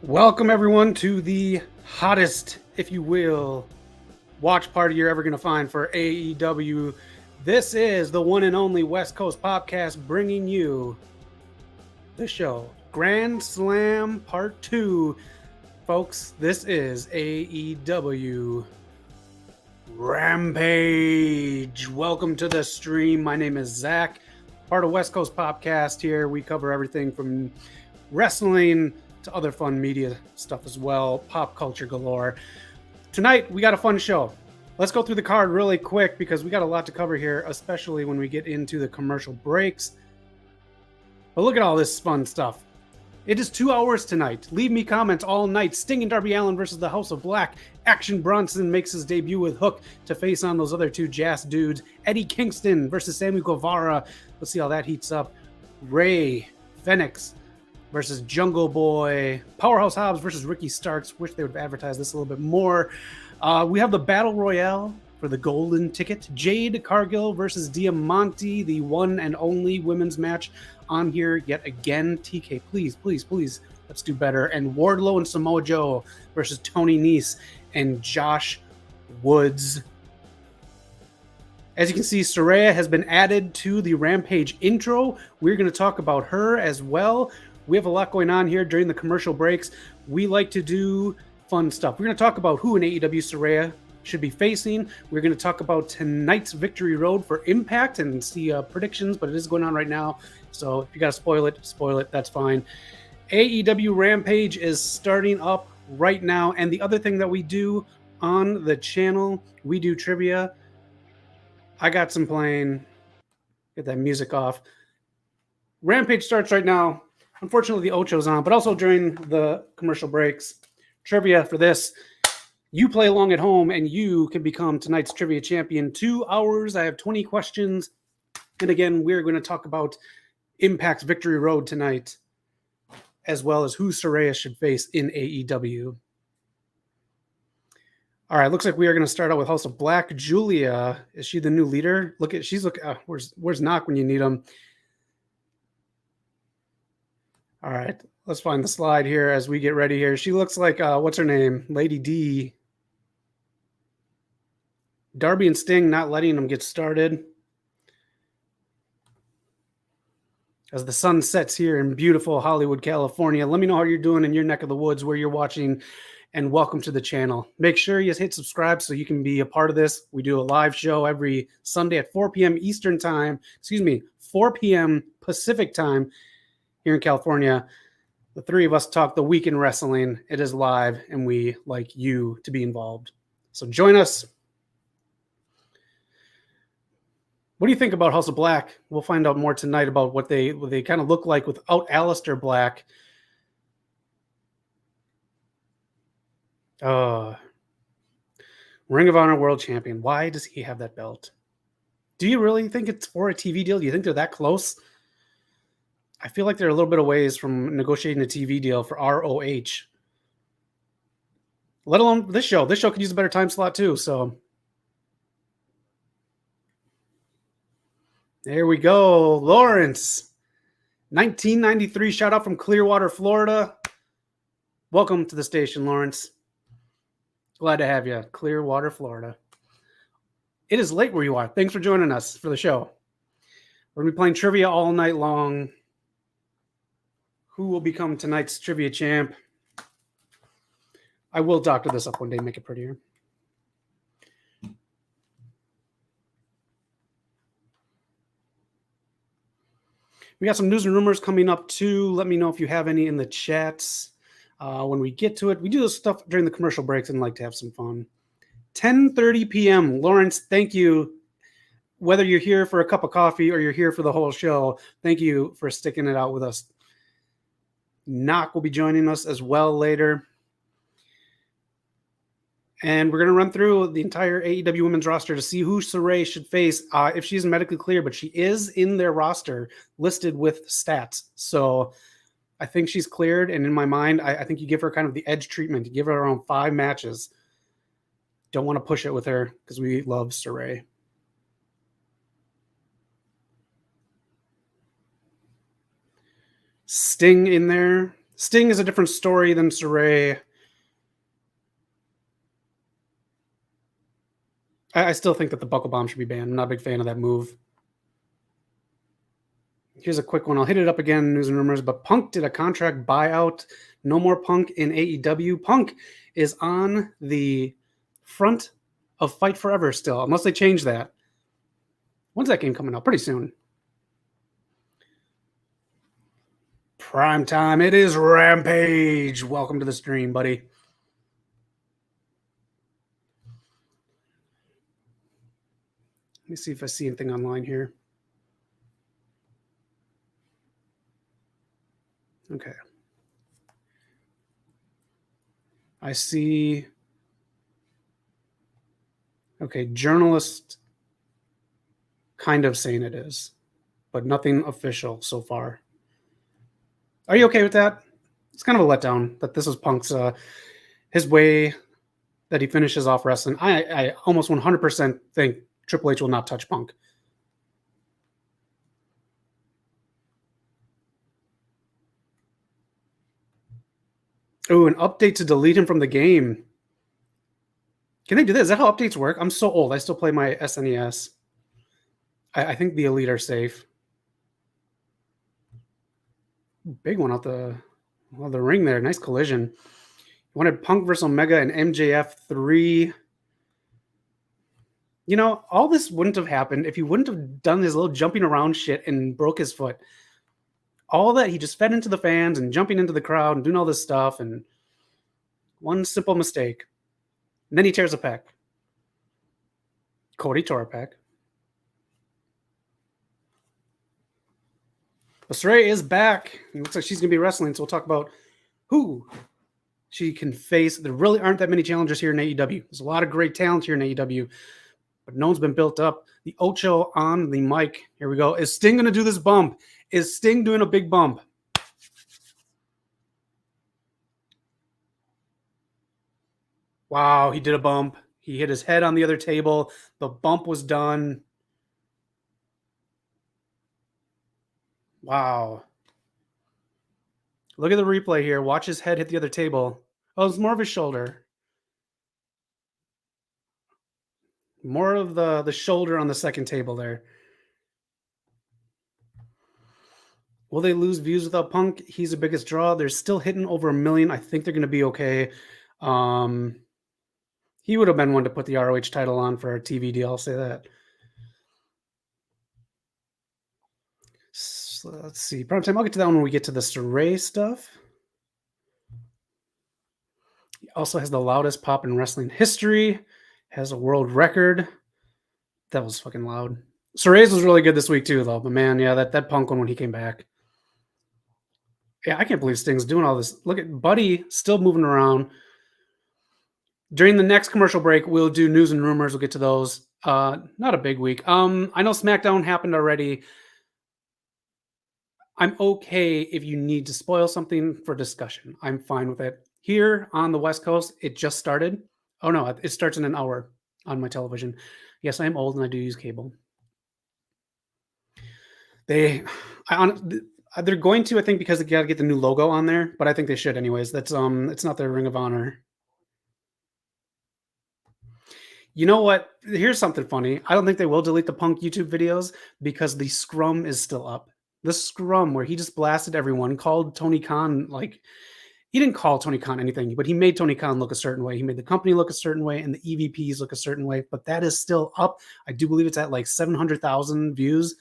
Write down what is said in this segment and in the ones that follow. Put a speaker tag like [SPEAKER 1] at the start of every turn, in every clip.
[SPEAKER 1] Welcome everyone to the hottest, if you will, watch party you're ever going to find for AEW. This is the one and only West Coast Podcast bringing you the show, Grand Slam Part 2. Folks, this is AEW Rampage. Welcome to the stream. My name is Zach, part of West Coast Podcast here. We cover everything from wrestling to other fun media stuff as well, pop culture galore. Tonight, we got a fun show. Let's go through the card really quick because we got a lot to cover here, especially when we get into the commercial breaks. But look at all this fun stuff. It is 2 hours tonight. Leave me comments all night. Sting and Darby Allin versus the House of Black. Action Bronson makes his debut with Hook to face on those other two Jazz dudes. Eddie Kingston versus Sammy Guevara. Let's see how that heats up. Ray Phoenix versus Jungle Boy. Powerhouse Hobbs versus Ricky Starks. Wish they would have advertised this a little bit more. We have the Battle Royale for the golden ticket. Jade Cargill versus Diamante, the one and only women's match on here yet again. TK, please, let's do better. And Wardlow and Samoa Joe versus Tony Nese and Josh Woods. As you can see, Saraya has been added to the Rampage intro. We're going to talk about her as well. We have a lot going on here during the commercial breaks. We like to do fun stuff. We're going to talk about who in AEW Saraya should be facing. We're going to talk about tonight's Victory Road for Impact and see predictions, but it is going on right now. So if you got to spoil it, that's fine. AEW Rampage is starting up right now. And the other thing that we do on the channel, we do trivia. I got some playing. Get that music off. Rampage starts right now. Unfortunately, the Ocho's on, but also during the commercial breaks. Trivia for this. You play along at home, and you can become tonight's trivia champion. 2 hours. I have 20 questions. And again, we're going to talk about Impact's Victory Road tonight, as well as who Saraya should face in AEW. All right, looks like we are going to start out with House of Black. Julia, is she the new leader? Where's Knock when you need him? All right, let's find the slide here as we get ready here. She looks like, what's her name? Lady D. Darby and Sting not letting them get started. As the sun sets here in beautiful Hollywood, California. Let me know how you're doing in your neck of the woods, where you're watching, and welcome to the channel. Make sure you hit subscribe so you can be a part of this. We do a live show every Sunday at 4 p.m. Eastern time. 4 p.m. Pacific time here in California. The three of us talk the week in wrestling. It is live, and we like you to be involved. So join us. What do you think about House of Black? We'll find out more tonight about what they kind of look like without Aleister Black. Ring of Honor World Champion. Why does he have that belt? Do you really think it's for a TV deal? Do you think they're that close? I feel like they're a little bit away from negotiating a TV deal for ROH. Let alone this show. This show could use a better time slot too, so... There we go. Lawrence. 1993 shout out from Clearwater, Florida. Welcome to the station, Lawrence. Glad to have you. Clearwater, Florida. It is late where you are. Thanks for joining us for the show. We're going to be playing trivia all night long. Who will become tonight's trivia champ? I will doctor this up one day, make it prettier. We got some news and rumors coming up too. Let me know if you have any in the chats. When we get to it, we do this stuff during the commercial breaks and like to have some fun. 10:30 p.m. Lawrence, thank you. Whether you're here for a cup of coffee or you're here for the whole show, thank you for sticking it out with us. Knock will be joining us as well later. And we're going to run through the entire AEW women's roster to see who Saraya should face if she's medically clear, but she is in their roster listed with stats. So I think she's cleared. And in my mind, I think you give her kind of the edge treatment. You give her around 5 matches. Don't want to push it with her because we love Saraya. Sting in there. Sting is a different story than Saraya. I still think that the buckle bomb should be banned. I'm not a big fan of that move. Here's a quick one. I'll hit it up again, news and rumors, but Punk did a contract buyout. No more Punk in AEW. Punk is on the front of Fight Forever still, unless they change that. When's that game coming out? Pretty soon. Prime time. It is Rampage. Welcome to the stream, buddy. Let me see if I see anything online here. Okay. I see. Okay, journalist kind of saying it is, but nothing official so far. Are you okay with that? It's kind of a letdown that this is Punk's his way that he finishes off wrestling. I almost 100% think Triple H will not touch Punk. Oh, an update to delete him from the game. Can they do that? Is that how updates work? I'm so old. I still play my SNES. I think the Elite are safe. Big one out the ring there. Nice collision. You wanted Punk versus Omega and MJF 3. You know, all this wouldn't have happened if he wouldn't have done his little jumping around shit and broke his foot. All that, he just fed into the fans and jumping into the crowd and doing all this stuff, and one simple mistake. And then he tears a pec. Cody tore a pec. But Saraya is back. It looks like she's going to be wrestling, so we'll talk about who she can face. There really aren't that many challengers here in AEW. There's a lot of great talent here in AEW, but no one's been built up. The Ocho on the mic. Here we go. Is Sting going to do this bump? Is Sting doing a big bump? Wow, he did a bump. He hit his head on the other table. The bump was done. Wow. Look at the replay here. Watch his head hit the other table. Oh, it's more of his shoulder. More of the shoulder on the second table there. Will they lose views without Punk? He's the biggest draw. They're still hitting over 1 million. I think they're going to be okay. He would have been one to put the ROH title on for a TV deal. I'll say that. So let's see. Prime time. I'll get to that one when we get to the Saraya stuff. He also has the loudest pop in wrestling history. Has a world record. That was fucking loud. Saraya's was really good this week too, though. But man, yeah, that Punk one when he came back. Yeah, I can't believe Sting's doing all this. Look at Buddy still moving around. During the next commercial break, we'll do news and rumors. We'll get to those. Not a big week. I know SmackDown happened already. I'm okay if you need to spoil something for discussion. I'm fine with it. Here on the West Coast, it just started. Oh no, it starts in an hour on my television. Yes, I am old and I do use cable. They're going to, I think, because they got to get the new logo on there, but I think they should anyways. That's it's not their Ring of Honor. You know what? Here's something funny. I don't think they will delete the Punk YouTube videos because the scrum is still up. The scrum where he just blasted everyone, called Tony Khan, like, he didn't call Tony Khan anything, but he made Tony Khan look a certain way. He made the company look a certain way and the EVPs look a certain way, but that is still up. I do believe it's at like 700,000 views,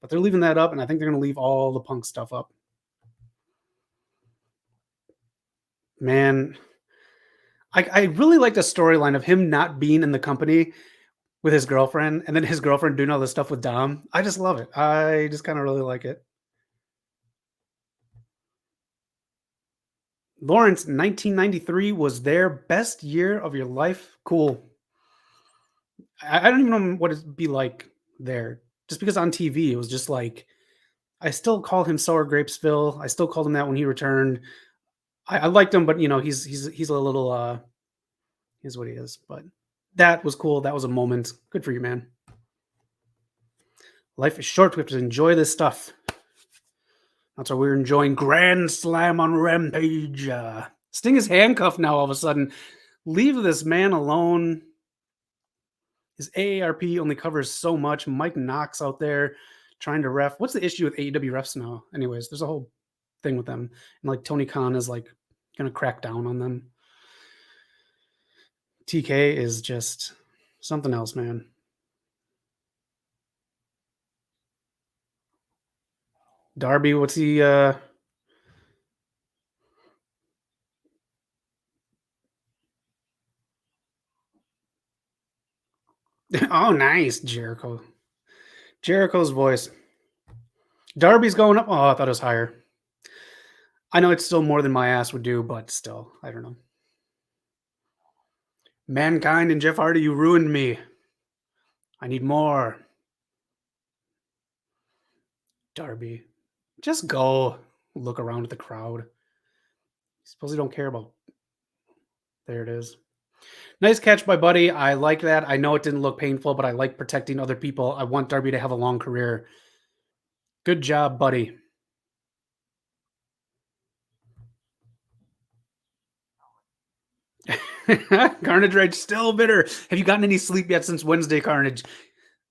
[SPEAKER 1] but they're leaving that up, and I think they're going to leave all the Punk stuff up. Man, I really like the storyline of him not being in the company with his girlfriend, and then his girlfriend doing all this stuff with Dom. I just love it. I just kind of really like it. Lawrence, 1993 was their best year of your life. Cool. I don't even know what it'd be like there. Just because on TV, it was just like, I still call him Sour Grapes Phil. I still called him that when he returned. I liked him, but you know, he's a little he's what he is. But that was cool. That was a moment. Good for you, man. Life is short. We have to enjoy this stuff. That's why we're enjoying Grand Slam on Rampage. Sting is handcuffed now all of a sudden. Leave this man alone. His AARP only covers so much. Mike Knox out there trying to ref. What's the issue with AEW refs now? Anyways, there's a whole thing with them. And like Tony Khan is like going to crack down on them. TK is just something else, man. Darby, what's he Oh, nice, Jericho. Jericho's voice. Darby's going up. Oh, I thought it was higher. I know it's still more than my ass would do, but still, I don't know. Mankind and Jeff Hardy, you ruined me. I need more. Darby, just go look around at the crowd. Suppose you don't care about. There it is. Nice catch by Buddy. I like that. I know it didn't look painful, but I like protecting other people. I want Darby to have a long career. Good job, Buddy. Carnage Rage still bitter. Have you gotten any sleep yet since Wednesday, Carnage?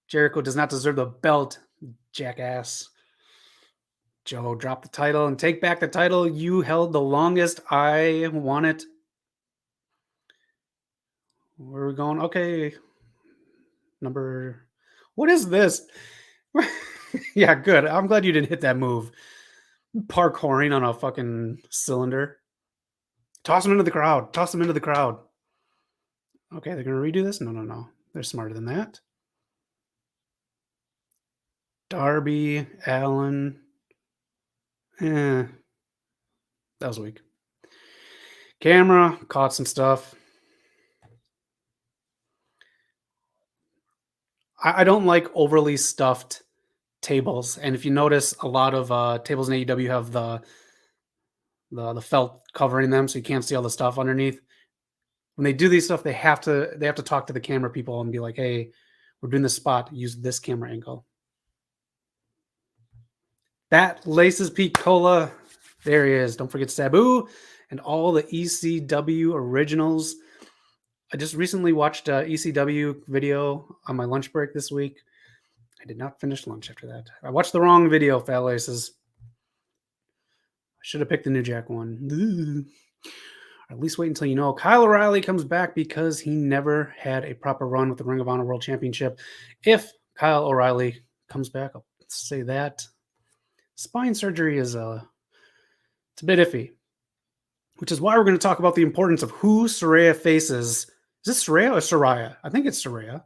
[SPEAKER 1] Jericho does not deserve the belt, jackass. Joe, drop the title and take back the title you held the longest. I want it. Where are we going? Okay. Number. What is this? Yeah, good. I'm glad you didn't hit that move. Parkouring on a fucking cylinder. Toss him into the crowd. Toss him into the crowd. Okay, they're going to redo this? No. They're smarter than that. Darby, Allen. That was weak. Camera caught some stuff. I don't like overly stuffed tables, and if you notice, a lot of tables in AEW have the felt covering them, so you can't see all the stuff underneath. When they do these stuff, they have to talk to the camera people and be like, "Hey, we're doing this spot. Use this camera angle." That laces Pete Cola. There he is. Don't forget Sabu and all the ECW originals. I just recently watched a ECW video on my lunch break this week. I did not finish lunch after that. I watched the wrong video, Fat Laces. I should have picked the New Jack one. Or at least wait until you know Kyle O'Reilly comes back because he never had a proper run with the Ring of Honor World Championship. If Kyle O'Reilly comes back, I'll say that. Spine surgery is it's a bit iffy, which is why we're going to talk about the importance of who Saraya faces. Is this Saraya or Saraya? I think it's Saraya.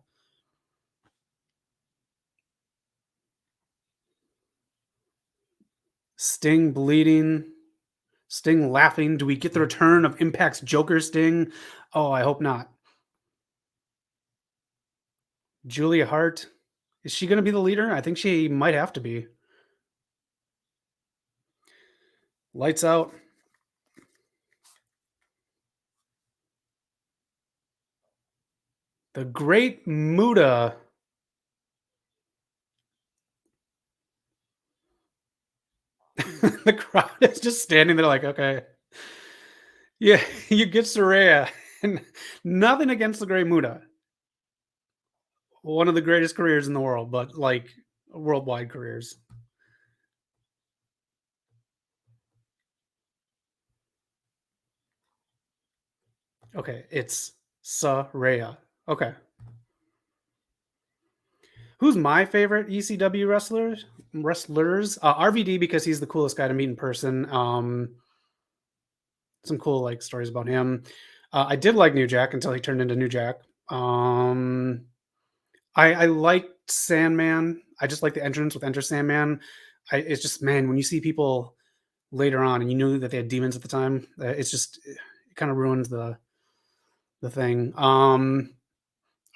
[SPEAKER 1] Sting bleeding. Sting laughing. Do we get the return of Impact's Joker Sting? Oh, I hope not. Julia Hart. Is she going to be the leader? I think she might have to be. Lights out. The Great Muda. The crowd is just standing there like, okay. Yeah, you get Saraya. And nothing against the Great Muda. One of the greatest careers in the world, but like worldwide careers. Okay, it's Saraya. Okay. Who's my favorite ECW wrestlers? RVD because he's the coolest guy to meet in person. Some cool like stories about him. I did like New Jack until he turned into New Jack. I liked Sandman. I just like the entrance with Enter Sandman. It's just, man, when you see people later on and you knew that they had demons at the time, it's just it kind of ruins the thing.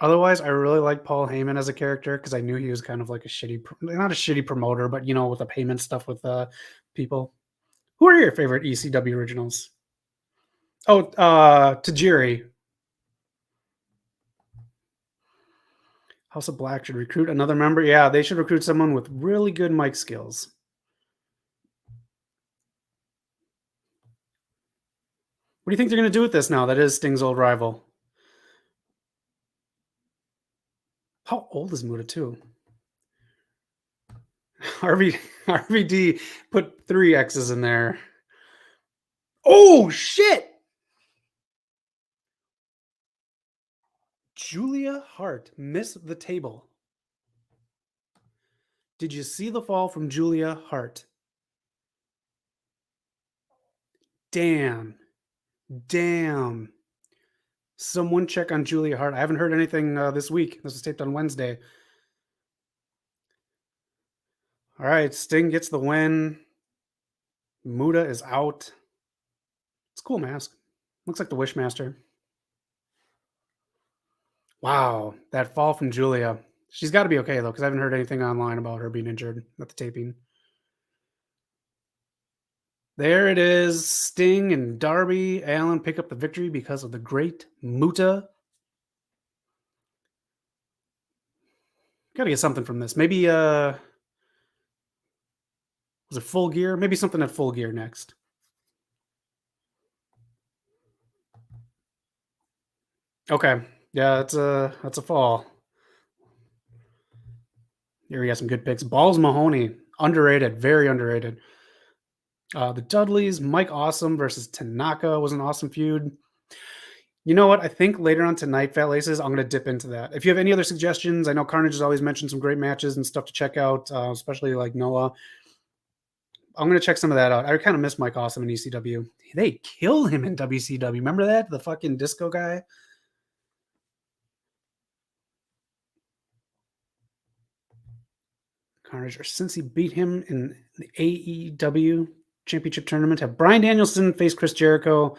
[SPEAKER 1] Otherwise, I really like Paul Heyman as a character because I knew he was kind of like a shitty, not a shitty promoter, but you know, with the payment stuff with people. Who are your favorite ECW originals? Oh, Tajiri. House of Black should recruit another member. Yeah, they should recruit someone with really good mic skills. do you think they're going to do with this now? That is Sting's old rival. How old is Muta too? RVD put 3 X's in there. Oh shit! Julia Hart missed the table. Did you see the fall from Julia Hart? Damn. Someone check on Julia Hart. I haven't heard anything this week. This was taped on Wednesday. All right, Sting gets the win. Muta is out. It's a cool mask. Looks like the Wishmaster. Wow, that fall from Julia. She's got to be okay, though, because I haven't heard anything online about her being injured at the taping. There it is. Sting and Darby Allin pick up the victory because of the great Muta. Got to get something from this. Maybe, was it Full Gear? Maybe something at Full Gear next. Okay. Yeah, that's a fall. Here we got some good picks. Balls Mahoney, underrated, very underrated. The Dudleys, Mike Awesome versus Tanaka was an awesome feud. You know what? I think later on tonight, Fat Laces, I'm going to dip into that. If you have any other suggestions, I know Carnage has always mentioned some great matches and stuff to check out, especially like Noah. I'm going to check some of that out. I kind of miss Mike Awesome in ECW. They killed him in WCW. Remember that? The fucking disco guy? Carnage, or since he beat him in the AEW Championship Tournament, have Bryan Danielson face Chris Jericho.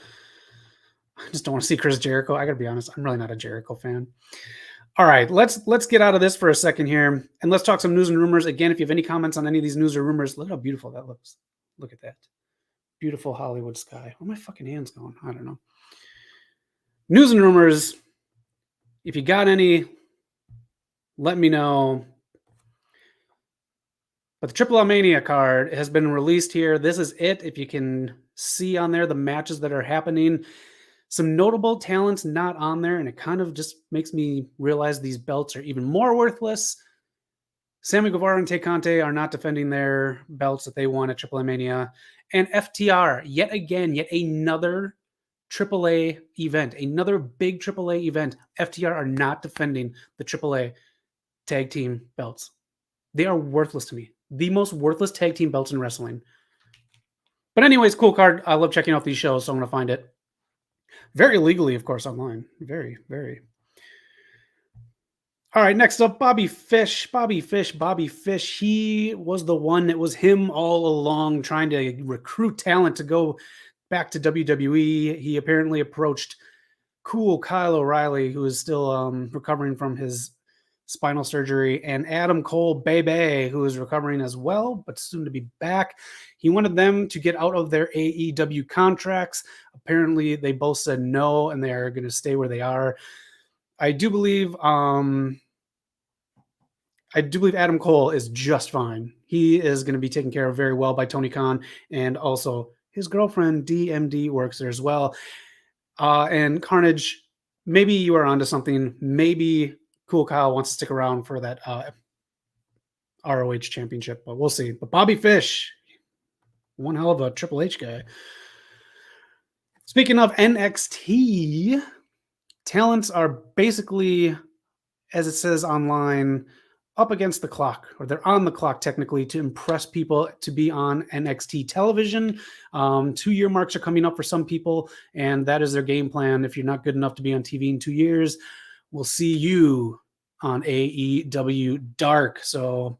[SPEAKER 1] I just don't want to see Chris Jericho. I got to be honest, I'm really not a Jericho fan. All right, let's get out of this for a second here, and let's talk some news and rumors. Again, if you have any comments on any of these news or rumors, look how beautiful that looks. Look at that. Beautiful Hollywood sky. Where are my fucking hands going? I don't know. News and rumors. If you got any, let me know. But the Triple L Mania card has been released here. This is it. If you can see on there the matches that are happening. Some notable talents not on there, and it kind of just makes me realize these belts are even more worthless. Sammy Guevara and Tay Conte are not defending their belts that they won at AAA Mania. And FTR, yet another AAA event, another big AAA event. FTR are not defending the AAA tag team belts. They are worthless to me. The most worthless tag team belts in wrestling. But anyways, cool card. I love checking out these shows, so I'm going to find it. Very illegally, of course, online. Very, very. All right, next up, Bobby Fish. Bobby Fish. He was the one. It was him all along trying to recruit talent to go back to WWE. He apparently approached cool Kyle O'Reilly, who is still recovering from his spinal surgery, and Adam Cole Bebe, who is recovering as well, but soon to be back. He wanted them to get out of their AEW contracts. Apparently, they both said no, and they are going to stay where they are. I do believe Adam Cole is just fine. He is going to be taken care of very well by Tony Khan, and also his girlfriend DMD works there as well. And Carnage, maybe you are onto something. Maybe Cool Kyle wants to stick around for that ROH championship, but we'll see. But Bobby Fish, one hell of a Triple H guy. Speaking of NXT, talents are basically, as it says online, up against the clock, or they're on the clock technically to impress people to be on NXT television. 2-year marks are coming up for some people, and that is their game plan. If you're not good enough to be on TV in 2 years, we'll see you on AEW Dark. So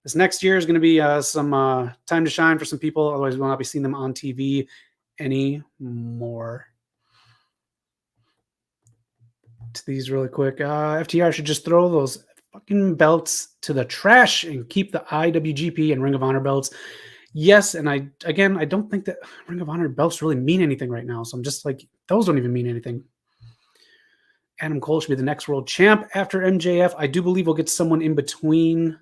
[SPEAKER 1] this next year is going to be some time to shine for some people. Otherwise, we will not be seeing them on TV anymore. To these really quick. FTR should just throw those fucking belts to the trash and keep the IWGP and Ring of Honor belts. Yes, and I don't think that Ring of Honor belts really mean anything right now. So I'm just like, those don't even mean anything. Adam Cole should be the next world champ after MJF. I do believe we'll get someone in between,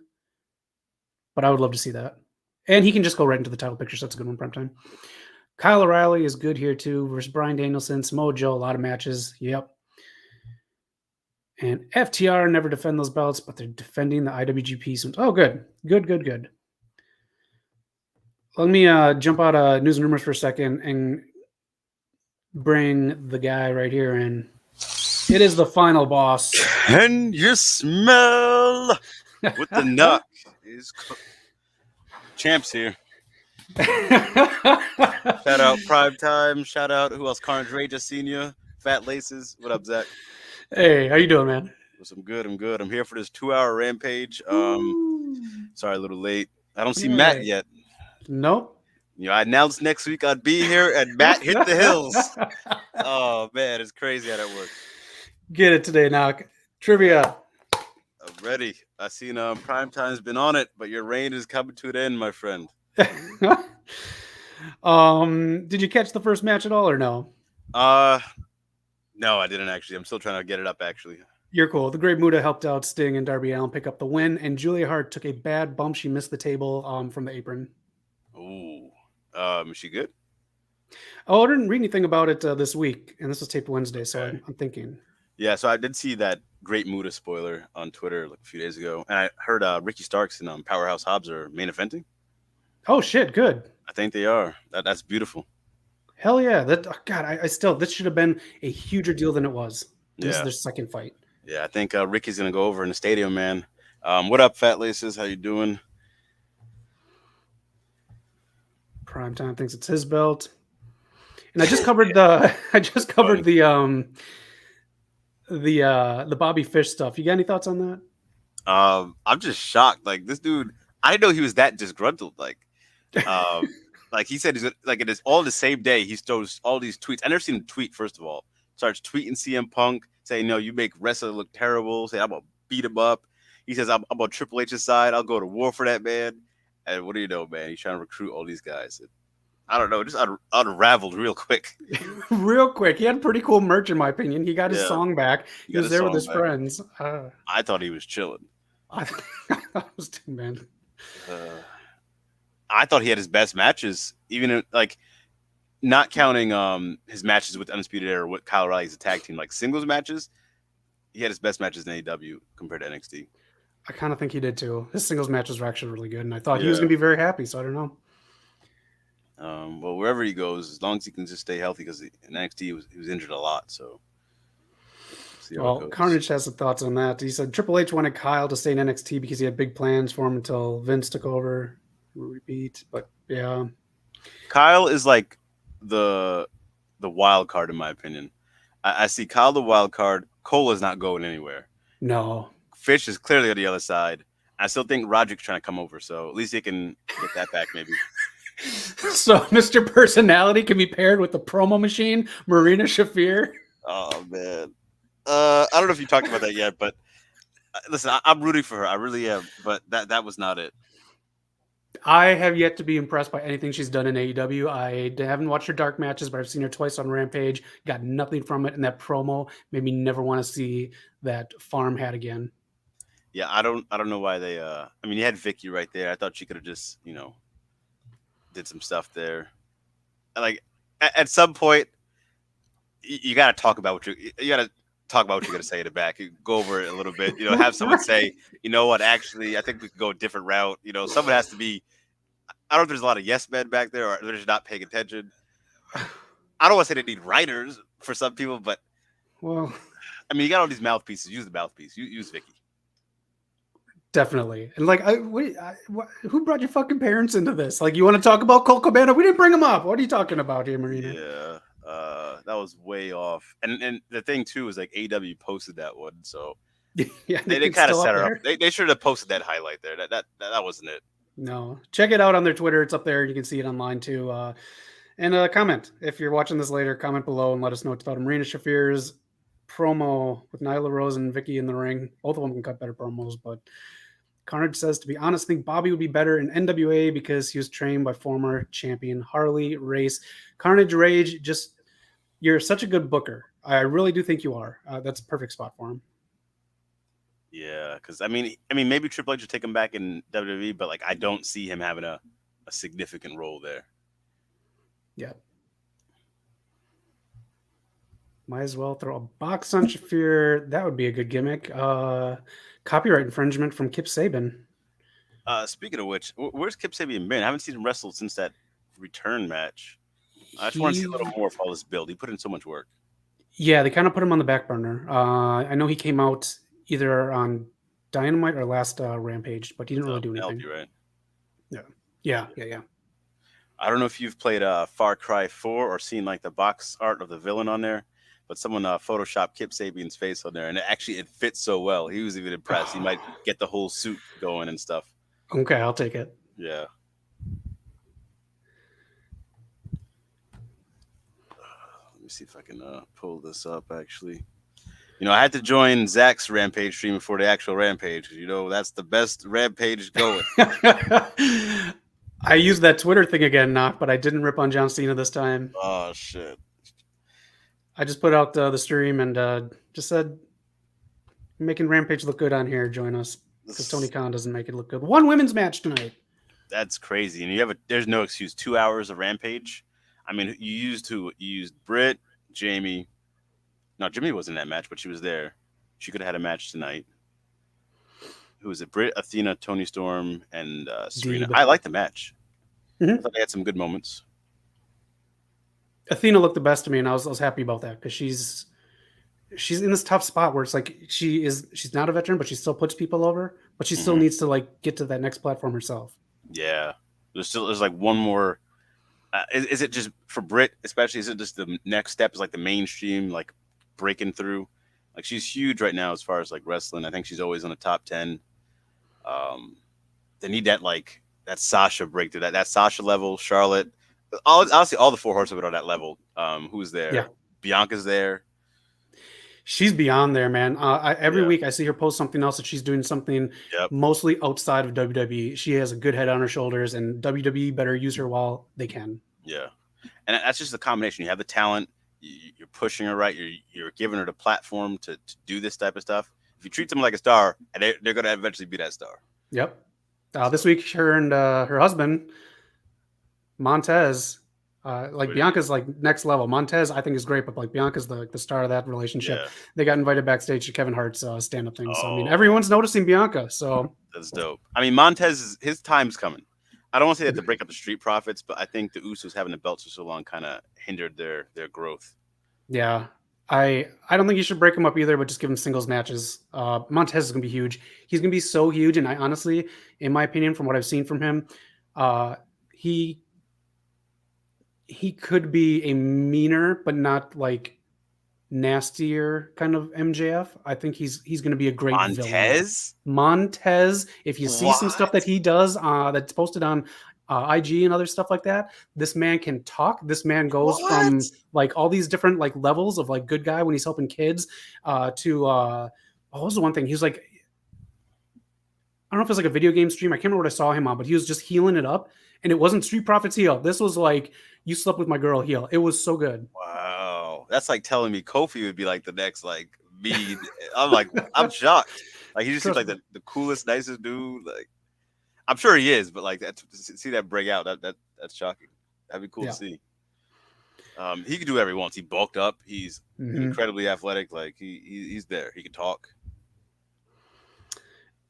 [SPEAKER 1] but I would love to see that. And he can just go right into the title picture, so that's a good one, primetime. Kyle O'Reilly is good here too versus Bryan Danielson, Samoa Joe, a lot of matches. Yep. And FTR never defend those belts, but they're defending the IWGP. Oh, good. Good. Let me jump out of news and rumors for a second and bring the guy right here in. It is the final boss.
[SPEAKER 2] Can you smell with the nut? Champs here. Shout out Prime Time. Shout out who else? Carnage Ray just seen you. Fat Laces. What up, Zach?
[SPEAKER 1] Hey, how you doing, man?
[SPEAKER 2] I'm good. I'm here for this 2-hour rampage. Sorry, a little late. I don't see Matt yet.
[SPEAKER 1] Nope.
[SPEAKER 2] I announced next week I'd be here, and Matt hit the hills. Oh man, it's crazy how that works.
[SPEAKER 1] Get it today, Knock. Trivia.
[SPEAKER 2] I'm ready. I seen Primetime's been on it, but your reign is coming to an end, my friend.
[SPEAKER 1] Did you catch the first match at all or no?
[SPEAKER 2] No, I didn't actually. I'm still trying to get it up actually.
[SPEAKER 1] You're cool. The Great Muta helped out Sting and Darby Allin pick up the win, and Julia Hart took a bad bump. She missed the table from the apron.
[SPEAKER 2] Ooh. Is she good?
[SPEAKER 1] Oh, I didn't read anything about it this week, and this was taped Wednesday, so I'm thinking.
[SPEAKER 2] Yeah, so I did see that Great Muta spoiler on Twitter like a few days ago, and I heard Ricky Starks and Powerhouse Hobbs are main eventing.
[SPEAKER 1] Oh shit! Good.
[SPEAKER 2] I think they are. That's beautiful.
[SPEAKER 1] Hell yeah! God, I still this should have been a huger deal than it was. This is their second fight.
[SPEAKER 2] Yeah, I think Ricky's gonna go over in the stadium, man. What up, Fat Laces? How you doing?
[SPEAKER 1] Primetime thinks it's his belt, and I just covered the Bobby Fish stuff. You got any thoughts on that?
[SPEAKER 2] I'm just shocked. Like this dude, I didn't know he was that disgruntled. Like he said, he's like it is all the same day. He throws all these tweets. I never seen him tweet. First of all, starts tweeting CM Punk saying, "No, you make wrestler look terrible." Say, "I'm gonna beat him up." He says, "I'm on Triple H's side. I'll go to war for that man." And what do you know, man? He's trying to recruit all these guys. I don't know, just unraveled real quick.
[SPEAKER 1] Real quick. He had pretty cool merch, in my opinion. He got his song back. He was there with his friends.
[SPEAKER 2] I thought he was chilling.
[SPEAKER 1] I thought it was too, man.
[SPEAKER 2] I thought he had his best matches, even like not counting his matches with Undisputed Era with Kyle O'Reilly's tag team, like singles matches. He had his best matches in AEW compared to NXT.
[SPEAKER 1] I kind of think he did too. His singles matches were actually really good, and I thought he was going to be very happy. So I don't know.
[SPEAKER 2] Well, wherever he goes, as long as he can just stay healthy, because in NXT he was injured a lot. So,
[SPEAKER 1] well, Carnage has some thoughts on that. He said Triple H wanted Kyle to stay in NXT because he had big plans for him until Vince took over. Repeat, but yeah,
[SPEAKER 2] Kyle is like the wild card in my opinion. I see Kyle the wild card. Cole is not going anywhere.
[SPEAKER 1] No.
[SPEAKER 2] Fish is clearly on the other side. I still think Roderick's trying to come over, so at least he can get that back maybe.
[SPEAKER 1] So Mr. Personality can be paired with the promo machine, Marina Shafir.
[SPEAKER 2] Oh man, I don't know if you talked about that yet, but listen, I'm rooting for her. I really am, but that was not it.
[SPEAKER 1] I have yet to be impressed by anything she's done in AEW. I haven't watched her dark matches, but I've seen her twice on Rampage. Got nothing from it, and that promo made me never want to see that farm hat again.
[SPEAKER 2] Yeah, I don't know why they. I mean, you had Vicky right there. I thought she could have just, did some stuff there. Like at some point, you got to talk about what you got to talk about what you're going to say in the back. You go over it a little bit. Have someone say, you know what? Actually, I think we could go a different route. Someone has to be. I don't know if there's a lot of yes men back there, or they're just not paying attention. I don't want to say they need writers for some people, but
[SPEAKER 1] well,
[SPEAKER 2] I mean, you got all these mouthpieces. Use the mouthpiece. Use Vicky.
[SPEAKER 1] Definitely. And like, who brought your fucking parents into this? Like, you want to talk about Colt Cabana? We didn't bring him up. What are you talking about here, Marina?
[SPEAKER 2] Yeah, that was way off. And the thing too is like AEW posted that one, so
[SPEAKER 1] yeah,
[SPEAKER 2] they kind of set her up. They should have posted that highlight there. That wasn't it.
[SPEAKER 1] No, check it out on their Twitter. It's up there. You can see it online too. And comment if you're watching this later. Comment below and let us know what you thought of Marina Shafir's promo with Nyla Rose and Vicky in the ring. Both of them can cut better promos, but Carnage says, to be honest, I think Bobby would be better in NWA because he was trained by former champion Harley Race. Carnage Rage, you're such a good booker. I really do think you are. That's a perfect spot for him.
[SPEAKER 2] Yeah, because I mean, maybe Triple H will take him back in WWE, but like I don't see him having a significant role there.
[SPEAKER 1] Yeah, Might as well throw a box on Shafir. That would be a good gimmick. Copyright infringement from Kip Saban.
[SPEAKER 2] Speaking of which, where's Kip Sabian been? I haven't seen him wrestle since that return match. I just want to see a little
[SPEAKER 1] He,
[SPEAKER 2] more of all this build. He put in so much work.
[SPEAKER 1] yeah, they kind of put him on the back burner. I know he came out either on Dynamite or last Rampage, but he didn't really do anything.
[SPEAKER 2] Penelope, right?
[SPEAKER 1] Yeah.
[SPEAKER 2] I don't know if you've played Far Cry 4 or seen like the box art of the villain on there, but someone photoshopped Kip Sabian's face on there, and it fits so well. He was even impressed. He might get the whole suit going and stuff.
[SPEAKER 1] Okay, I'll take it.
[SPEAKER 2] Yeah. Let me see if I can pull this up. Actually, I had to join Zach's Rampage stream before the actual Rampage because that's the best Rampage going.
[SPEAKER 1] I used that Twitter thing again, Knock, but I didn't rip on John Cena this time.
[SPEAKER 2] Oh shit!
[SPEAKER 1] I just put out the stream and just said, making Rampage look good on here. Join us because Tony Khan doesn't make it look good. One women's match tonight.
[SPEAKER 2] That's crazy, and there's no excuse. 2 hours of Rampage. I mean, you used Britt, Jamie. No, Jimmy wasn't in that match, but she was there. She could have had a match tonight. Who was it? Britt, Athena, Tony Storm, and Serena. I liked the match. I thought they had some good moments.
[SPEAKER 1] Athena looked the best to me, and I was happy about that because she's in this tough spot where it's like she's not a veteran, but she still puts people over, but she still needs to like get to that next platform herself.
[SPEAKER 2] Yeah, there's like one more. Is it just for Britt, especially? Is it just the next step is like the mainstream, like breaking through? Like she's huge right now as far as like wrestling. I think she's always on the top 10. They need that Sasha breakthrough, that Sasha level, Charlotte. Honestly, all the four horsemen are on that level. Who's there?
[SPEAKER 1] Yeah.
[SPEAKER 2] Bianca's there.
[SPEAKER 1] She's beyond there, man. Every week I see her post something else that she's doing something mostly outside of WWE. She has a good head on her shoulders, and WWE better use her while they can.
[SPEAKER 2] Yeah, and that's just the combination. You have the talent, you're pushing her right, you're giving her the platform to do this type of stuff. If you treat them like a star, and they're going to eventually be that star.
[SPEAKER 1] Yep. This week, her and her husband, Montez, Bianca's like next level. Montez, I think, is great, but like Bianca's the star of that relationship. Yeah. They got invited backstage to Kevin Hart's stand-up thing. So I mean, everyone's noticing Bianca. So
[SPEAKER 2] that's dope. I mean, Montez, his time's coming. I don't want to say that to break up the Street Profits, but I think the Usos having the belts for so long kind of hindered their growth.
[SPEAKER 1] Yeah. I don't think you should break him up either, but just give him singles matches. Montez is going to be huge. He's going to be so huge. And I honestly, in my opinion, from what I've seen from him, he could be a meaner, but not like nastier kind of MJF. I think he's going to be a great villain. Montez, if you see some stuff that he does that's posted on IG and other stuff like that, this man can talk. This man goes from like all these different like levels of like good guy when he's helping kids to what was the one thing? He was like, I don't know if it was like a video game stream. I can't remember what I saw him on, but he was just healing it up. And it wasn't Street Profits heel. This was like, you slept with my girl heel. It was so good.
[SPEAKER 2] Wow. That's like telling me Kofi would be like the next like me. I'm like, I'm shocked. Like he just seems like the coolest, nicest dude. Like I'm sure he is, but like to see that break out, that's shocking. That'd be cool to see. He can do whatever he wants. He bulked up. He's incredibly athletic. Like he's there. He can talk.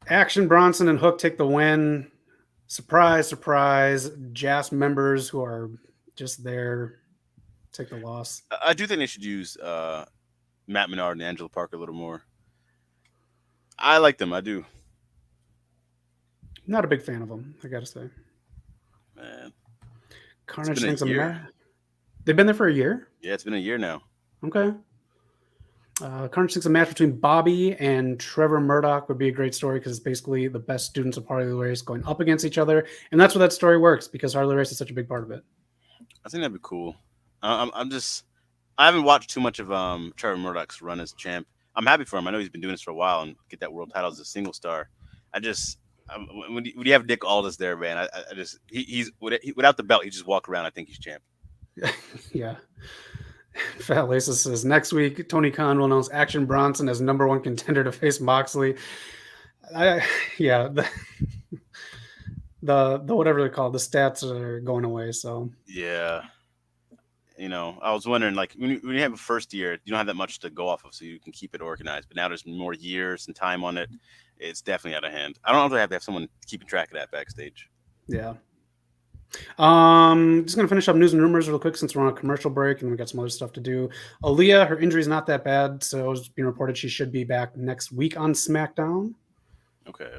[SPEAKER 1] Action Bronson and Hook take the win. Surprise, surprise. JAS members who are just there take the loss.
[SPEAKER 2] I do think they should use Matt Menard and Angela Parker a little more. I like them. I do.
[SPEAKER 1] Not a big fan of them, I got to say.
[SPEAKER 2] Man.
[SPEAKER 1] Carnage thinks they've been there for a year?
[SPEAKER 2] Yeah, it's been a year now.
[SPEAKER 1] Okay. Carnage thinks a match between Bobby and Trevor Murdoch would be a great story because it's basically the best students of Harley Race going up against each other. And that's where that story works because Harley Race is such a big part of it.
[SPEAKER 2] I think that'd be cool. I haven't watched too much of Trevor Murdoch's run as champ. I'm happy for him. I know he's been doing this for a while and get that world title as a single star. When you have Nick Aldis there, man, he's without the belt, he just walk around. I think he's champ.
[SPEAKER 1] Yeah. Fat Lisa says next week Tony Khan will announce Action Bronson as #1 contender to face Moxley. The whatever they're called, the stats are going away. So
[SPEAKER 2] yeah, I was wondering, like, when you have a first year, you don't have that much to go off of, so you can keep it organized. But now there's more years and time on it. It's definitely out of hand. I don't know if they have to have someone keeping track of that backstage.
[SPEAKER 1] Yeah. Just gonna finish up news and rumors real quick since we're on a commercial break and we got some other stuff to do. Aaliyah, her injury is not that bad, so it's being reported she should be back next week on SmackDown.
[SPEAKER 2] Okay.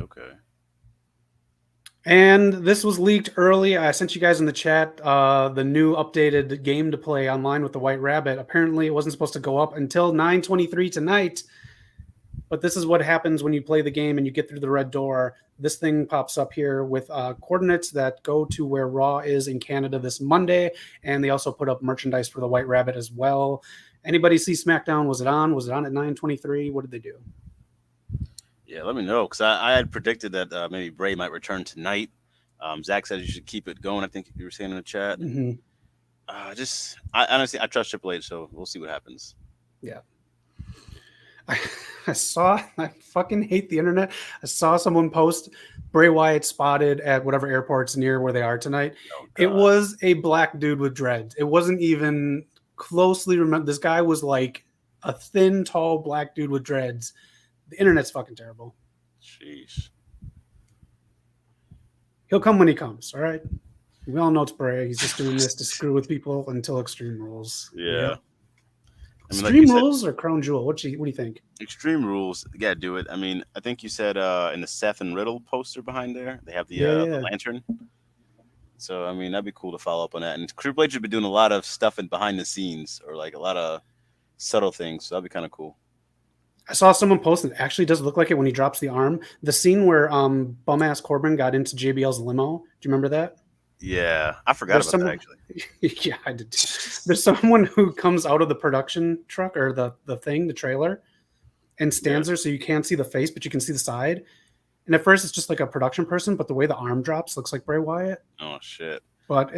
[SPEAKER 1] And this was leaked early. I sent you guys in the chat the new updated game to play online with the White Rabbit. Apparently, it wasn't supposed to go up until 9:23 tonight. But this is what happens when you play the game and you get through the red door. This thing pops up here with coordinates that go to where Raw is in Canada this Monday. And they also put up merchandise for the White Rabbit as well. Anybody see SmackDown? Was it on? Was it on at 9:23? What did they do?
[SPEAKER 2] Yeah, let me know, because I had predicted that maybe Bray might return tonight. Zach said you should keep it going. I think you were saying in the chat.
[SPEAKER 1] Mm-hmm.
[SPEAKER 2] I honestly, I trust Triple H, so we'll see what happens.
[SPEAKER 1] Yeah. I fucking hate the internet. I saw someone post Bray Wyatt spotted at whatever airport's near where they are tonight.
[SPEAKER 2] Oh,
[SPEAKER 1] it was a black dude with dreads. It wasn't even closely remembered. This guy was like a thin, tall black dude with dreads. The internet's fucking terrible.
[SPEAKER 2] Jeez.
[SPEAKER 1] He'll come when he comes, all right? We all know it's Bray. He's just doing this to screw with people until Extreme Rules.
[SPEAKER 2] Yeah.
[SPEAKER 1] I mean, Extreme Rules or Crown Jewel? What do you think?
[SPEAKER 2] Extreme Rules. You gotta do it. I mean, I think you said in the Seth and Riddle poster behind there, they have the lantern. So, I mean, that'd be cool to follow up on that. And Triple H has been doing a lot of stuff in behind the scenes, or like a lot of subtle things. So that'd be kind of cool.
[SPEAKER 1] I saw someone post it. Actually does look like it when he drops the arm. The scene where bum-ass Corbin got into JBL's limo. Do you remember that?
[SPEAKER 2] Yeah, I forgot about that, actually.
[SPEAKER 1] Yeah, I did too. There's someone who comes out of the production truck or the trailer, and stands there so you can't see the face, but you can see the side. And at first, it's just like a production person, but the way the arm drops looks like Bray Wyatt.
[SPEAKER 2] Oh, shit.
[SPEAKER 1] But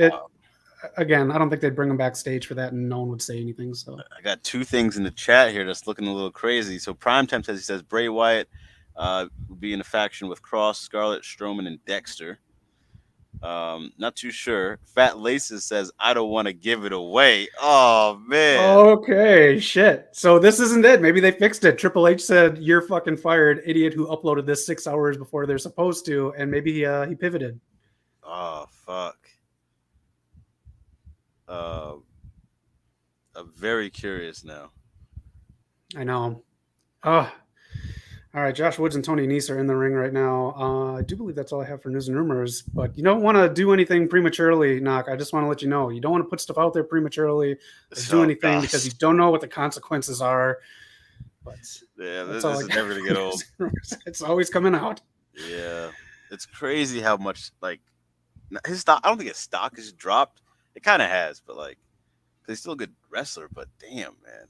[SPEAKER 1] again, I don't think they'd bring him backstage for that, and no one would say anything. So
[SPEAKER 2] I got two things in the chat here that's looking a little crazy. So Primetime says Bray Wyatt will be in a faction with Cross, Scarlett, Strowman, and Dexter. Not too sure. Fat Laces says I don't want to give it away. Oh man.
[SPEAKER 1] Okay, shit. So this isn't it. Maybe they fixed it. Triple H said you're fucking fired, idiot who uploaded this 6 hours before they're supposed to, and maybe he pivoted.
[SPEAKER 2] Oh fuck. I'm very curious now.
[SPEAKER 1] I know. Oh. All right, Josh Woods and Tony Nese are in the ring right now. I do believe that's all I have for news and rumors, but you don't want to do anything prematurely, Knock. I just want to let you know. You don't want to put stuff out there prematurely or do anything because you don't know what the consequences are. But
[SPEAKER 2] yeah, this is never going to get old.
[SPEAKER 1] It's always coming out.
[SPEAKER 2] Yeah. It's crazy how much, like, his stock, I don't think his stock has dropped. It kind of has, but, like, because he's still a good wrestler, but damn, man.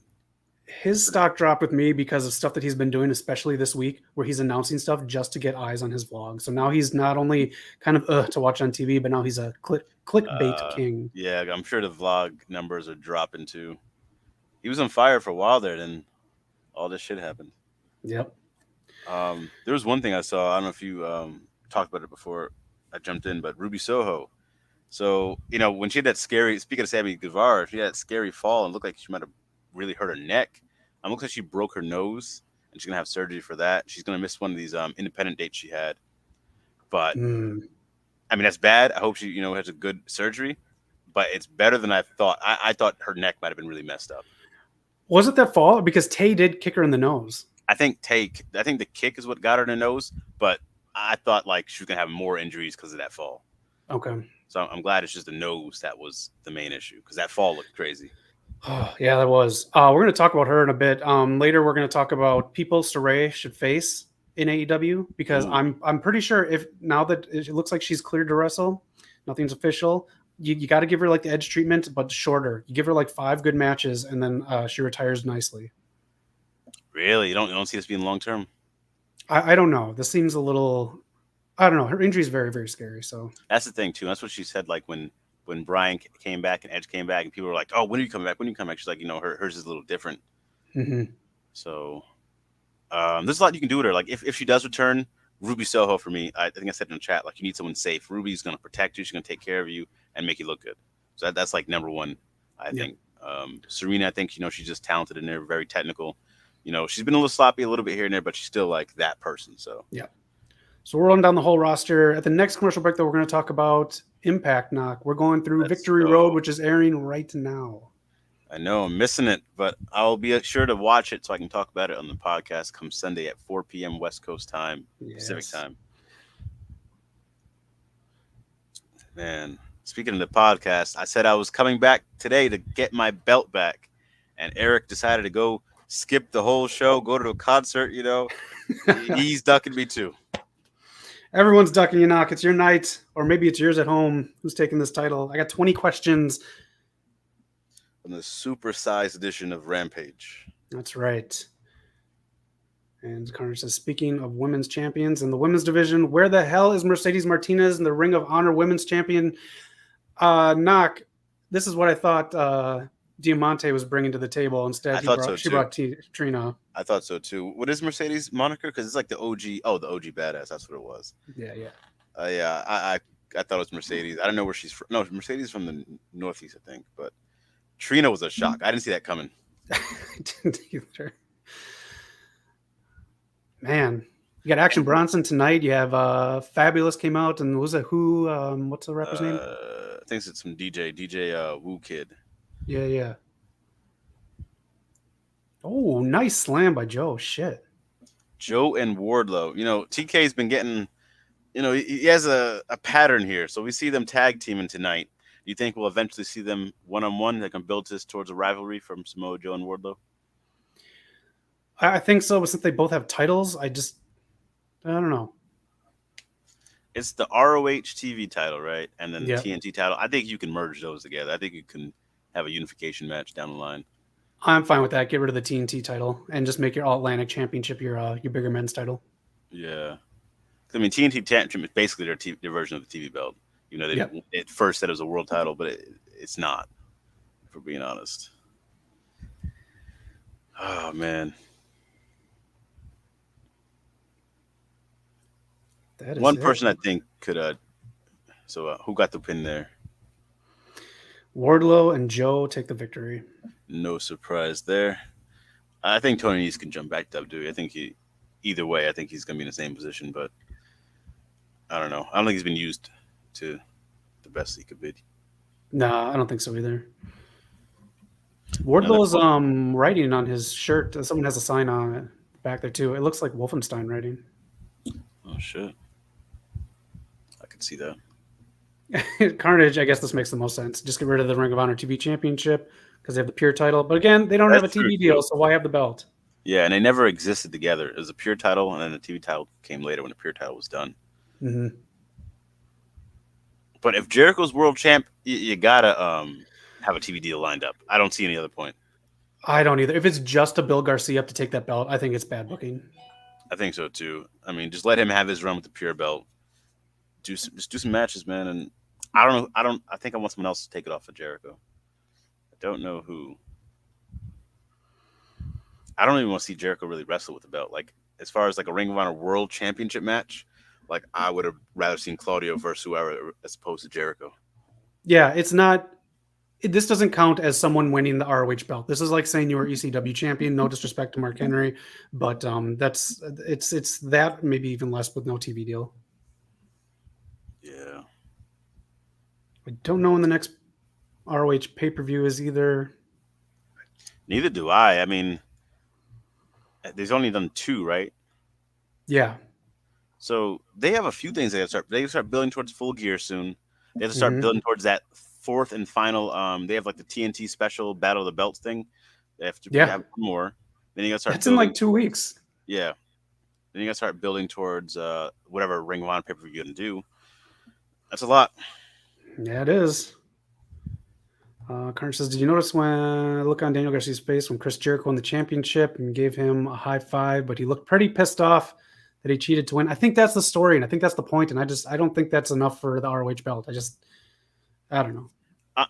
[SPEAKER 1] His stock dropped with me because of stuff that he's been doing, especially this week, where he's announcing stuff just to get eyes on his vlog. So now he's not only kind of to watch on TV, but now he's a clickbait king.
[SPEAKER 2] Yeah, I'm sure the vlog numbers are dropping too. He was on fire for a while there, then all this shit happened.
[SPEAKER 1] Yep.
[SPEAKER 2] There was one thing I saw. I don't know if you talked about it before I jumped in, but Ruby Soho. So, when she had that scary, speaking of Sammy Guevara, she had that scary fall and looked like she might have really hurt her neck. It looks like she broke her nose and she's gonna have surgery for that. She's gonna miss one of these independent dates she had. But I mean, that's bad. I hope she has a good surgery, but it's better than I thought. I thought her neck might have been really messed up.
[SPEAKER 1] Was it that fall? Because Tay did kick her in the nose.
[SPEAKER 2] I think the kick is what got her in the nose, but I thought like she was gonna have more injuries because of that fall.
[SPEAKER 1] Okay.
[SPEAKER 2] So I'm glad it's just the nose that was the main issue, because that fall looked crazy.
[SPEAKER 1] Oh, yeah, that was. We're going to talk about her in a bit. Later, we're going to talk about people Saraya should face in AEW, because I'm pretty sure if now that it looks like she's cleared to wrestle, nothing's official. You got to give her like the edge treatment, but shorter. You give her like 5 good matches, and then she retires nicely.
[SPEAKER 2] Really, you don't see this being long term?
[SPEAKER 1] I don't know. This seems a little. I don't know. Her injury is very, very scary. So
[SPEAKER 2] that's the thing too. That's what she said. Like when Brian came back and Edge came back, and people were like, "Oh, when are you coming back? When are you coming back?" She's like, hers is a little different.
[SPEAKER 1] Mm-hmm.
[SPEAKER 2] So there's a lot you can do with her. Like if she does return, Ruby Soho for me. I think I said in the chat, like you need someone safe. Ruby's gonna protect you. She's gonna take care of you and make you look good. So that's like number one I
[SPEAKER 1] Yeah.
[SPEAKER 2] think Serena, I think she's just talented and they're very technical. She's been a little sloppy a little bit here and there, but she's still like that person. So
[SPEAKER 1] Yeah. So we're rolling down the whole roster. At the next commercial break, though, we're going to talk about Impact Knock. We're going through
[SPEAKER 2] let's
[SPEAKER 1] Victory Road,
[SPEAKER 2] go.
[SPEAKER 1] which is airing right now.
[SPEAKER 2] I know I'm missing it, but I'll be sure to watch it so I can talk about it on the podcast come Sunday at 4 p.m. West Coast time, Pacific
[SPEAKER 1] Yes.
[SPEAKER 2] time. Man, speaking of the podcast, I said I was coming back today to get my belt back, and Eric decided to go skip the whole show, go to a concert. He's ducking me too.
[SPEAKER 1] Everyone's ducking you, Knock. It's your night, or maybe it's yours at home. Who's taking this title? I got 20 questions.
[SPEAKER 2] On the supersized edition of Rampage.
[SPEAKER 1] That's right. And Connor says, speaking of women's champions in the women's division, where the hell is Mercedes Martinez in the Ring of Honor women's champion? Knock, this is what I thought Diamante was bringing to the table. Instead, she brought Trina.
[SPEAKER 2] I thought so too. What is Mercedes moniker? Because it's like the OG. Oh, the OG badass. That's what it was.
[SPEAKER 1] Yeah, yeah.
[SPEAKER 2] Yeah. I thought it was Mercedes. I don't know where she's from. No, Mercedes from the Northeast, I think. But Trina was a shock. I didn't see that coming.
[SPEAKER 1] I didn't either. Man, you got Action Bronson tonight. You have Fabulous came out, and was it who? What's the rapper's name?
[SPEAKER 2] I think it's some DJ Woo Kid.
[SPEAKER 1] Yeah, yeah. Oh, nice slam by Joe. Shit.
[SPEAKER 2] Joe and Wardlow. TK's been getting. He has a pattern here. So we see them tag teaming tonight. Do you think we'll eventually see them one-on-one? They can build this towards a rivalry from Samoa Joe and Wardlow?
[SPEAKER 1] I think so, but since they both have titles, I don't know.
[SPEAKER 2] It's the ROH TV title, right? And then the
[SPEAKER 1] Yep.
[SPEAKER 2] TNT title. I think you can merge those together. I think you can have a unification match down the line.
[SPEAKER 1] I'm fine with that. Get rid of the TNT title and just make your All Atlantic Championship your bigger men's title.
[SPEAKER 2] Yeah. I mean, TNT Championship is basically their version of the TV belt. They
[SPEAKER 1] Yep.
[SPEAKER 2] at first said it was a world title, but it's not, if we're being honest. Oh, man.
[SPEAKER 1] That is
[SPEAKER 2] One person I think could. So who got the pin there?
[SPEAKER 1] Wardlow and Joe take the victory.
[SPEAKER 2] No surprise there. I think Tony Nese can jump back to WWE. I think either way, I think he's going to be in the same position, but I don't know. I don't think he's been used to the best he could be.
[SPEAKER 1] No, I don't think so either. Wardlow's writing on his shirt. Someone has a sign on it back there too. It looks like Wolfenstein writing.
[SPEAKER 2] Oh shit! I could see that.
[SPEAKER 1] Carnage, I guess this makes the most sense. Just get rid of the Ring of Honor TV Championship because they have the Pure title. But again, they don't have a TV deal, so why have the belt?
[SPEAKER 2] Yeah, and they never existed together. It was a Pure title, and then the TV title came later when the Pure title was done.
[SPEAKER 1] Mm-hmm.
[SPEAKER 2] But if Jericho's world champ, you gotta have a TV deal lined up. I don't see any other point.
[SPEAKER 1] I don't either. If it's just to Bill Garcia up to take that belt, I think it's bad booking.
[SPEAKER 2] I think so too. I mean, just let him have his run with the Pure belt. Just do some matches, man. And I don't know. I think I want someone else to take it off of Jericho. I don't know who. I don't even want to see Jericho really wrestle with the belt. Like as far as like a Ring of Honor World Championship match, like I would have rather seen Claudio versus whoever as opposed to Jericho.
[SPEAKER 1] Yeah, it's not. This doesn't count as someone winning the ROH belt. This is like saying you were ECW champion. No disrespect to Mark Henry, but it's that maybe even less with no TV deal.
[SPEAKER 2] Yeah,
[SPEAKER 1] I don't know when the next ROH pay-per-view is either.
[SPEAKER 2] neither do I. I mean, there's only done 2, right?
[SPEAKER 1] Yeah.
[SPEAKER 2] So they have a few things they have to start. They have to start building towards Full Gear soon. They have to start building towards that 4th and final. They have like the TNT special Battle of the Belts thing. They have to have more. Then you got to start.
[SPEAKER 1] That's in like 2 weeks.
[SPEAKER 2] Yeah. Then you got to start building towards whatever Ring of Honor pay per view you're gonna do. That's a lot.
[SPEAKER 1] Yeah, it is. Carter says, "Did you notice when I look on Daniel Garcia's face when Chris Jericho won the championship and gave him a high five, but he looked pretty pissed off that he cheated to win?" I think that's the story, and I think that's the point. And I don't think that's enough for the ROH belt. I don't know.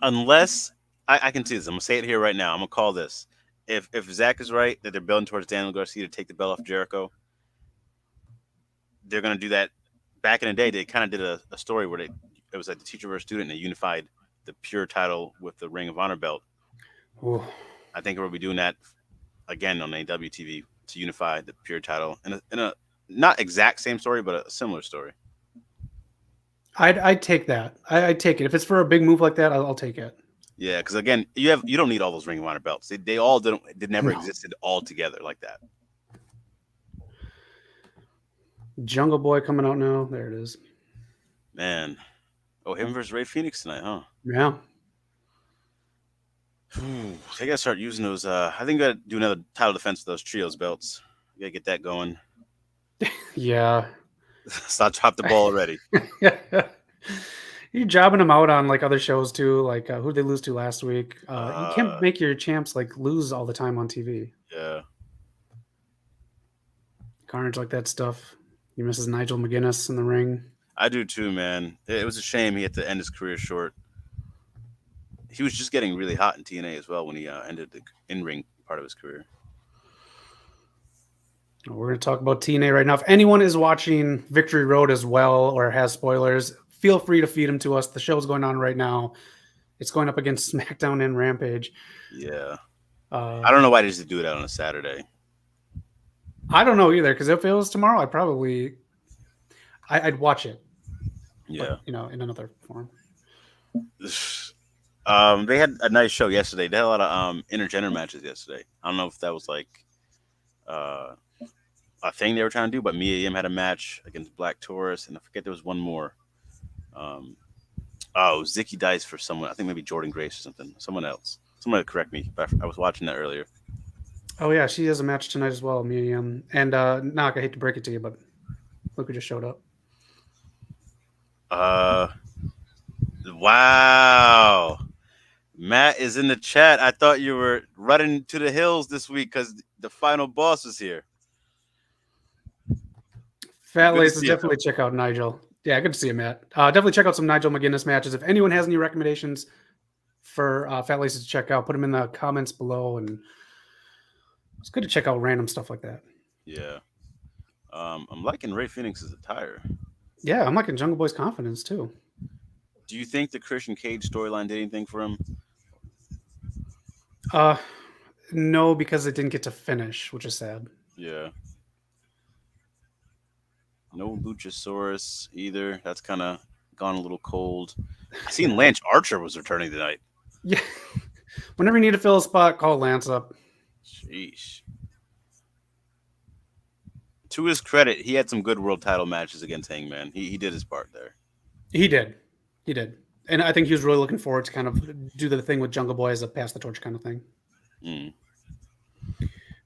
[SPEAKER 2] Unless I can see this, I'm gonna say it here right now. I'm gonna call this. If Zach is right that they're building towards Daniel Garcia to take the belt off Jericho, they're gonna do that. Back in the day, they kind of did a story where it was like the teacher versus student, and they unified the Pure title with the Ring of Honor belt.
[SPEAKER 1] Ooh.
[SPEAKER 2] I think we'll be doing that again on AEW TV to unify the pure title in a not exact same story, but a similar story.
[SPEAKER 1] I'd take that. I'd take it if it's for a big move like that. I'll take it.
[SPEAKER 2] Yeah, because again, you don't need all those Ring of Honor belts. They all did never
[SPEAKER 1] No.
[SPEAKER 2] existed all together like that.
[SPEAKER 1] Jungle Boy coming out now. There it is.
[SPEAKER 2] Man, him versus Ray Phoenix tonight, huh?
[SPEAKER 1] Yeah.
[SPEAKER 2] They gotta start using those. I think we gotta do another title defense with those trios belts. You gotta get that going.
[SPEAKER 1] Yeah.
[SPEAKER 2] Stop drop the ball already.
[SPEAKER 1] You're jobbing them out on like other shows too. Like who did they lose to last week? You can't make your champs like lose all the time on TV.
[SPEAKER 2] Yeah.
[SPEAKER 1] Carnage like that stuff. He misses Nigel McGuinness in the ring.
[SPEAKER 2] I do too, man. It was a shame he had to end his career short. He was just getting really hot in TNA as well when he ended the in-ring part of his career.
[SPEAKER 1] We're going to talk about TNA right now. If anyone is watching Victory Road as well or has spoilers, feel free to feed them to us. The show's going on right now. It's going up against SmackDown and Rampage.
[SPEAKER 2] Yeah. I don't know why they just do it out on a Saturday.
[SPEAKER 1] I don't know either, because if it was tomorrow, I'd watch it.
[SPEAKER 2] Yeah.
[SPEAKER 1] But, in another form.
[SPEAKER 2] They had a nice show yesterday. They had a lot of intergender matches yesterday. I don't know if that was like a thing they were trying to do, but Mia Yim had a match against Black Taurus, and I forget there was one more. Zicky dies for someone. I think maybe Jordan Grace or something. Someone else. Someone correct me. But I was watching that earlier.
[SPEAKER 1] Oh yeah, she has a match tonight as well, Mia Yim. And Knock, I hate to break it to you, but look who just showed up.
[SPEAKER 2] Wow. Matt is in the chat. I thought you were running to the hills this week because the final boss was here.
[SPEAKER 1] Fat Laces, definitely check out Nigel. Yeah, good to see you, Matt. Definitely check out some Nigel McGuinness matches. If anyone has any recommendations for Fat Laces to check out, put them in the comments below. And it's good to check out random stuff like that.
[SPEAKER 2] Yeah. I'm liking Ray Phoenix's attire.
[SPEAKER 1] Yeah, I'm liking Jungle Boy's confidence too.
[SPEAKER 2] Do you think the Christian Cage storyline did anything for him?
[SPEAKER 1] No, because it didn't get to finish, which is sad.
[SPEAKER 2] Yeah. No Luchasaurus either. That's kind of gone a little cold. I seen Lance Archer was returning tonight.
[SPEAKER 1] Yeah. Whenever you need to fill a spot, call Lance up.
[SPEAKER 2] Sheesh. To his credit, he had some good world title matches against Hangman. He did his part there.
[SPEAKER 1] He did. And I think he was really looking forward to kind of do the thing with Jungle Boy as a pass the torch kind of thing.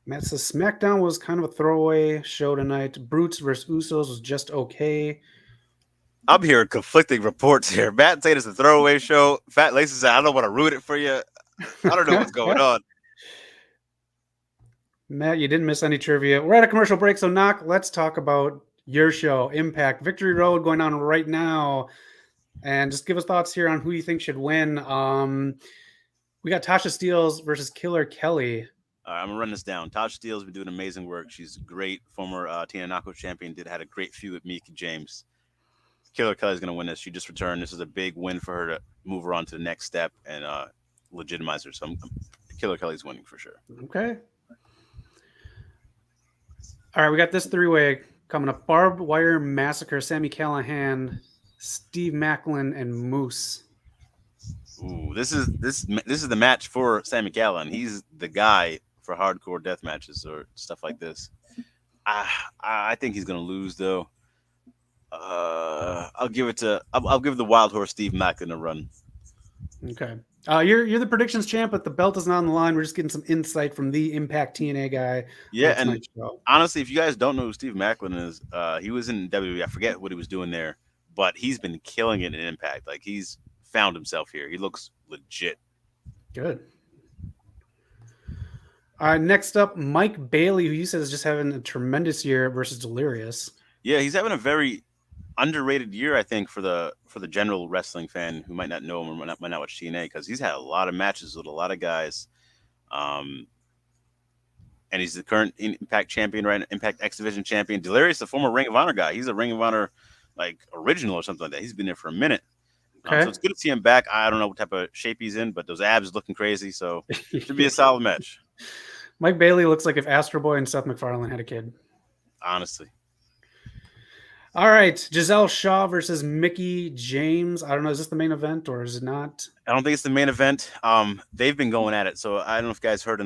[SPEAKER 1] Matt says SmackDown was kind of a throwaway show tonight. Brutes versus Usos was just okay.
[SPEAKER 2] I'm hearing conflicting reports here. Matt saying it's a throwaway show. Fat Laces said, I don't want to ruin it for you. I don't know what's going on.
[SPEAKER 1] Matt, you didn't miss any trivia. We're at a commercial break, so Knock, let's talk about your show, Impact. Victory Road going on right now. And just give us thoughts here on who you think should win. We got Tasha Steelz versus Killer Kelly.
[SPEAKER 2] I'm gonna run this down. Tasha Steelz been doing amazing work. She's great. Former TNA Knockout champion. Had a great feud with Mika James. Killer Kelly's gonna win this. She just returned. This is a big win for her to move her on to the next step and legitimize her. So Killer Kelly's winning for sure.
[SPEAKER 1] Okay. All right, we got this three-way coming up. Barbed Wire Massacre, Sami Callihan, Steve Macklin, and Moose.
[SPEAKER 2] Ooh, this is the match for Sami Callihan. He's the guy for hardcore death matches or stuff like this. I think he's gonna lose though. I'll give the wild horse Steve Macklin a run.
[SPEAKER 1] Okay. You're the predictions champ, but the belt is not on the line. We're just getting some insight from the Impact TNA guy.
[SPEAKER 2] Yeah, and honestly, if you guys don't know who Steve Macklin is, he was in WWE. I forget what he was doing there, but he's been killing it in Impact. Like he's found himself here. He looks legit.
[SPEAKER 1] Good. All right, next up, Mike Bailey, who you said is just having a tremendous year versus Delirious.
[SPEAKER 2] Yeah, he's having a very underrated year, I think, for the general wrestling fan who might not know him or might not watch TNA, because he's had a lot of matches with a lot of guys. And he's the current Impact champion, right? Impact X Division champion. Delirious, the former Ring of Honor guy. He's a Ring of Honor like original or something like that. He's been there for a minute. So
[SPEAKER 1] Okay.
[SPEAKER 2] it's good to see him back. I don't know what type of shape he's in, but those abs looking crazy. So should be a solid match.
[SPEAKER 1] Mike Bailey looks like if Astro Boy and Seth MacFarlane had a kid.
[SPEAKER 2] Honestly,
[SPEAKER 1] All right, Giselle Shaw versus Mickey James. I don't know. Is this the main event or is it not?
[SPEAKER 2] I don't think it's the main event. They've been going at it. So I don't know if you guys heard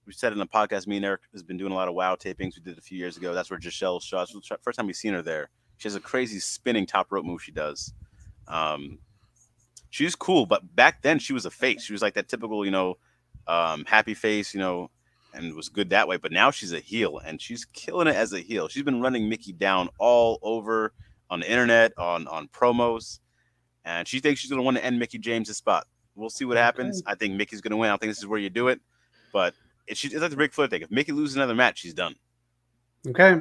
[SPEAKER 2] we said in the podcast. Me and Eric has been doing a lot of WoW tapings. We did a few years ago. That's where Giselle Shaw. It's the first time we've seen her there. She has a crazy spinning top rope move she does. Um, she's cool, but back then she was a face. She was like that typical, happy face, and was good that way. But now she's a heel, and she's killing it as a heel. She's been running Mickey down all over on the internet, on promos, and she thinks she's going to want to end Mickey James' spot. We'll see what happens.
[SPEAKER 1] Okay.
[SPEAKER 2] I think Mickey's going to win. I don't think this is where you do it, but it's like the Ric Flair thing. If Mickey loses another match, she's done.
[SPEAKER 1] Okay.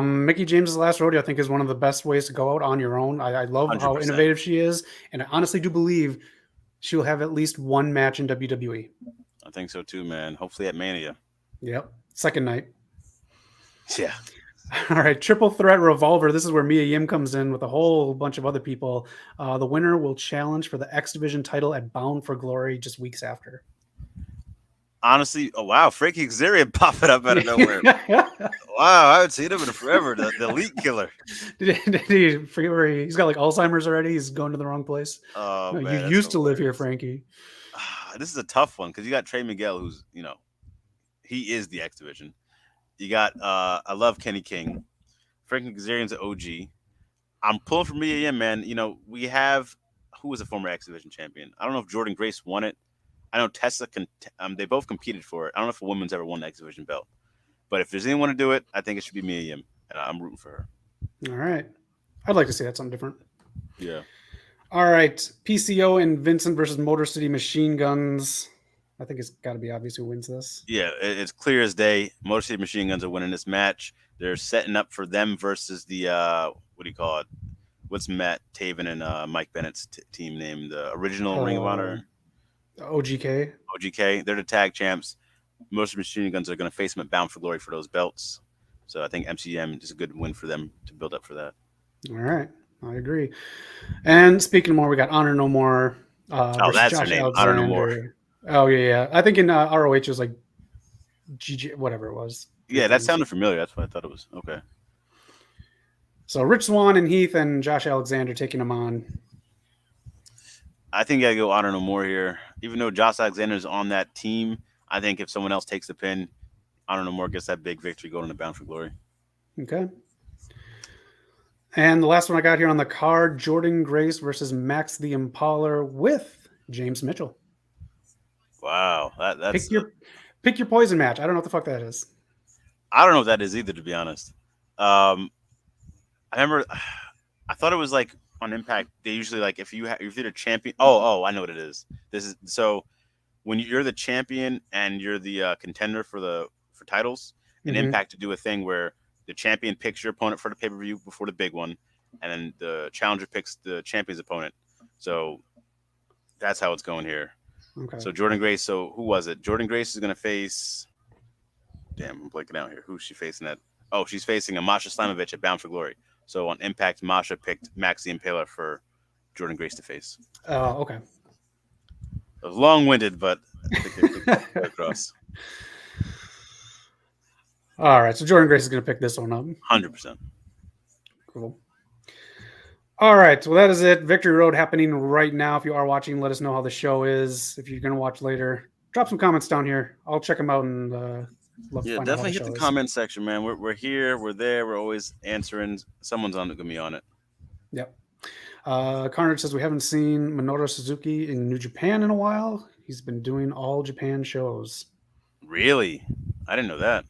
[SPEAKER 1] Mickey James's last rodeo, I think, is one of the best ways to go out on your own. I love how
[SPEAKER 2] 100%.
[SPEAKER 1] innovative she is, and I honestly do believe she will have at least one match in WWE.
[SPEAKER 2] I think so too, man. Hopefully at Mania.
[SPEAKER 1] Yep. Second night.
[SPEAKER 2] Yeah.
[SPEAKER 1] All right. Triple threat revolver. This is where Mia Yim comes in with a whole bunch of other people. The winner will challenge for the X Division title at Bound for Glory just weeks after.
[SPEAKER 2] Honestly, oh wow, Frankie Kazarian popping up out of nowhere. Wow, I haven't seen him in forever. The elite killer.
[SPEAKER 1] Did he forget where he's got like Alzheimer's already? He's going to the wrong place.
[SPEAKER 2] Oh
[SPEAKER 1] No,
[SPEAKER 2] man,
[SPEAKER 1] you
[SPEAKER 2] that's
[SPEAKER 1] used to live here,
[SPEAKER 2] hilarious.
[SPEAKER 1] Frankie.
[SPEAKER 2] This is a tough one because you got Trey Miguel, who's he is the X Division. You got I love Kenny King. Frankie Kazarian's an OG. I'm pulling for Mia Yim, man. We have who was a former X Division champion. I don't know if Jordan Grace won it. I know Tessa they both competed for it. I don't know if a woman's ever won the X Division belt. But if there's anyone to do it, I think it should be Mia Yim. And I'm rooting for her.
[SPEAKER 1] All right. I'd like to see that something different.
[SPEAKER 2] Yeah.
[SPEAKER 1] All right. PCO and Vincent versus Motor City Machine Guns. I think it's got to be obvious who wins this.
[SPEAKER 2] Yeah, it's clear as day. Motor City Machine Guns are winning this match. They're setting up for them versus the what do you call it? What's Matt Taven and Mike Bennett's team name? The original Ring of Honor.
[SPEAKER 1] OGK.
[SPEAKER 2] OGK. They're the tag champs. Motor City Machine Guns are going to face them at Bound for Glory for those belts. So I think MCM is a good win for them to build up for that.
[SPEAKER 1] All right. I agree. And speaking more, we got Honor No More.
[SPEAKER 2] Oh, that's her name. Honor No More.
[SPEAKER 1] Oh, yeah. I think in ROH it was like GG, whatever it was.
[SPEAKER 2] Yeah, that sounded familiar. That's what I thought it was. Okay.
[SPEAKER 1] So Rich Swann and Heath and Josh Alexander taking them on.
[SPEAKER 2] I think I go Honor No More here. Even though Josh Alexander is on that team, I think if someone else takes the pin, Honor No More gets that big victory going to Bound for Glory.
[SPEAKER 1] Okay. And the last one I got here on the card, Jordan Grace versus Max the Impaler with James Mitchell.
[SPEAKER 2] Wow. That's
[SPEAKER 1] pick your poison match. I don't know what the fuck that is.
[SPEAKER 2] I don't know what that is either, to be honest. I remember I thought it was like on Impact, they usually like if you're the champion. Oh, I know what it is. This is so when you're the champion and you're the contender for titles, in Impact to do a thing where the champion picks your opponent for the pay-per-view before the big one, and then the challenger picks the champion's opponent. So that's how it's going here.
[SPEAKER 1] Okay.
[SPEAKER 2] So Jordan Grace. So who was it? Jordan Grace is going to face. Damn, I'm blanking out here. Who's she facing at? Oh, she's facing a Masha Slamovich at Bound for Glory. So on Impact, Masha picked Max the Impaler for Jordan Grace to face.
[SPEAKER 1] Oh, okay.
[SPEAKER 2] It was long-winded, but I think they picked it across.
[SPEAKER 1] All right, so Jordan Grace is going to pick this one up.
[SPEAKER 2] 100%.
[SPEAKER 1] Cool. All right, well, that is it. Victory Road happening right now. If you are watching, let us know how the show is. If you're going to watch later, drop some comments down here. I'll check them out and love to find
[SPEAKER 2] definitely
[SPEAKER 1] out
[SPEAKER 2] hit the comment section, man. We're here. We're there. We're always answering. Someone's going to be on it.
[SPEAKER 1] Yep. Carnage says we haven't seen Minoru Suzuki in New Japan in a while. He's been doing all Japan shows.
[SPEAKER 2] Really? I didn't know that.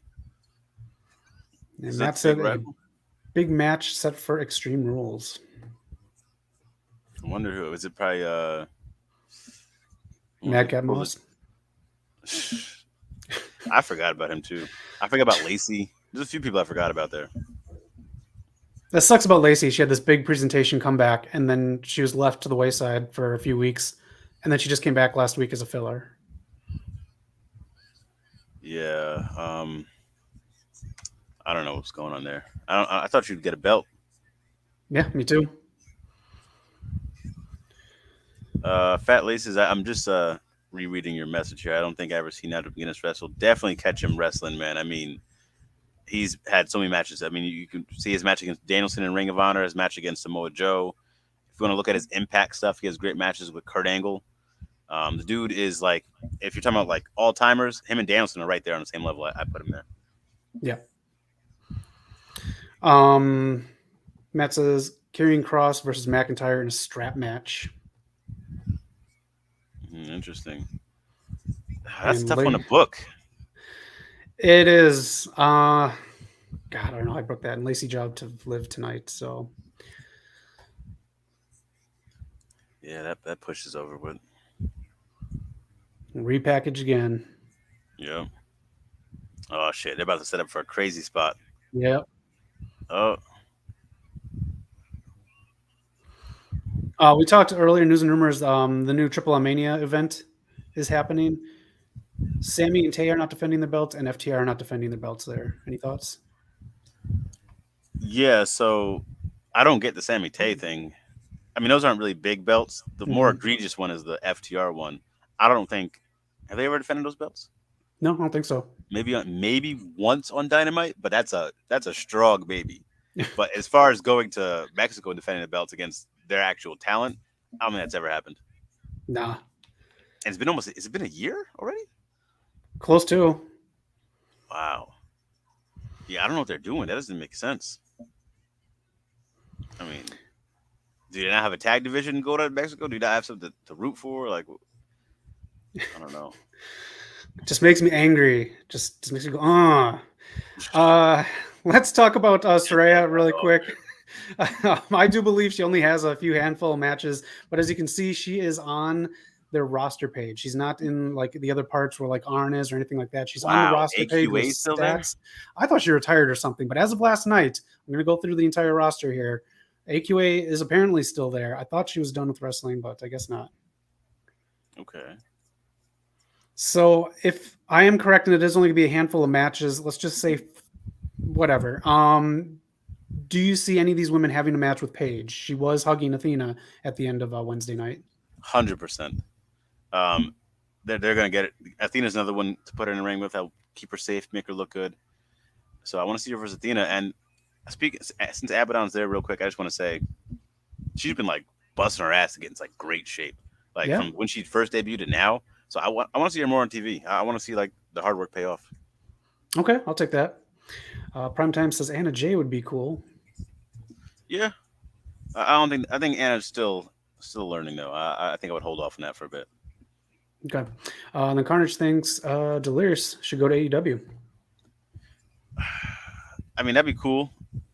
[SPEAKER 1] And Matt said a big match set for Extreme Rules.
[SPEAKER 2] I wonder who. Is it probably
[SPEAKER 1] Madcap Moss?
[SPEAKER 2] I forgot about him too. I forgot about Lacey. There's a few people I forgot about there.
[SPEAKER 1] That sucks about Lacey. She had this big presentation comeback, and then she was left to the wayside for a few weeks, and then she just came back last week as a filler.
[SPEAKER 2] Yeah, I don't know what's going on there. I thought you'd get a belt.
[SPEAKER 1] Yeah, me too.
[SPEAKER 2] Fat Laces. I'm just rereading your message here. I don't think I ever seen Nigel McGuinness wrestle. Definitely catch him wrestling, man. I mean, he's had so many matches. I mean, you can see his match against Danielson in Ring of Honor, his match against Samoa Joe. If you want to look at his Impact stuff, he has great matches with Kurt Angle. The dude is like, if you're talking about like all timers, him and Danielson are right there on the same level. I put him there.
[SPEAKER 1] Yeah. Matt says Karrion Kross versus McIntyre in a strap match.
[SPEAKER 2] Interesting. That's a
[SPEAKER 1] And
[SPEAKER 2] tough one to book.
[SPEAKER 1] it is. God, I don't know. I booked that and Lacey job to live tonight. So
[SPEAKER 2] Yeah, that pushes over with.
[SPEAKER 1] repackage again.
[SPEAKER 2] Yeah. Oh shit! They're about to set up for a crazy spot.
[SPEAKER 1] Yep.
[SPEAKER 2] Oh.
[SPEAKER 1] We talked earlier, news and rumors. The new Triple M Mania event is happening. Sammy and Tay are not defending their belts, and FTR are not defending their belts there. Any thoughts?
[SPEAKER 2] Yeah. So I don't get the Sammy Tay thing. I mean, those aren't really big belts. The more
[SPEAKER 1] Mm-hmm.
[SPEAKER 2] egregious one is the FTR one. I don't think have they ever defended those belts?
[SPEAKER 1] No, I don't think so.
[SPEAKER 2] Maybe once on Dynamite, but that's a strong baby. But as far as going to Mexico and defending the belts against their actual talent, I don't think that's ever happened.
[SPEAKER 1] Nah.
[SPEAKER 2] And it's been almost has it been a year already?
[SPEAKER 1] Close to.
[SPEAKER 2] Wow. Yeah, I don't know what they're doing. That doesn't make sense. I mean, do they not have a tag division go to Mexico? Do you not have something to root for? Like, I don't know.
[SPEAKER 1] Just makes me angry. Just makes me go, let's talk about Saraya really quick. I do believe she only has a few handful of matches, but as you can see, she is on their roster page. She's not in like the other parts where like Arn is or anything like that. She's on the
[SPEAKER 2] Wow,
[SPEAKER 1] roster page with
[SPEAKER 2] AQA still there?
[SPEAKER 1] stats. I thought she retired or something, but as of last night, I'm going to go through the entire roster here. AQA is apparently still there. I thought she was done with wrestling, but I guess not.
[SPEAKER 2] Okay.
[SPEAKER 1] So if I am correct and it is only going to be a handful of matches, let's just say whatever. Do you see any of these women having a match with Paige? She was hugging Athena at the end of Wednesday night.
[SPEAKER 2] 100%. They're gonna get it. Athena's another one to put her in the ring with. I'll keep her safe, make her look good. So I want to see her versus Athena. And since Abaddon's there, real quick, I just want to say she's been like busting her ass to get into like great shape, like
[SPEAKER 1] Yeah.
[SPEAKER 2] from when she first debuted to now. So I want to see her more on TV. I want to see like the hard work pay off.
[SPEAKER 1] Okay, I'll take that. Primetime says Anna Jay would be cool.
[SPEAKER 2] Yeah, I don't think I think Anna's still learning though. I think I would hold off on that for a bit.
[SPEAKER 1] Okay. And then Carnage thinks Delirious should go to AEW.
[SPEAKER 2] I mean, that'd be cool.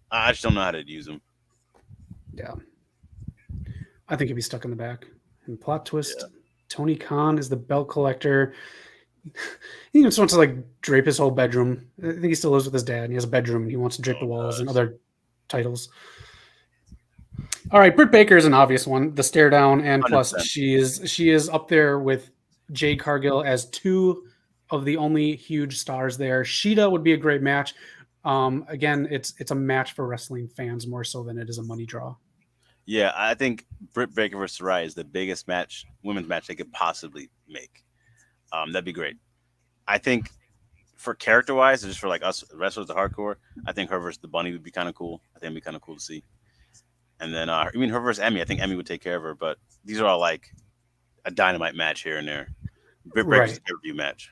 [SPEAKER 2] I just don't know how to use them.
[SPEAKER 1] Yeah. I think he'd be stuck in the back. And plot twist,
[SPEAKER 2] Yeah.
[SPEAKER 1] Tony Khan is the belt collector. He just wants to like drape his whole bedroom. I think he still lives with his dad. And he has a bedroom and he wants to drape the walls and other titles. All right, Britt Baker is an obvious one. The stare down, and plus
[SPEAKER 2] 100%.
[SPEAKER 1] she is up there with Jade Cargill as two of the only huge stars there. Sheeta would be a great match. Again, it's a match for wrestling fans more so than it is a money draw.
[SPEAKER 2] Yeah, I think Britt Baker versus Saraya is the biggest match, women's match they could possibly make. That'd be great. I think for character wise, just for like us wrestlers, the hardcore, I think her versus the Bunny would be kind of cool. I think it'd be kind of cool to see. And then, I mean, her versus Emmy, I think Emmy would take care of her. But these are all like a dynamite match here and there. Britt Baker's
[SPEAKER 1] Right.
[SPEAKER 2] a pay-per-view match.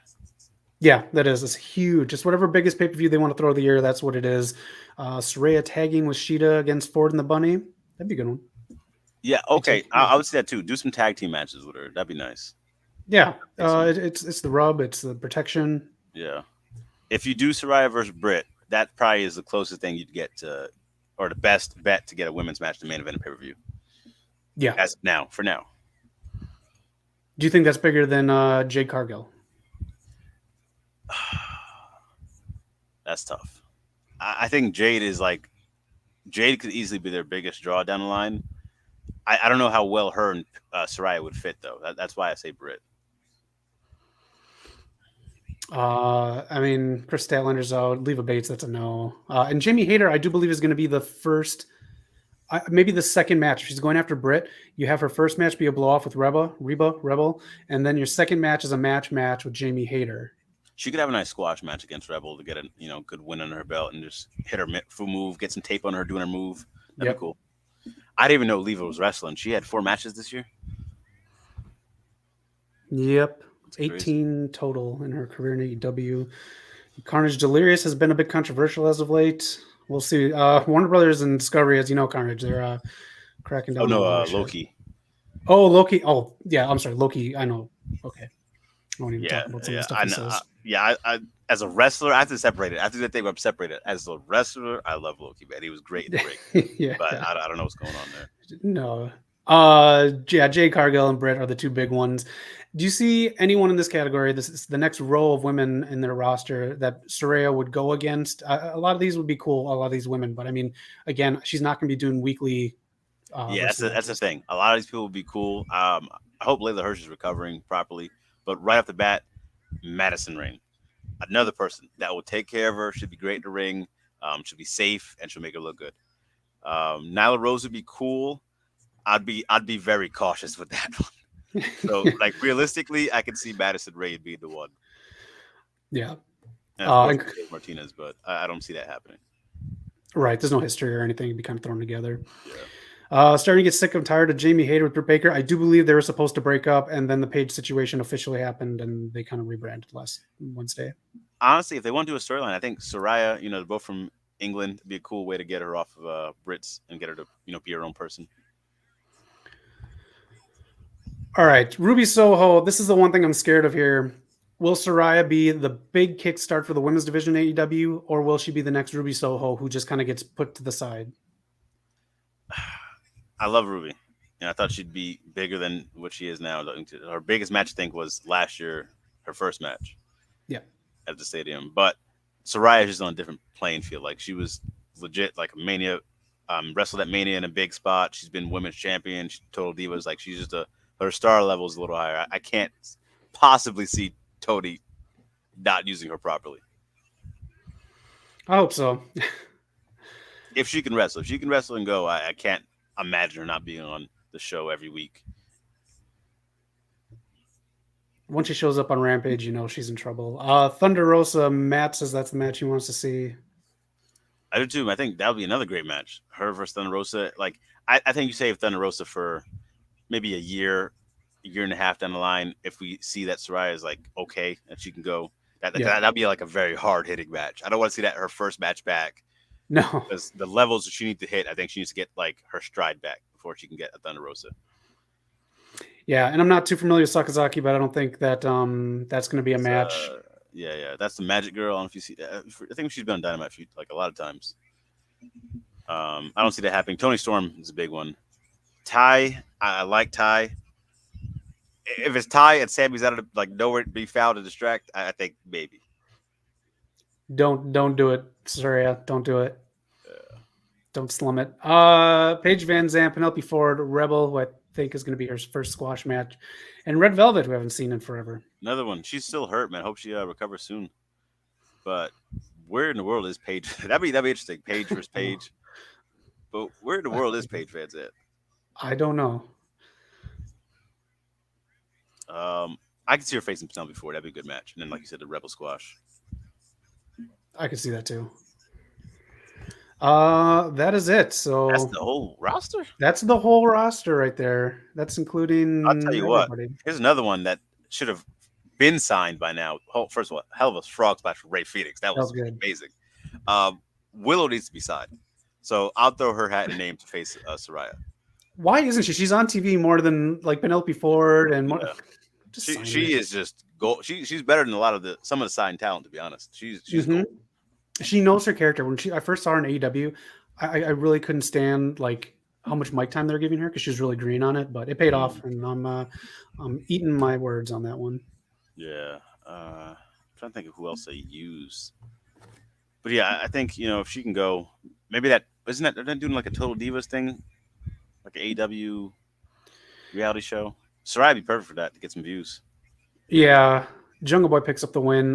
[SPEAKER 1] Yeah, that is. It's huge. Just whatever biggest pay per view they want to throw of the year, that's what it is. Saraya tagging with Sheeta against Ford and the Bunny. That'd be a good one.
[SPEAKER 2] Yeah, okay, I would see that too. Do some tag team matches with her. That'd be nice.
[SPEAKER 1] Yeah, it's the rub. It's the protection.
[SPEAKER 2] Yeah. If you do Saraya versus Britt, that probably is the closest thing you'd get to, or the best bet to get a women's match to main event pay per view.
[SPEAKER 1] Yeah.
[SPEAKER 2] As now, for now.
[SPEAKER 1] Do you think that's bigger than Jade Cargill?
[SPEAKER 2] That's tough. I think Jade could easily be their biggest draw down the line. I don't know how well her and Saraya would fit though. That's why I say Britt.
[SPEAKER 1] I mean, Chris Statlander's out. Leva Bates, that's a no. And Jamie Hayter, I do believe, is going to be the first maybe the second match. If she's going after Britt, you have her first match be a blow off with Rebel, and then your second match is a match with Jamie Hayter.
[SPEAKER 2] She could have a nice squash match against Rebel to get a good win under her belt and just hit her full move, get some tape on her doing her move. That'd be cool. I didn't even know Leva was wrestling. She had 4 matches this year.
[SPEAKER 1] Yep, 18 total in her career in AEW. Carnage Delirious has been a bit controversial as of late. We'll see. Warner Brothers and Discovery, as you know, Carnage, they're cracking down.
[SPEAKER 2] Oh no, Loki.
[SPEAKER 1] Oh, Loki. Oh, yeah. I'm sorry, Loki. I know. Okay. I won't even talk about some of the stuff
[SPEAKER 2] I
[SPEAKER 1] he
[SPEAKER 2] know.
[SPEAKER 1] says.
[SPEAKER 2] I as a wrestler, I have to separate it. After that, they were separated. As a wrestler, I love Loki, man. He was great in the ring.
[SPEAKER 1] Yeah,
[SPEAKER 2] but I don't know what's going on there.
[SPEAKER 1] No. Jade Cargill and Britt are the two big ones. Do you see anyone in this category? This is the next row of women in their roster that Saraya would go against. A lot of these would be cool. A lot of these women, but I mean, again, she's not going to be doing weekly.
[SPEAKER 2] That's the thing. A lot of these people would be cool. I hope Layla Hirsch is recovering properly. But right off the bat, Madison Rain, another person that will take care of her. Should be great in the ring. Should be safe and she'll make her look good. Nyla Rose would be cool. I'd be very cautious with that one. So, like realistically, I can see Madison Rain being the one.
[SPEAKER 1] Yeah.
[SPEAKER 2] And of course, Martinez, but I don't see that happening.
[SPEAKER 1] Right. There's no history or anything to be kind of thrown together.
[SPEAKER 2] Yeah.
[SPEAKER 1] Starting to get sick and tired of Jamie Hayter with Britt Baker. I do believe they were supposed to break up, and then the Page situation officially happened, and they kind of rebranded last Wednesday.
[SPEAKER 2] Honestly, if they want to do a storyline, I think Saraya, they're both from England, would be a cool way to get her off of Brits and get her to, be her own person.
[SPEAKER 1] All right, Ruby Soho. This is the one thing I'm scared of here. Will Saraya be the big kickstart for the women's division in AEW, or will she be the next Ruby Soho who just kind of gets put to the side?
[SPEAKER 2] I love Ruby, and I thought she'd be bigger than what she is now. Her biggest match, I think, was last year, her first match.
[SPEAKER 1] Yeah,
[SPEAKER 2] at the stadium. But Saraya is just on a different playing field. Like she was legit, like a Mania, wrestled at Mania in a big spot. She's been women's champion. She's Total Divas. Like she's just her star level is a little higher. I can't possibly see Tony not using her properly.
[SPEAKER 1] I hope so.
[SPEAKER 2] If she can wrestle and go, I can't imagine her not being on the show every week.
[SPEAKER 1] Once she shows up on Rampage, she's in trouble. Thunder Rosa, Matt says that's the match he wants to see.
[SPEAKER 2] I do too. I think that would be another great match. Her versus Thunder Rosa. Like I think you save Thunder Rosa for maybe a year and a half down the line. If we see that Saraya is like okay and she can go, that'd be like a very hard hitting match. I don't want to see that her first match back.
[SPEAKER 1] No,
[SPEAKER 2] because the levels that she needs to hit, I think she needs to get like her stride back before she can get a Thunder Rosa.
[SPEAKER 1] Yeah, and I'm not too familiar with Sakazaki, but I don't think that that's going to be a match.
[SPEAKER 2] Yeah, that's the Magic Girl. I don't know if you see that. I think she's been on Dynamite like a lot of times. I don't see that happening. Toni Storm is a big one. Ty, I like Ty. If it's Ty and Sammy's out of nowhere to be found to distract, I think maybe.
[SPEAKER 1] Don't do it, Saraya. Don't do it. Don't slum it. Paige Van Zandt, Penelope Ford, Rebel, who I think is going to be her first squash match, and Red Velvet, who I haven't seen in forever.
[SPEAKER 2] Another one. She's still hurt, man. Hope she recovers soon. But where in the world is Paige? That'd be interesting. Paige versus Paige. But where in the world is Paige Van Zandt?
[SPEAKER 1] I don't know.
[SPEAKER 2] I can see her facing Penelope Ford. That'd be a good match. And then, like you said, the Rebel squash.
[SPEAKER 1] I can see that too. That is it. So
[SPEAKER 2] that's the whole roster.
[SPEAKER 1] That's the whole roster right there. That's including.
[SPEAKER 2] I'll tell you everybody. What. Here's another one that should have been signed by now. First of all, hell of a frog splash for Ray Phoenix. That was good. Amazing. Willow needs to be signed, so I'll throw her hat and name to face Saraya.
[SPEAKER 1] Why isn't she? She's on TV more than Penelope Ford and more.
[SPEAKER 2] Yeah. She is just gold. She's better than some of the signed talent, to be honest. She's gold.
[SPEAKER 1] She knows her character. When I first saw her in AEW, I really couldn't stand how much mic time they're giving her because she was really green on it, but it paid off, and I'm eating my words on that one.
[SPEAKER 2] Yeah, I'm trying to think of who else they use, but yeah, I think if she can go, maybe they're not doing like a Total Divas thing, like an AEW reality show. Saraya would be perfect for that to get some views.
[SPEAKER 1] Yeah. Jungle Boy picks up the win.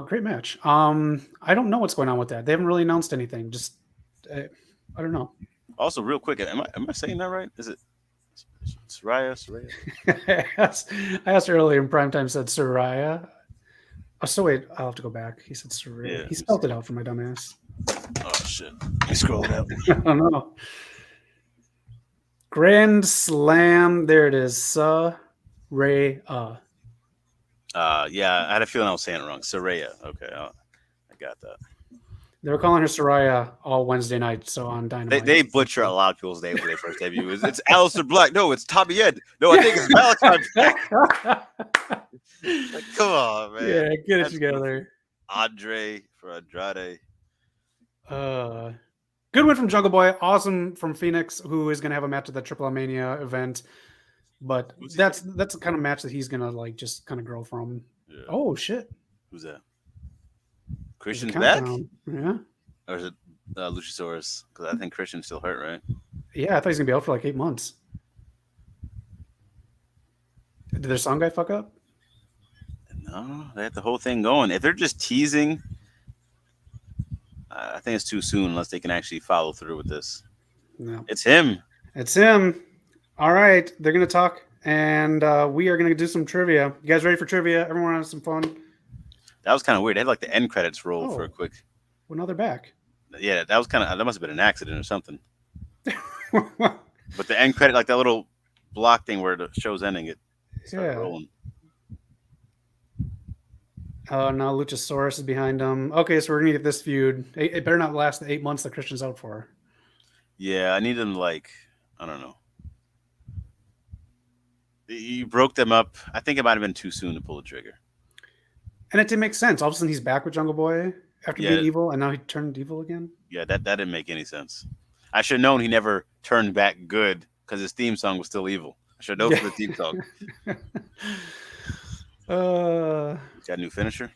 [SPEAKER 1] Great match. I don't know what's going on with that. They haven't really announced anything. Just, I don't know.
[SPEAKER 2] Also, real quick, am I saying that right? Is it Saraya? Saraya?
[SPEAKER 1] I asked earlier in primetime, said Saraya. Oh, so wait, I'll have to go back. He said Saraya.
[SPEAKER 2] Yeah.
[SPEAKER 1] He spelled it out for my dumbass.
[SPEAKER 2] Oh shit. Let me scroll it up.
[SPEAKER 1] I don't know. Grand Slam. There it is. Saraya.
[SPEAKER 2] Yeah, I had a feeling I was saying it wrong. Saraya. Okay, I got that.
[SPEAKER 1] They were calling her Saraya all Wednesday night, so on Dynamite.
[SPEAKER 2] They butcher a lot of people's names when they first debut. It's Alistair Black. No, it's Tommy Ed. No, I think it's Malachi Black. Like, come on, man.
[SPEAKER 1] Yeah, get it
[SPEAKER 2] That's
[SPEAKER 1] together.
[SPEAKER 2] Andre for Andrade.
[SPEAKER 1] Good win from Jungle Boy. Awesome from Phoenix, who is going to have a match at the Triple Mania event. But that's the kind of match that he's going to like just kind of grow from.
[SPEAKER 2] Yeah.
[SPEAKER 1] Oh shit!
[SPEAKER 2] Who's that? Christian's
[SPEAKER 1] There's a
[SPEAKER 2] back,
[SPEAKER 1] countdown. Yeah.
[SPEAKER 2] or is it Luchasaurus? Because I think Christian's still hurt, right?
[SPEAKER 1] Yeah, I thought he's gonna be out for like 8 months. Did their song guy fuck up?
[SPEAKER 2] No, they had the whole thing going. If they're just teasing, I think it's too soon unless they can actually follow through with this.
[SPEAKER 1] No.
[SPEAKER 2] It's him.
[SPEAKER 1] It's him. All right, they're gonna talk, and we are gonna do some trivia. You guys ready for trivia? Everyone have some fun.
[SPEAKER 2] That was kind of weird. They had like the end credits roll for a quick.
[SPEAKER 1] Well, now they're back.
[SPEAKER 2] Yeah, that was kind of. That must have been an accident or something. But the end credit, like that little block thing where the show's ending, it started rolling.
[SPEAKER 1] Oh, now Luchasaurus is behind them. Okay, so we're gonna get this feud. It better not last the 8 months that Christian's out for.
[SPEAKER 2] Yeah, I need them like, I don't know. You broke them up. I think it might have been too soon to pull the trigger.
[SPEAKER 1] And it didn't make sense. All of a sudden, he's back with Jungle Boy after being evil, and now he turned evil again.
[SPEAKER 2] Yeah, that didn't make any sense. I should have known he never turned back good because his theme song was still evil. I should have known for the theme song. Got a new finisher?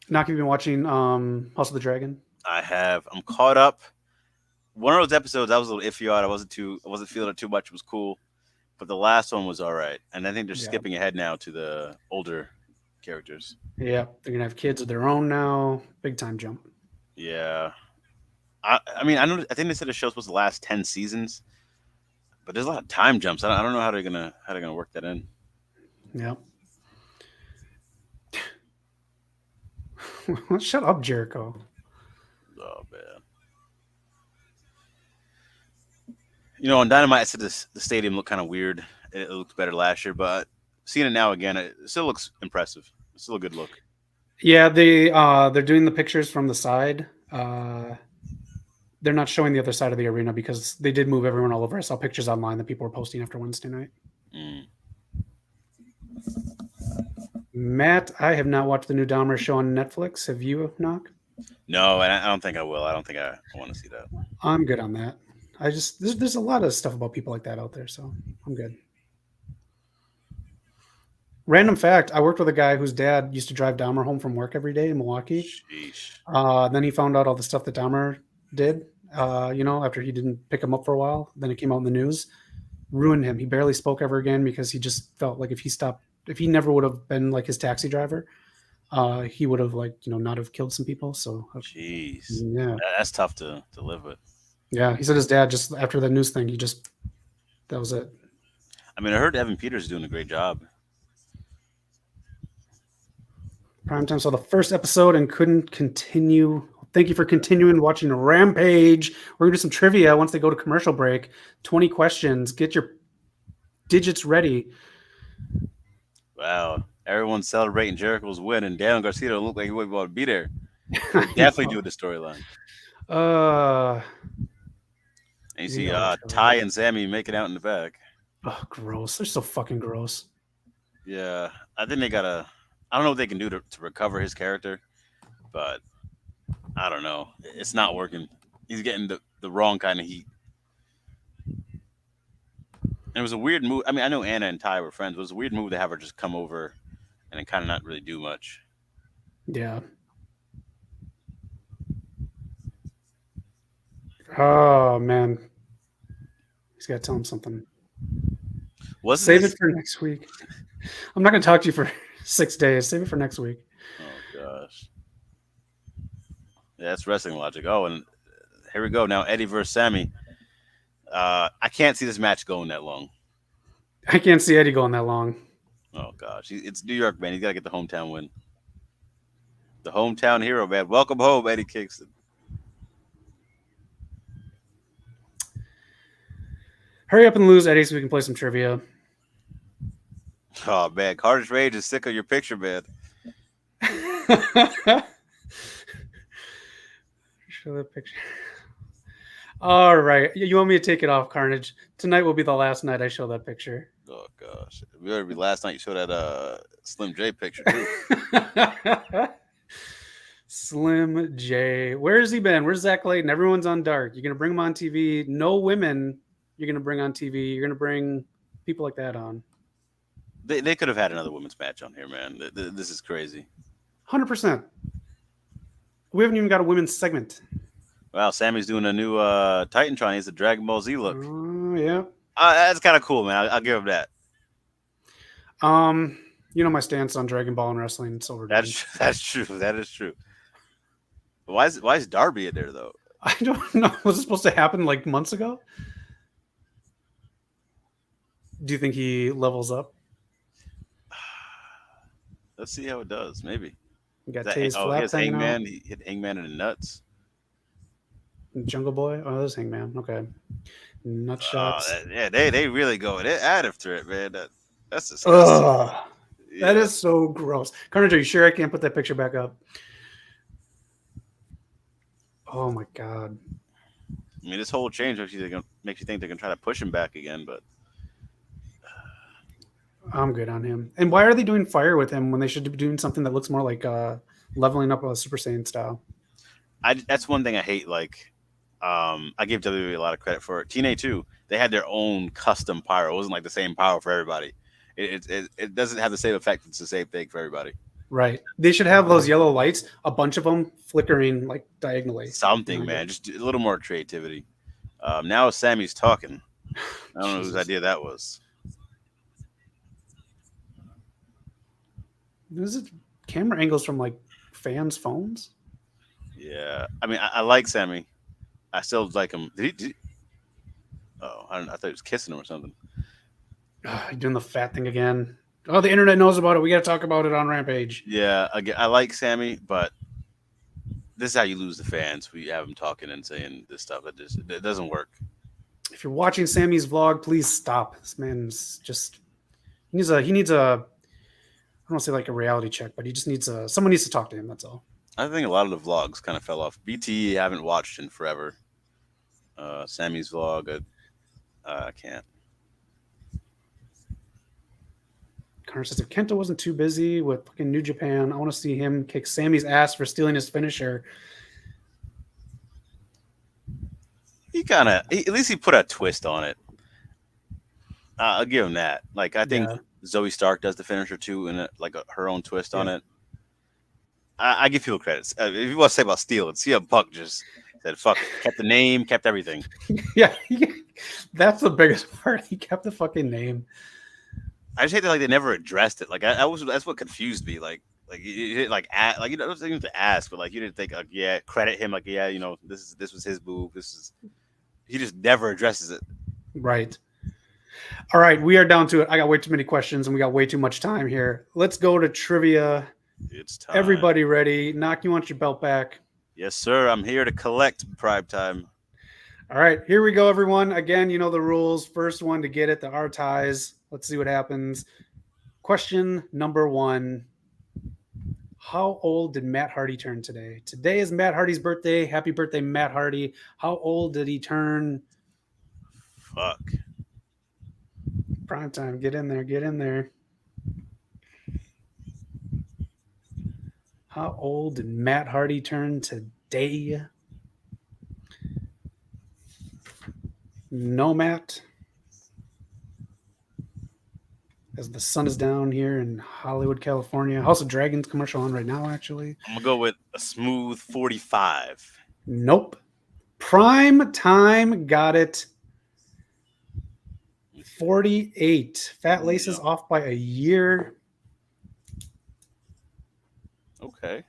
[SPEAKER 1] Knock, you've been watching House of the Dragon?
[SPEAKER 2] I have. I'm caught up. One of those episodes I was a little iffy on. I wasn't feeling it too much. It was cool. But the last one was all right. And I think they're skipping ahead now to the older characters.
[SPEAKER 1] Yeah, they're going to have kids of their own now. Big time jump.
[SPEAKER 2] Yeah. I mean, I think they said the show's supposed to last 10 seasons. But there's a lot of time jumps. I don't know how they're gonna work that in.
[SPEAKER 1] Yeah. Shut up, Jericho.
[SPEAKER 2] Oh man. You know, on Dynamite, I said the stadium looked kind of weird. It looked better last year, but seeing it now again, it still looks impressive. It's still a good look.
[SPEAKER 1] Yeah, they're doing the pictures from the side. They're not showing the other side of the arena because they did move everyone all over. I saw pictures online that people were posting after Wednesday night. Matt, I have not watched the new Dahmer show on Netflix. Have you, Knock?
[SPEAKER 2] No, and I don't think I will. I don't think I want to see that.
[SPEAKER 1] I'm good on that. There's a lot of stuff about people like that out there, so I'm good. Random fact, I worked with a guy whose dad used to drive Dahmer home from work every day in Milwaukee.
[SPEAKER 2] Sheesh.
[SPEAKER 1] Then he found out all the stuff that Dahmer did, after he didn't pick him up for a while. Then it came out in the news. Ruined him. He barely spoke ever again because he just felt like if he never would have been like his taxi driver, he would have not have killed some people. So
[SPEAKER 2] jeez.
[SPEAKER 1] Yeah.
[SPEAKER 2] That's tough to live with.
[SPEAKER 1] Yeah. He said his dad just after the news thing, that was it.
[SPEAKER 2] I mean, I heard Evan Peters is doing a great job.
[SPEAKER 1] Primetime saw the first episode and couldn't continue. Thank you for continuing watching Rampage. We're going to do some trivia once they go to commercial break. 20 questions. Get your digits ready.
[SPEAKER 2] Wow. Everyone's celebrating Jericho's win, and Daniel Garcia don't look like he would want to be there. Definitely do the storyline. And you see Ty and Sammy making out in the back.
[SPEAKER 1] Oh, gross. They're so fucking gross.
[SPEAKER 2] Yeah. I think they got to... I don't know what they can do to recover his character, but I don't know. It's not working. He's getting the wrong kind of heat. And it was a weird move. I mean, I know Anna and Ty were friends, but it was a weird move to have her just come over and then kind of not really do much.
[SPEAKER 1] Yeah. Oh, man. He's got to tell him something. Save it for next week. I'm not going to talk to you for 6 days. Save it for next week.
[SPEAKER 2] Oh, gosh. Yeah, that's wrestling logic. Oh, and here we go now. Eddie versus Sammy. I can't see this match going that long.
[SPEAKER 1] I can't see Eddie going that long.
[SPEAKER 2] Oh gosh, it's New York, man. He's got to get the hometown win. The hometown hero, man. Welcome home, Eddie Kingston.
[SPEAKER 1] Hurry up and lose, Eddie, so we can play some trivia.
[SPEAKER 2] Oh man, Carter's Rage is sick of your picture, man.
[SPEAKER 1] Show that picture. All right. You want me to take it off, Carnage? Tonight will be the last night I show that picture.
[SPEAKER 2] Oh gosh, we already be last night. You showed that Slim J picture too.
[SPEAKER 1] Slim J. Where has he been? Where's Zach Clayton? Everyone's on dark. You're gonna bring him on TV. No women. You're gonna bring on TV. You're gonna bring people like that on.
[SPEAKER 2] They could have had another women's match on here, man. This is crazy.
[SPEAKER 1] 100%. We haven't even got a women's segment.
[SPEAKER 2] Wow, Sammy's doing a new Titantron. He's a Dragon Ball Z look.
[SPEAKER 1] Yeah.
[SPEAKER 2] That's kind of cool, man. I'll give him that.
[SPEAKER 1] You know my stance on Dragon Ball and wrestling. So
[SPEAKER 2] that's true. That is true. But why is Darby in there though?
[SPEAKER 1] I don't know. Was it supposed to happen like months ago? Do you think he levels up?
[SPEAKER 2] Let's see how it does. Maybe.
[SPEAKER 1] You got
[SPEAKER 2] he has Hangman.
[SPEAKER 1] Out.
[SPEAKER 2] He hit Hangman in the nuts.
[SPEAKER 1] Jungle Boy. Oh, that's Hangman. Okay. Nut shots.
[SPEAKER 2] Yeah, they really go at after it, man. That's disgusting.
[SPEAKER 1] Yeah. That is so gross. Carnage, are you sure I can't put that picture back up? Oh my god.
[SPEAKER 2] I mean, this whole change makes you think they're gonna try to push him back again, but
[SPEAKER 1] I'm good on him. And why are they doing fire with him when they should be doing something that looks more like leveling up a Super Saiyan style?
[SPEAKER 2] That's one thing I hate. Like, I give WWE a lot of credit for it. TNA too. They had their own custom pyro. It wasn't like the same power for everybody. It doesn't have the same effect. It's the same thing for everybody.
[SPEAKER 1] Right. They should have those yellow lights, a bunch of them flickering like diagonally.
[SPEAKER 2] Something, man. Just a little more creativity. Now Sammy's talking. I don't know whose idea that was.
[SPEAKER 1] Is it camera angles from like fans' phones?
[SPEAKER 2] Yeah. I mean, I like Sammy. I still like him. I thought he was kissing him or something.
[SPEAKER 1] Doing the fat thing again. Oh, the internet knows about it. We got to talk about it on Rampage.
[SPEAKER 2] Yeah, I like Sammy, but this is how you lose the fans. We have them talking and saying this stuff. It doesn't work.
[SPEAKER 1] If you're watching Sammy's vlog, please stop. This man's just he needs a I don't want to say like a reality check, but he just needs someone needs to talk to him. That's all.
[SPEAKER 2] I think a lot of the vlogs kind of fell off. BT I haven't watched in forever. Sammy's vlog, I can't.
[SPEAKER 1] Connor says if Kenta wasn't too busy with fucking New Japan, I want to see him kick Sammy's ass for stealing his finisher.
[SPEAKER 2] At least he put a twist on it. I'll give him that. Like, I think Zoe Stark does the finisher too, and her own twist on it. I give people credits. If you want to say about stealing, CM Punk just said, fuck, kept the name, kept everything.
[SPEAKER 1] Yeah, that's the biggest part. He kept the fucking name.
[SPEAKER 2] I just hate that they never addressed it. Like that's what confused me. Like you didn't you don't have to ask, but you didn't think credit him this was his move. He just never addresses it.
[SPEAKER 1] Right. All right, we are down to it. I got way too many questions and we got way too much time here. Let's go to trivia.
[SPEAKER 2] It's time.
[SPEAKER 1] Everybody ready? Knock, you want your belt back?
[SPEAKER 2] Yes, sir. I'm here to collect prime time.
[SPEAKER 1] All right, here we go, everyone. Again, you know the rules. First one to get it, the R ties. Let's see what happens. Question number 1. How old did Matt Hardy turn today? Today is Matt Hardy's birthday. Happy birthday, Matt Hardy. How old did he turn?
[SPEAKER 2] Fuck.
[SPEAKER 1] Prime time. Get in there. Get in there. How old did Matt Hardy turn today? No, Matt. As the sun is down here in Hollywood, California. House of Dragons commercial on right now, actually.
[SPEAKER 2] I'm going to go with a smooth 45.
[SPEAKER 1] Nope. Prime time got it. 48. Fat Laces off by a year.
[SPEAKER 2] Okay.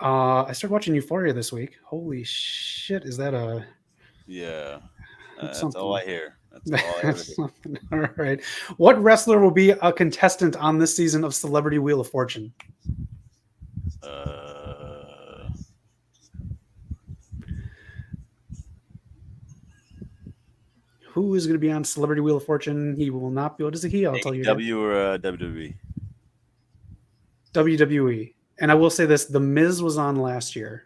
[SPEAKER 1] I started watching Euphoria this week. Holy shit, is that a
[SPEAKER 2] Yeah,
[SPEAKER 1] that's
[SPEAKER 2] that's all
[SPEAKER 1] something?
[SPEAKER 2] I hear. That's all I ever
[SPEAKER 1] That's something. All right. What wrestler will be a contestant on this season of Celebrity Wheel of Fortune?
[SPEAKER 2] hear.
[SPEAKER 1] Who is going to be on Celebrity Wheel of Fortune? He will not be. What is it? He? I'll tell you again.
[SPEAKER 2] AEW or WWE?
[SPEAKER 1] WWE. And I will say this: The Miz was on last year.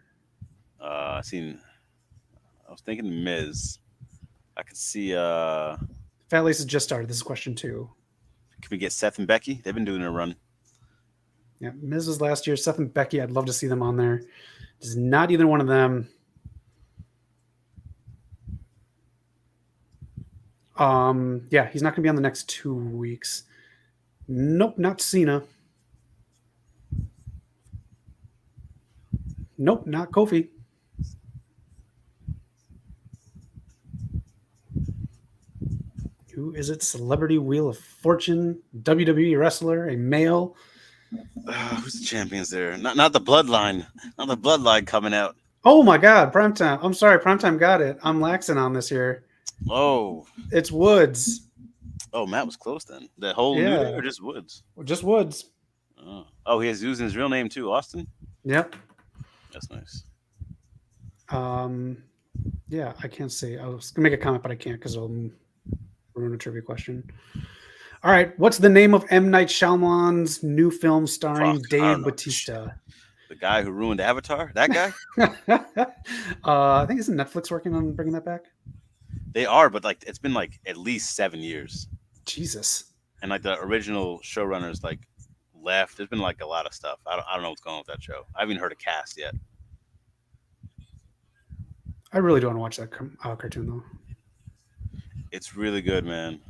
[SPEAKER 2] I seen. I was thinking Miz. I could see.
[SPEAKER 1] Fat Lace has just started. This is question 2.
[SPEAKER 2] Can we get Seth and Becky? They've been doing a run.
[SPEAKER 1] Yeah, Miz was last year. Seth and Becky. I'd love to see them on there. It's not either one of them. Yeah, he's not going to be on the next 2 weeks. Nope, not Cena. Nope, not Kofi. Who is it? Celebrity Wheel of Fortune, WWE wrestler, a male.
[SPEAKER 2] Who's the champions there? Not the Bloodline. Not the Bloodline coming out.
[SPEAKER 1] Oh my God, Primetime. I'm sorry, Primetime got it. I'm laxing on this here.
[SPEAKER 2] Oh,
[SPEAKER 1] It's Woods.
[SPEAKER 2] oh, Matt was close then. The whole New Day
[SPEAKER 1] Yeah,
[SPEAKER 2] or just Woods?
[SPEAKER 1] just Woods.
[SPEAKER 2] Oh, he has using his real name too, Austin.
[SPEAKER 1] Yep.
[SPEAKER 2] That's nice.
[SPEAKER 1] Yeah, I can't say. I was gonna make a comment, but I can't because it'll ruin a trivia question. All right, what's the name of M. Night Shyamalan's new film starring
[SPEAKER 2] Fuck, I don't
[SPEAKER 1] Dave
[SPEAKER 2] know.
[SPEAKER 1] Bautista?
[SPEAKER 2] The guy who ruined Avatar. That guy.
[SPEAKER 1] I think isn't Netflix working on bringing that back?
[SPEAKER 2] They are, but like it's been like at least 7 years,
[SPEAKER 1] Jesus,
[SPEAKER 2] and like the original showrunners like left. There's been like a lot of stuff. I don't know what's going on with that show. I haven't even heard a cast yet.
[SPEAKER 1] I really don't want to watch that cartoon though.
[SPEAKER 2] It's really good, man.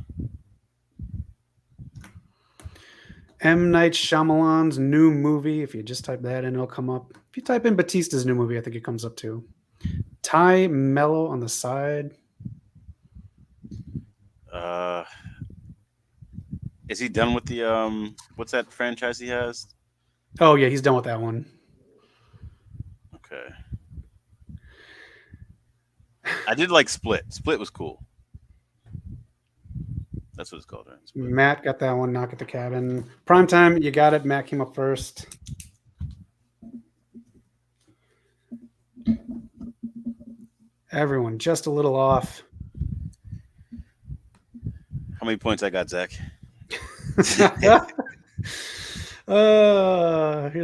[SPEAKER 1] M. Night Shyamalan's new movie. If you just type that in, it'll come up. If you type in Batista's new movie, I think it comes up too. Ty Mello on the side.
[SPEAKER 2] Is he done with the what's that franchise he has?
[SPEAKER 1] Oh yeah, he's done with that one.
[SPEAKER 2] Okay. I did like Split. Split was cool. That's what it's called, right? Split.
[SPEAKER 1] Matt got that one. Knock at the Cabin. Primetime, you got it. Matt came up first. Everyone just a little off.
[SPEAKER 2] How many points I got, Zach?
[SPEAKER 1] Here's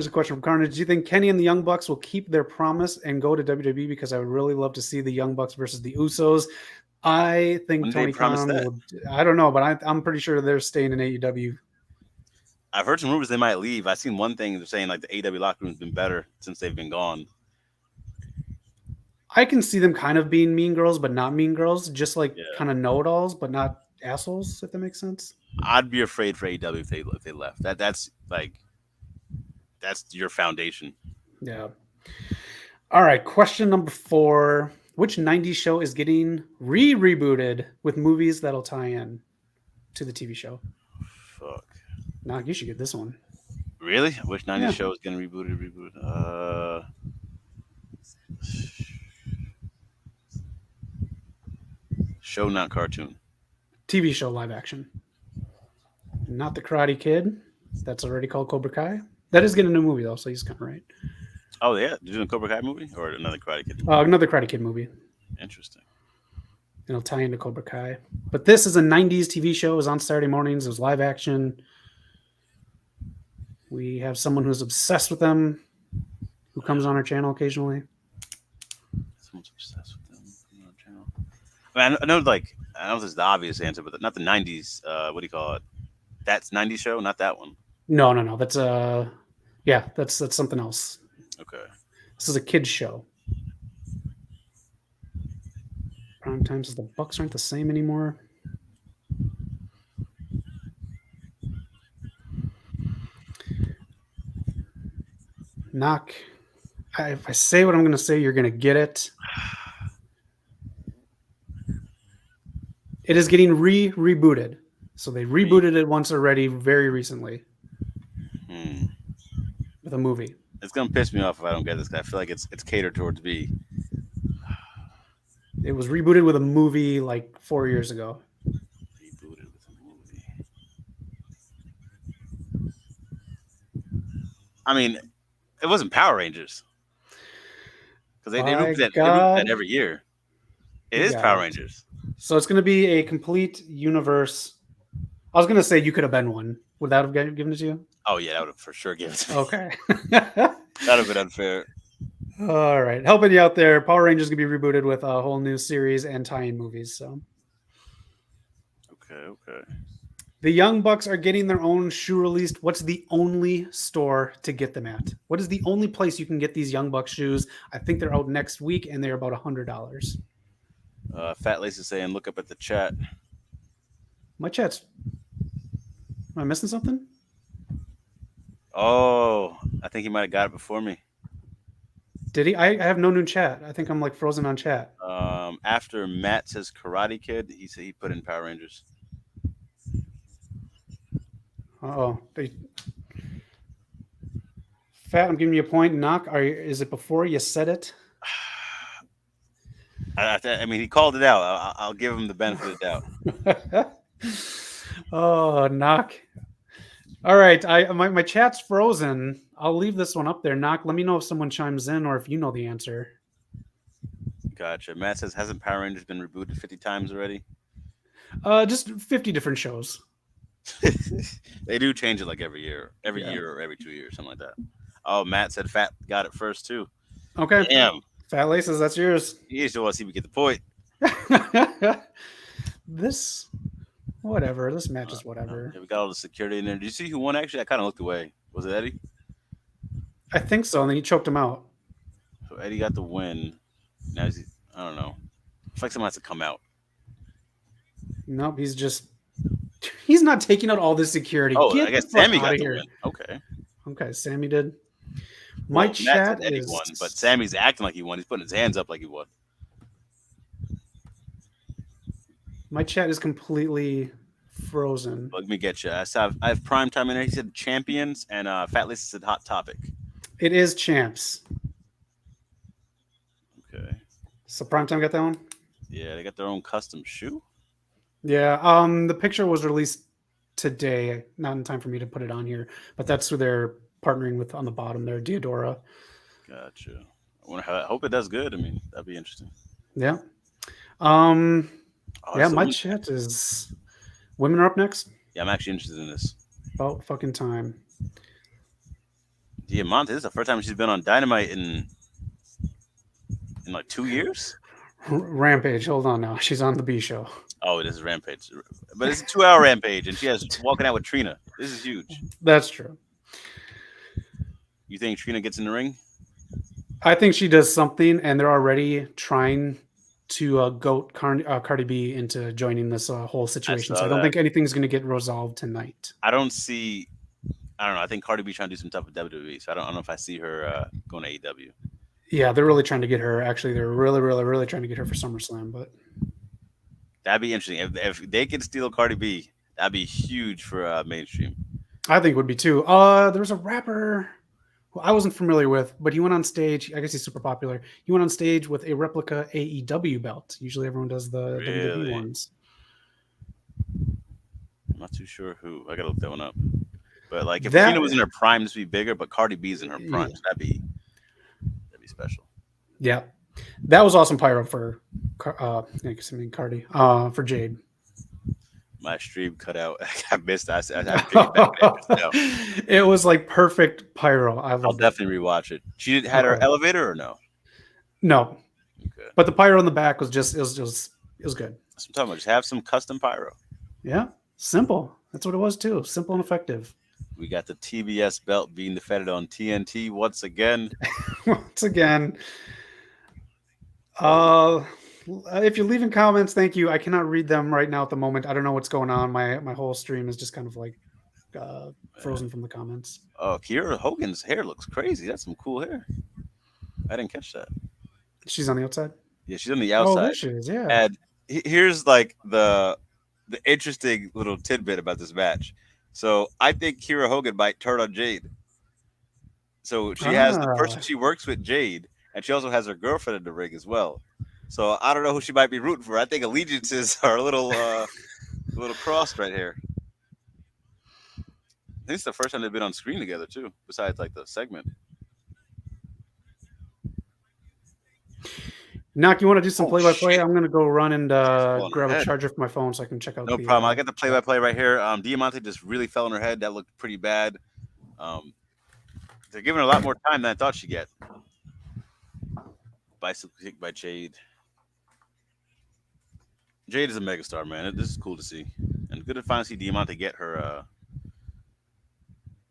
[SPEAKER 1] a question from Carnage. Do you think Kenny and the Young Bucks will keep their promise and go to WWE? Because I would really love to see the Young Bucks versus the Usos. I think
[SPEAKER 2] When
[SPEAKER 1] Tony
[SPEAKER 2] they promise
[SPEAKER 1] Khan
[SPEAKER 2] that?
[SPEAKER 1] will. I don't know, but I'm pretty sure they're staying in AEW.
[SPEAKER 2] I've heard some rumors they might leave. I've seen one thing they're saying like the AEW locker room's been better since they've been gone.
[SPEAKER 1] I can see them kind of being mean girls, but not mean girls. Just like
[SPEAKER 2] Yeah.
[SPEAKER 1] kind of know-it-alls, but not assholes. If that makes sense.
[SPEAKER 2] I'd be afraid for AEW if they left. That's your foundation.
[SPEAKER 1] Yeah. All right. Question number 4. Which 90s show is getting rebooted with movies that'll tie in to the TV show?
[SPEAKER 2] Fuck.
[SPEAKER 1] Nah, you should get this one.
[SPEAKER 2] Really? Which 90s
[SPEAKER 1] Yeah.
[SPEAKER 2] show is getting rebooted? Show, not cartoon.
[SPEAKER 1] TV show live action. Not the Karate Kid. That's already called Cobra Kai. That is getting a new movie though, so he's kind of right.
[SPEAKER 2] Oh yeah, they're doing a Cobra Kai movie or another Karate Kid?
[SPEAKER 1] Another Karate Kid movie.
[SPEAKER 2] Interesting.
[SPEAKER 1] It'll tie into Cobra Kai. But this is a 90s TV show. It was on Saturday mornings. It was live action. We have someone who's obsessed with them who comes on our channel occasionally.
[SPEAKER 2] Someone's obsessed with them on the channel. I mean, I know, like, I know this is the obvious answer, but not the 90s. What do you call it? That's 90s show, not that one.
[SPEAKER 1] No. That's that's something else.
[SPEAKER 2] Okay.
[SPEAKER 1] This is a kids show. Prime time says the Bucks aren't the same anymore. Knock. If I say what I'm going to say, you're going to get it. It is getting rebooted. So they rebooted it once already, very recently, with a movie.
[SPEAKER 2] It's gonna piss me off if I don't get this. 'Cause I feel like it's catered towards me.
[SPEAKER 1] It was rebooted with a movie like 4 years ago.
[SPEAKER 2] Rebooted with a movie. I mean, it wasn't Power Rangers because
[SPEAKER 1] By
[SPEAKER 2] they reboot that
[SPEAKER 1] God,
[SPEAKER 2] every year. It
[SPEAKER 1] you
[SPEAKER 2] is
[SPEAKER 1] got
[SPEAKER 2] Power
[SPEAKER 1] it.
[SPEAKER 2] Rangers.
[SPEAKER 1] So it's going to be a complete universe. I was going to say you could have been one. Would that have given it to you?
[SPEAKER 2] Oh yeah, that would have for sure given it to me.
[SPEAKER 1] Okay.
[SPEAKER 2] That'd have been unfair.
[SPEAKER 1] All right. Helping you out there. Power Rangers going to be rebooted with a whole new series and tie-in movies. So
[SPEAKER 2] Okay.
[SPEAKER 1] the Young Bucks are getting their own shoe released. What's the only store to get them at? What is the only place you can get these Young Bucks shoes? I think they're out next week and they're about $100.
[SPEAKER 2] Fat Lace is saying, look up at the chat.
[SPEAKER 1] My chat's. Am I missing something?
[SPEAKER 2] Oh, I think he might have got it before me.
[SPEAKER 1] Did he? I have no new chat. I think I'm like frozen on chat.
[SPEAKER 2] After Matt says Karate Kid, he said he put in Power Rangers.
[SPEAKER 1] Oh, Fat. I'm giving you a point. Knock. Is it before you said it?
[SPEAKER 2] I mean, he called it out. I'll give him the benefit of the doubt.
[SPEAKER 1] Oh, knock. All right. My chat's frozen. I'll leave this one up there. Knock. Let me know if someone chimes in or if you know the answer.
[SPEAKER 2] Gotcha. Matt says, hasn't Power Rangers been rebooted 50 times already?
[SPEAKER 1] Just 50 different shows.
[SPEAKER 2] They do change it like every year or every 2 years, something like that. Oh, Matt said Fat got it first too.
[SPEAKER 1] Okay.
[SPEAKER 2] Damn.
[SPEAKER 1] Fat Laces, that's yours.
[SPEAKER 2] You just want to see me get the point.
[SPEAKER 1] This, whatever. This match is whatever.
[SPEAKER 2] Yeah, we got all the security in there. Did you see who won? Actually, I kind of looked away. Was it Eddie?
[SPEAKER 1] I think so. And then he choked him out.
[SPEAKER 2] So Eddie got the win. Now I don't know. It's like someone has to come out.
[SPEAKER 1] Nope. He's not taking out all this security.
[SPEAKER 2] Oh,
[SPEAKER 1] Get
[SPEAKER 2] I guess
[SPEAKER 1] the fuck
[SPEAKER 2] Sammy
[SPEAKER 1] out
[SPEAKER 2] got
[SPEAKER 1] of
[SPEAKER 2] the
[SPEAKER 1] here.
[SPEAKER 2] win. Okay.
[SPEAKER 1] Okay, Sammy did. My
[SPEAKER 2] Matt
[SPEAKER 1] chat
[SPEAKER 2] said Eddie
[SPEAKER 1] is.
[SPEAKER 2] won, but Sammy's acting like he won. He's putting his hands up like he won.
[SPEAKER 1] My chat is completely frozen.
[SPEAKER 2] Let me get you. I have prime time in there. He said champions, and Fat Lisa said hot topic.
[SPEAKER 1] It is champs.
[SPEAKER 2] Okay.
[SPEAKER 1] So Primetime got that one?
[SPEAKER 2] Yeah, they got their own custom shoe.
[SPEAKER 1] Yeah. The picture was released today, not in time for me to put it on here, but that's who they're partnering with on the bottom there, Diodora.
[SPEAKER 2] Gotcha. I hope it does good. I mean, that'd be interesting.
[SPEAKER 1] Yeah.
[SPEAKER 2] Oh,
[SPEAKER 1] Yeah,
[SPEAKER 2] so
[SPEAKER 1] my chat is. Women are up next.
[SPEAKER 2] Yeah, I'm actually interested in this.
[SPEAKER 1] About fucking time.
[SPEAKER 2] Diamante, this is the first time she's been on Dynamite in like 2 years.
[SPEAKER 1] Rampage. Hold on now. She's on the B show.
[SPEAKER 2] Oh, this is Rampage, but it's a 2-hour Rampage, and she has walking out with Trina. This is huge.
[SPEAKER 1] That's true.
[SPEAKER 2] You think Trina gets in the ring?
[SPEAKER 1] I think she does something, and they're already trying to goat Cardi B into joining this whole situation. So I don't think anything's going to get resolved tonight.
[SPEAKER 2] I don't know. I think Cardi B trying to do some stuff with WWE, so I don't know if I see her going to AEW.
[SPEAKER 1] Yeah, they're really trying to get her. Actually, they're really, really, really trying to get her for SummerSlam. But
[SPEAKER 2] that'd be interesting if they could steal Cardi B. That'd be huge for mainstream.
[SPEAKER 1] I think it would be too. There was a rapper who I wasn't familiar with, but he went on stage. I guess he's super popular. He went on stage with a replica AEW belt. Usually everyone does the WWE ones.
[SPEAKER 2] I'm not too sure who. I gotta look that one up. But like if Trina was in her prime, this would be bigger. But Cardi B's in her prime, so that'd be special.
[SPEAKER 1] Yeah, that was awesome pyro for Cardi for Jade.
[SPEAKER 2] My stream cut out. I missed that.
[SPEAKER 1] It was like perfect pyro.
[SPEAKER 2] I'll definitely rewatch it. She had her elevator or no?
[SPEAKER 1] No. Okay. But the pyro in the back was just it was good.
[SPEAKER 2] That's what I'm talking about. Just have some custom pyro.
[SPEAKER 1] Yeah, simple. That's what it was too. Simple and effective.
[SPEAKER 2] We got the TBS belt being defended on TNT once again.
[SPEAKER 1] Once again. If you're leaving comments, thank you. I cannot read them right now at the moment. I don't know what's going on. My whole stream is just kind of like frozen from the comments.
[SPEAKER 2] Oh, Kiera Hogan's hair looks crazy. That's some cool hair. I didn't catch that.
[SPEAKER 1] She's on the outside?
[SPEAKER 2] Yeah, she's on the outside.
[SPEAKER 1] Oh, there she is, yeah.
[SPEAKER 2] And here's like the interesting little tidbit about this match. So I think Kiera Hogan might turn on Jade. So she has the person
[SPEAKER 1] Ah,
[SPEAKER 2] she works with, Jade, and she also has her girlfriend in the ring as well. So I don't know who she might be rooting for. I think allegiances are a little crossed right here. I think it's the first time they've been on screen together too, besides like the segment.
[SPEAKER 1] Knock, you want to do some
[SPEAKER 2] Oh
[SPEAKER 1] play-by-play?
[SPEAKER 2] shit!
[SPEAKER 1] I'm gonna go run and
[SPEAKER 2] She's falling on her
[SPEAKER 1] grab a
[SPEAKER 2] head.
[SPEAKER 1] charger for my phone so I can check out
[SPEAKER 2] No
[SPEAKER 1] the.
[SPEAKER 2] problem. I got the play by
[SPEAKER 1] Chat.
[SPEAKER 2] play right here. Diamante just really fell on her head. That looked pretty bad. Um, they're giving her a lot more time than I thought she'd get. Bicycle kick by Jade. Jade is a megastar, man. This is cool to see, and good to finally see Diamante get her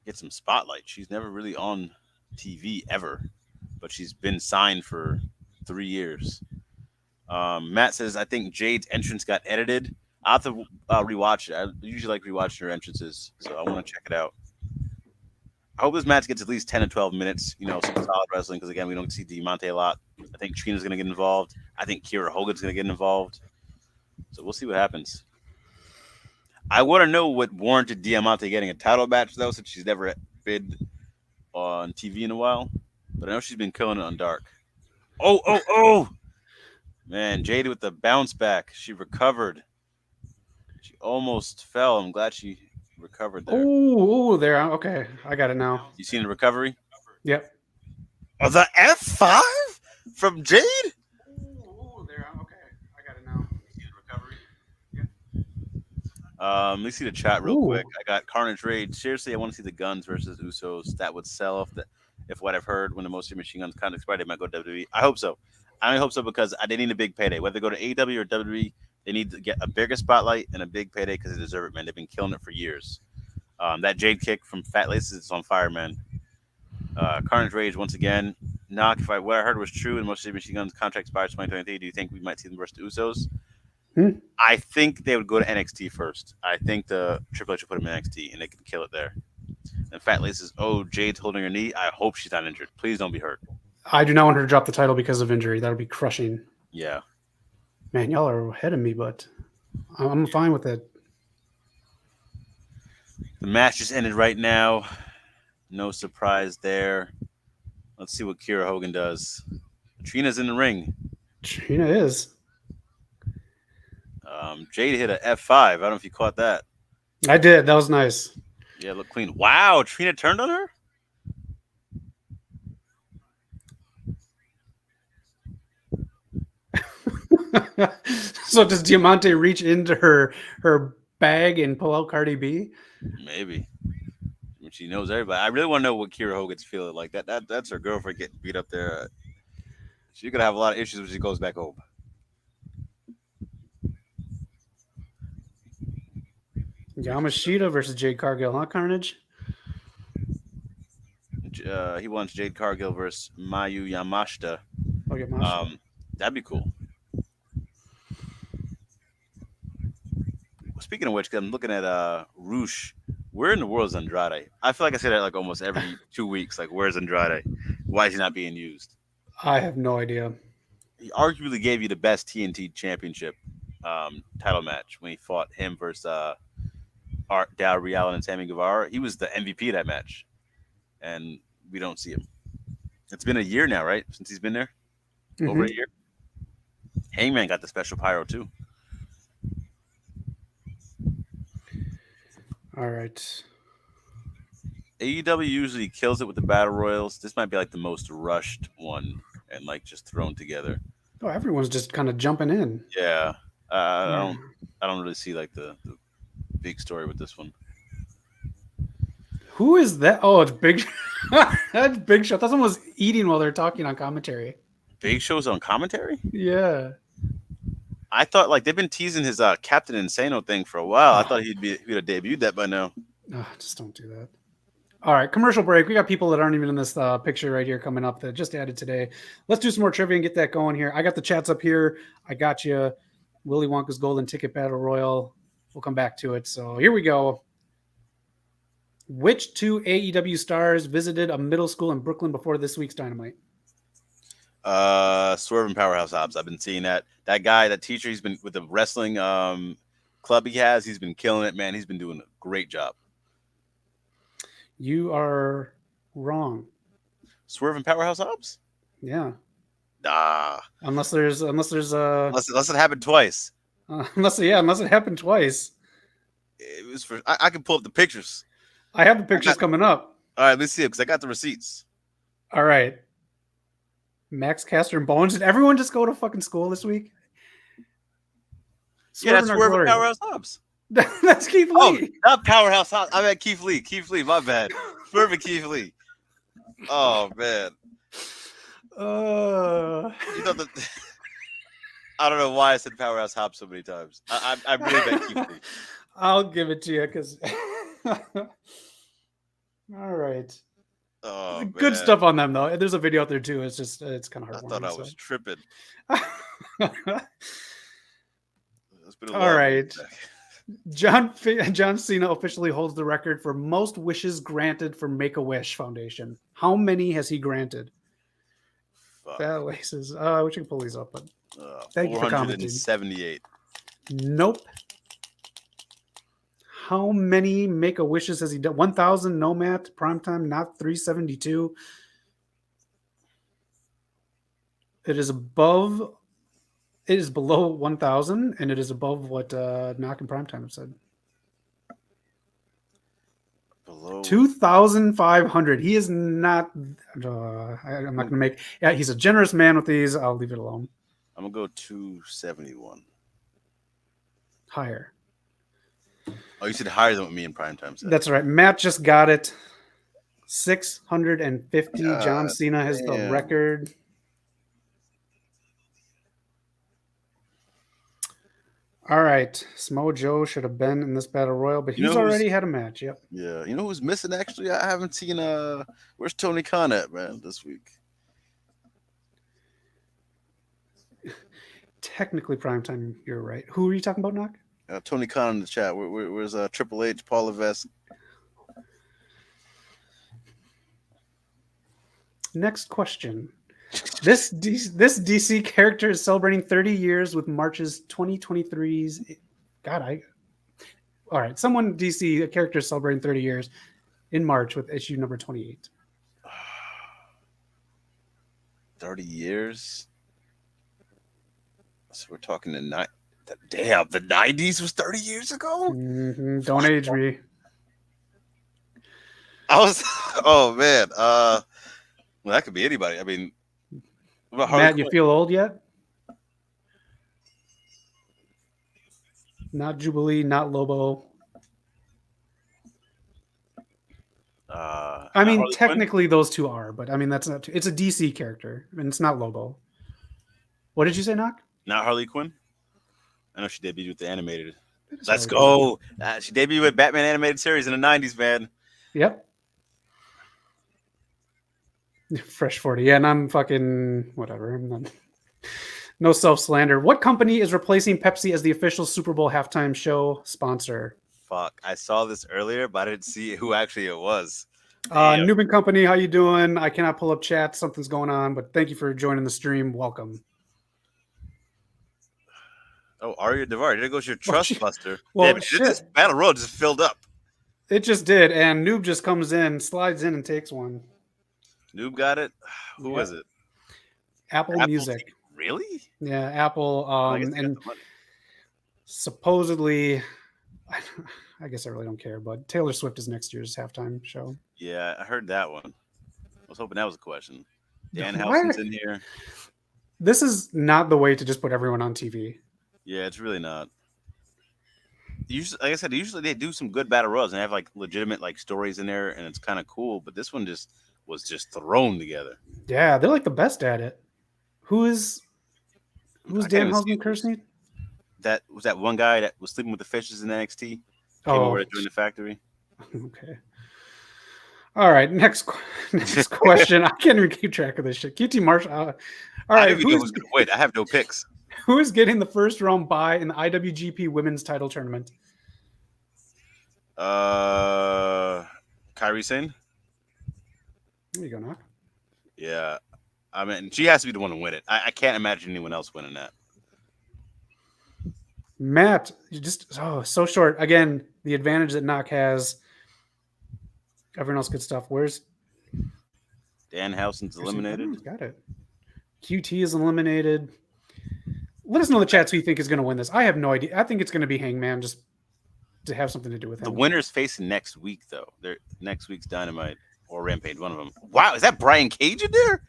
[SPEAKER 2] get some spotlight. She's never really on TV ever, but she's been signed for 3 years. Matt says, I think Jade's entrance got edited. I have to rewatch it. I usually like rewatching her entrances, so I want to check it out. I hope this match gets at least 10 to 12 minutes, some solid wrestling, because again, we don't see Diamante a lot. I think Trina's going to get involved. I think Kira Hogan's going to get involved. So we'll see what happens. I want to know what warranted Diamante getting a title match, though, since she's never been on TV in a while. But I know she's been killing it on Dark. Oh! Man, Jade with the bounce back. She recovered. She almost fell. I'm glad she recovered there.
[SPEAKER 1] Oh, there. Okay, I got it now.
[SPEAKER 2] You seen the recovery?
[SPEAKER 1] Yep.
[SPEAKER 2] Oh, the F5 from Jade?
[SPEAKER 1] Oh, there. Okay, I got it now.
[SPEAKER 2] You see the recovery? Let me see the chat real
[SPEAKER 1] Ooh.
[SPEAKER 2] quick. I got Carnage Rage. Seriously, I want to see the Guns versus Usos. That would sell if what I've heard when the Most Machine Guns kind of expired, they might go to WWE. I hope so. I only hope so because they need a big payday. Whether they go to AEW or WWE, they need to get a bigger spotlight and a big payday because they deserve it, man. They've been killing it for years. That Jade kick from Fat Laces is on fire, man. Carnage Rage once again. Knock, what I heard was true and Most Machine Guns contract expires 2023, do you think we might see them versus the Usos? I think they would go to NXT first. I think the Triple H will put them in NXT and they can kill it there. And Fat Laces, Jade's holding her knee. I hope she's not injured. Please don't be hurt.
[SPEAKER 1] I do not want her to drop the title because of injury. That would be crushing.
[SPEAKER 2] Yeah.
[SPEAKER 1] Man, y'all are ahead of me, but I'm fine with it.
[SPEAKER 2] The match just ended right now. No surprise there. Let's see what Kira Hogan does. Trina's in the ring.
[SPEAKER 1] Trina is.
[SPEAKER 2] Jade hit a F5. I don't know if you caught that.
[SPEAKER 1] I did. That was nice.
[SPEAKER 2] Yeah, look clean. Wow, Trina turned on her?
[SPEAKER 1] So does Diamante reach into her bag and pull out Cardi B?
[SPEAKER 2] Maybe. She knows everybody. I really want to know what Kira Hogan's feeling like. That's her girlfriend getting beat up there. She's gonna have a lot of issues when she goes back home.
[SPEAKER 1] Yamashita versus Jade Cargill, huh, Carnage?
[SPEAKER 2] He wants Jade Cargill versus Mayu Yamashita.
[SPEAKER 1] Oh, Yamashita.
[SPEAKER 2] That'd be cool. Speaking of which, I'm looking at Roosh. Where in the world is Andrade? I feel like I say that like almost every 2 weeks. Like, where's Andrade? Why is he not being used?
[SPEAKER 1] I have no idea.
[SPEAKER 2] He arguably gave you the best TNT Championship title match when he fought him versus Art Dow Real and Sammy Guevara. He was the MVP of that match, and we don't see him. It's been a year now, right? Since he's been there, over a year. Hangman got the special pyro too.
[SPEAKER 1] All right.
[SPEAKER 2] AEW usually kills it with the battle royals. This might be like the most rushed one and like just thrown together.
[SPEAKER 1] Oh, everyone's just kind of jumping in.
[SPEAKER 2] Yeah, I don't really see like the big story with this one.
[SPEAKER 1] Who is that? Oh, it's Big. That's Big Show. I thought someone was eating while they're talking on commentary.
[SPEAKER 2] Big Show's on commentary?
[SPEAKER 1] Yeah.
[SPEAKER 2] I thought like they've been teasing his Captain Insano thing for a while. I thought he'd have debuted that by now.
[SPEAKER 1] Just don't do that. All right, commercial break. We got people that aren't even in this picture right here coming up that just added today. Let's do some more trivia and get that going here. I got the chats up here. I got you. Willy Wonka's Golden Ticket Battle Royal. We'll come back to it. So here we go. Which two AEW stars visited a middle school in Brooklyn before this week's Dynamite?
[SPEAKER 2] Swerve and Powerhouse Hobbs. I've been seeing that. That guy, that teacher, he's been with the wrestling club he has. He's been killing it, man. He's been doing a great job.
[SPEAKER 1] You are wrong.
[SPEAKER 2] Swerve and Powerhouse Hobbs?
[SPEAKER 1] Yeah.
[SPEAKER 2] Nah.
[SPEAKER 1] Unless there's
[SPEAKER 2] Unless it happened twice.
[SPEAKER 1] unless it happened twice.
[SPEAKER 2] It was for. I can pull up the pictures.
[SPEAKER 1] I have the pictures coming up.
[SPEAKER 2] All right, let's see it because I got the receipts.
[SPEAKER 1] All right. Max Caster and Bones. Did everyone just go to fucking school this week?
[SPEAKER 2] Yeah, that's Swerve and Powerhouse Hobbs.
[SPEAKER 1] That's Keith Lee.
[SPEAKER 2] Oh, not Powerhouse Hobbs. I meant Keith Lee. Keith Lee, my bad. Swerve and Keith Lee. Oh man. You thought that? I don't know why I said Powerhouse Hobbs so many times. I really meant Keith Lee.
[SPEAKER 1] I'll give it to you because. All right.
[SPEAKER 2] Oh,
[SPEAKER 1] good stuff on them though. There's a video out there too. It's kind of hard.
[SPEAKER 2] I thought I was tripping.
[SPEAKER 1] All right. John Cena officially holds the record for most wishes granted for Make-A-Wish Foundation. How many has he granted? Fat laces. I wish I could pull these up, but thank you for commenting.
[SPEAKER 2] 478.
[SPEAKER 1] Nope. How many Make-A-Wishes has he done? 1,000 Nomad Primetime, not 372. It is above. It is below 1,000, and it is above what Knock and Primetime have said.
[SPEAKER 2] Below
[SPEAKER 1] 2,500. He is not. I'm not going to make. Yeah, he's a generous man with these. I'll leave it alone.
[SPEAKER 2] I'm gonna go 271.
[SPEAKER 1] Higher.
[SPEAKER 2] Oh, you said higher than what me and Primetime said.
[SPEAKER 1] That's right. Matt just got it. 650. John Cena has the record. All right. Samoa Joe should have been in this battle royal, but he's already had a match. Yep.
[SPEAKER 2] Yeah. You know who's missing actually? I haven't seen where's Tony Khan at, man, this week?
[SPEAKER 1] Technically Primetime, you're right. Who are you talking about, Knock?
[SPEAKER 2] Tony Khan in the chat. Where's Triple H, Paul Levesque?
[SPEAKER 1] Next question. This DC character is celebrating 30 years with March's 2023's. All right. Someone DC, a character is celebrating 30 years in March with issue number 28.
[SPEAKER 2] 30 years? So we're talking damn, the 90s was 30 years ago?
[SPEAKER 1] Mm-hmm. Don't age me.
[SPEAKER 2] Oh man. Well, that could be anybody. I mean,
[SPEAKER 1] Matt, you feel old yet? Not Jubilee, not Lobo. I mean, technically those two are, but I mean that's not. It's a DC character, and it's not Lobo. What did you say, Knock?
[SPEAKER 2] Not Harley Quinn. I know she debuted with the animated. Let's go. She debuted with Batman animated series in the 90s, man.
[SPEAKER 1] Yep. Fresh 40. Yeah, and I'm fucking whatever. No self-slander. What company is replacing Pepsi as the official Super Bowl halftime show sponsor?
[SPEAKER 2] Fuck. I saw this earlier, but I didn't see who actually it was.
[SPEAKER 1] Newman Company, how you doing? I cannot pull up chat. Something's going on, but thank you for joining the stream. Welcome.
[SPEAKER 2] Oh, Arya Davar. There goes your trust buster.
[SPEAKER 1] Well,
[SPEAKER 2] this battle road just filled up.
[SPEAKER 1] It just did, and Noob just comes in, slides in, and takes one.
[SPEAKER 2] Noob got it. Who was it?
[SPEAKER 1] Apple Music.
[SPEAKER 2] Really?
[SPEAKER 1] Yeah, Apple. And supposedly, I guess I really don't care, but Taylor Swift is next year's halftime show.
[SPEAKER 2] Yeah, I heard that one. I was hoping that was a question. Dan Helson's in here.
[SPEAKER 1] This is not the way to just put everyone on TV.
[SPEAKER 2] Yeah, it's really not. Usually, like I said, usually they do some good battle royals and they have like legitimate like stories in there, and it's kind of cool. But this one was just thrown together.
[SPEAKER 1] Yeah, they're like the best at it. Who's Dan Housen cursing?
[SPEAKER 2] That was that one guy that was sleeping with the fishes in NXT. Came over during the factory.
[SPEAKER 1] Okay. All right. Next question. I can't even keep track of this shit. QT Marshall. All right.
[SPEAKER 2] Wait, I have no picks.
[SPEAKER 1] Who is getting the first round bye in the IWGP Women's Title Tournament?
[SPEAKER 2] Kairi Sane.
[SPEAKER 1] There you go, Knock.
[SPEAKER 2] Yeah. I mean, she has to be the one to win it. I can't imagine anyone else winning that.
[SPEAKER 1] Matt, you just so short. Again, the advantage that Knock has. Everyone else good stuff. Where's
[SPEAKER 2] Danhausen's eliminated.
[SPEAKER 1] Got it. QT is eliminated. Let us know in the chats who you think is going to win this. I have no idea. I think it's going to be Hangman, just to have something to do with him.
[SPEAKER 2] The winner's facing next week, though. They're next week's Dynamite or Rampage, one of them. Wow, is that Brian Cage in there?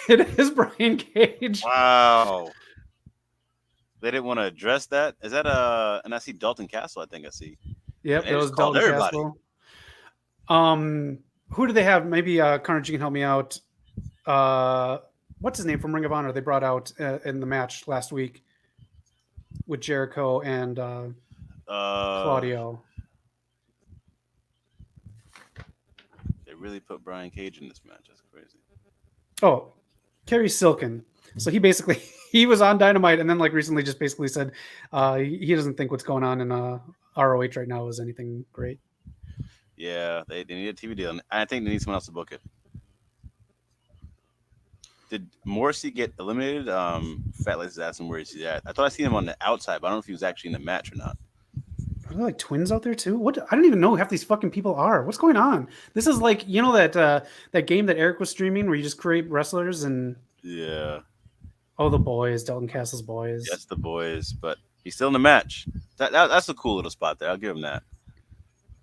[SPEAKER 1] It is Brian Cage.
[SPEAKER 2] Wow. They didn't want to address that. Is that and I see Dalton Castle, I think I see.
[SPEAKER 1] Yep, that was Dalton Castle. Who do they have? Maybe Carnage, you can help me out. What's his name from Ring of Honor? They brought out in the match last week with Jericho and Claudio.
[SPEAKER 2] They really put Brian Cage in this match. That's crazy.
[SPEAKER 1] Oh, Kerry Silkin. So he was on Dynamite and then like recently just basically said he doesn't think what's going on in ROH right now is anything great.
[SPEAKER 2] Yeah, they need a TV deal. I think they need someone else to book it. Did Morrissey get eliminated? Fat Lace is asking where is he at. I thought I seen him on the outside, but I don't know if he was actually in the match or not.
[SPEAKER 1] Are there like twins out there too? What? I don't even know who half these fucking people are. What's going on? This is like, you know, that game that Eric was streaming where you just create wrestlers and
[SPEAKER 2] yeah.
[SPEAKER 1] Oh, the boys, Dalton Castle's boys.
[SPEAKER 2] Yes, the boys, but he's still in the match. That's a cool little spot there. I'll give him that.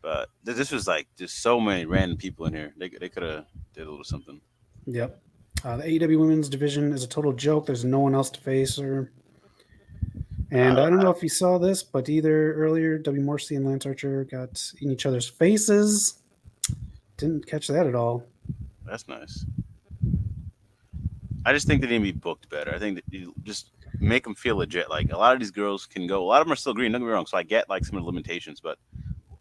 [SPEAKER 2] But this was like just so many random people in here. They could have did a little something.
[SPEAKER 1] Yep. The AEW Women's Division is a total joke. There's no one else to face her. And I don't know if you saw this, but either earlier, W. Morrissey and Lance Archer got in each other's faces. Didn't catch that at all.
[SPEAKER 2] That's nice. I just think they need to be booked better. I think that you just make them feel legit. Like a lot of these girls can go. A lot of them are still green. Don't get me wrong. So I get like some of the limitations, but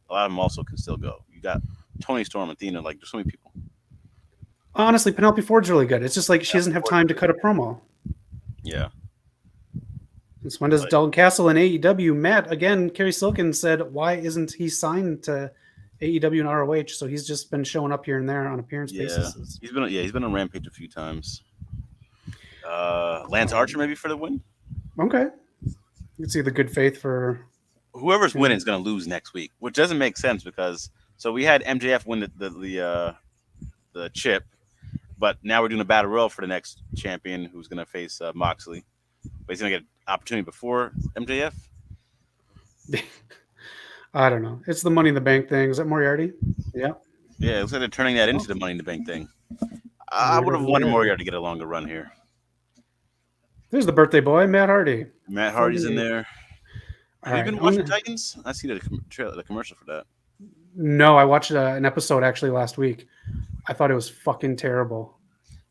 [SPEAKER 2] a lot of them also can still go. You got Toni Storm, Athena, like there's so many people.
[SPEAKER 1] Honestly, Penelope Ford's really good. It's just like she doesn't have time to cut a promo.
[SPEAKER 2] Yeah.
[SPEAKER 1] Since when does Dalton Castle and AEW met? Again, Kerry Silkin said, why isn't he signed to AEW and ROH? So he's just been showing up here and there on appearance basis.
[SPEAKER 2] He's been on Rampage a few times. Lance Archer maybe for the win.
[SPEAKER 1] Okay. You can see the good faith for
[SPEAKER 2] whoever's winning is going to lose next week, which doesn't make sense because we had MJF win the chip, but now we're doing a battle royal for the next champion who's going to face Moxley. But he's going to get an opportunity before MJF.
[SPEAKER 1] I don't know. It's the Money in the Bank thing. Is that Moriarty? Yeah.
[SPEAKER 2] Yeah, it looks like they're turning that into the Money in the Bank thing. I would have wanted Moriarty to get a longer run here.
[SPEAKER 1] There's the birthday boy, Matt Hardy.
[SPEAKER 2] Matt Hardy's in there. Have you been watching Titans? I see the commercial for that.
[SPEAKER 1] No, I watched an episode actually last week. I thought it was fucking terrible.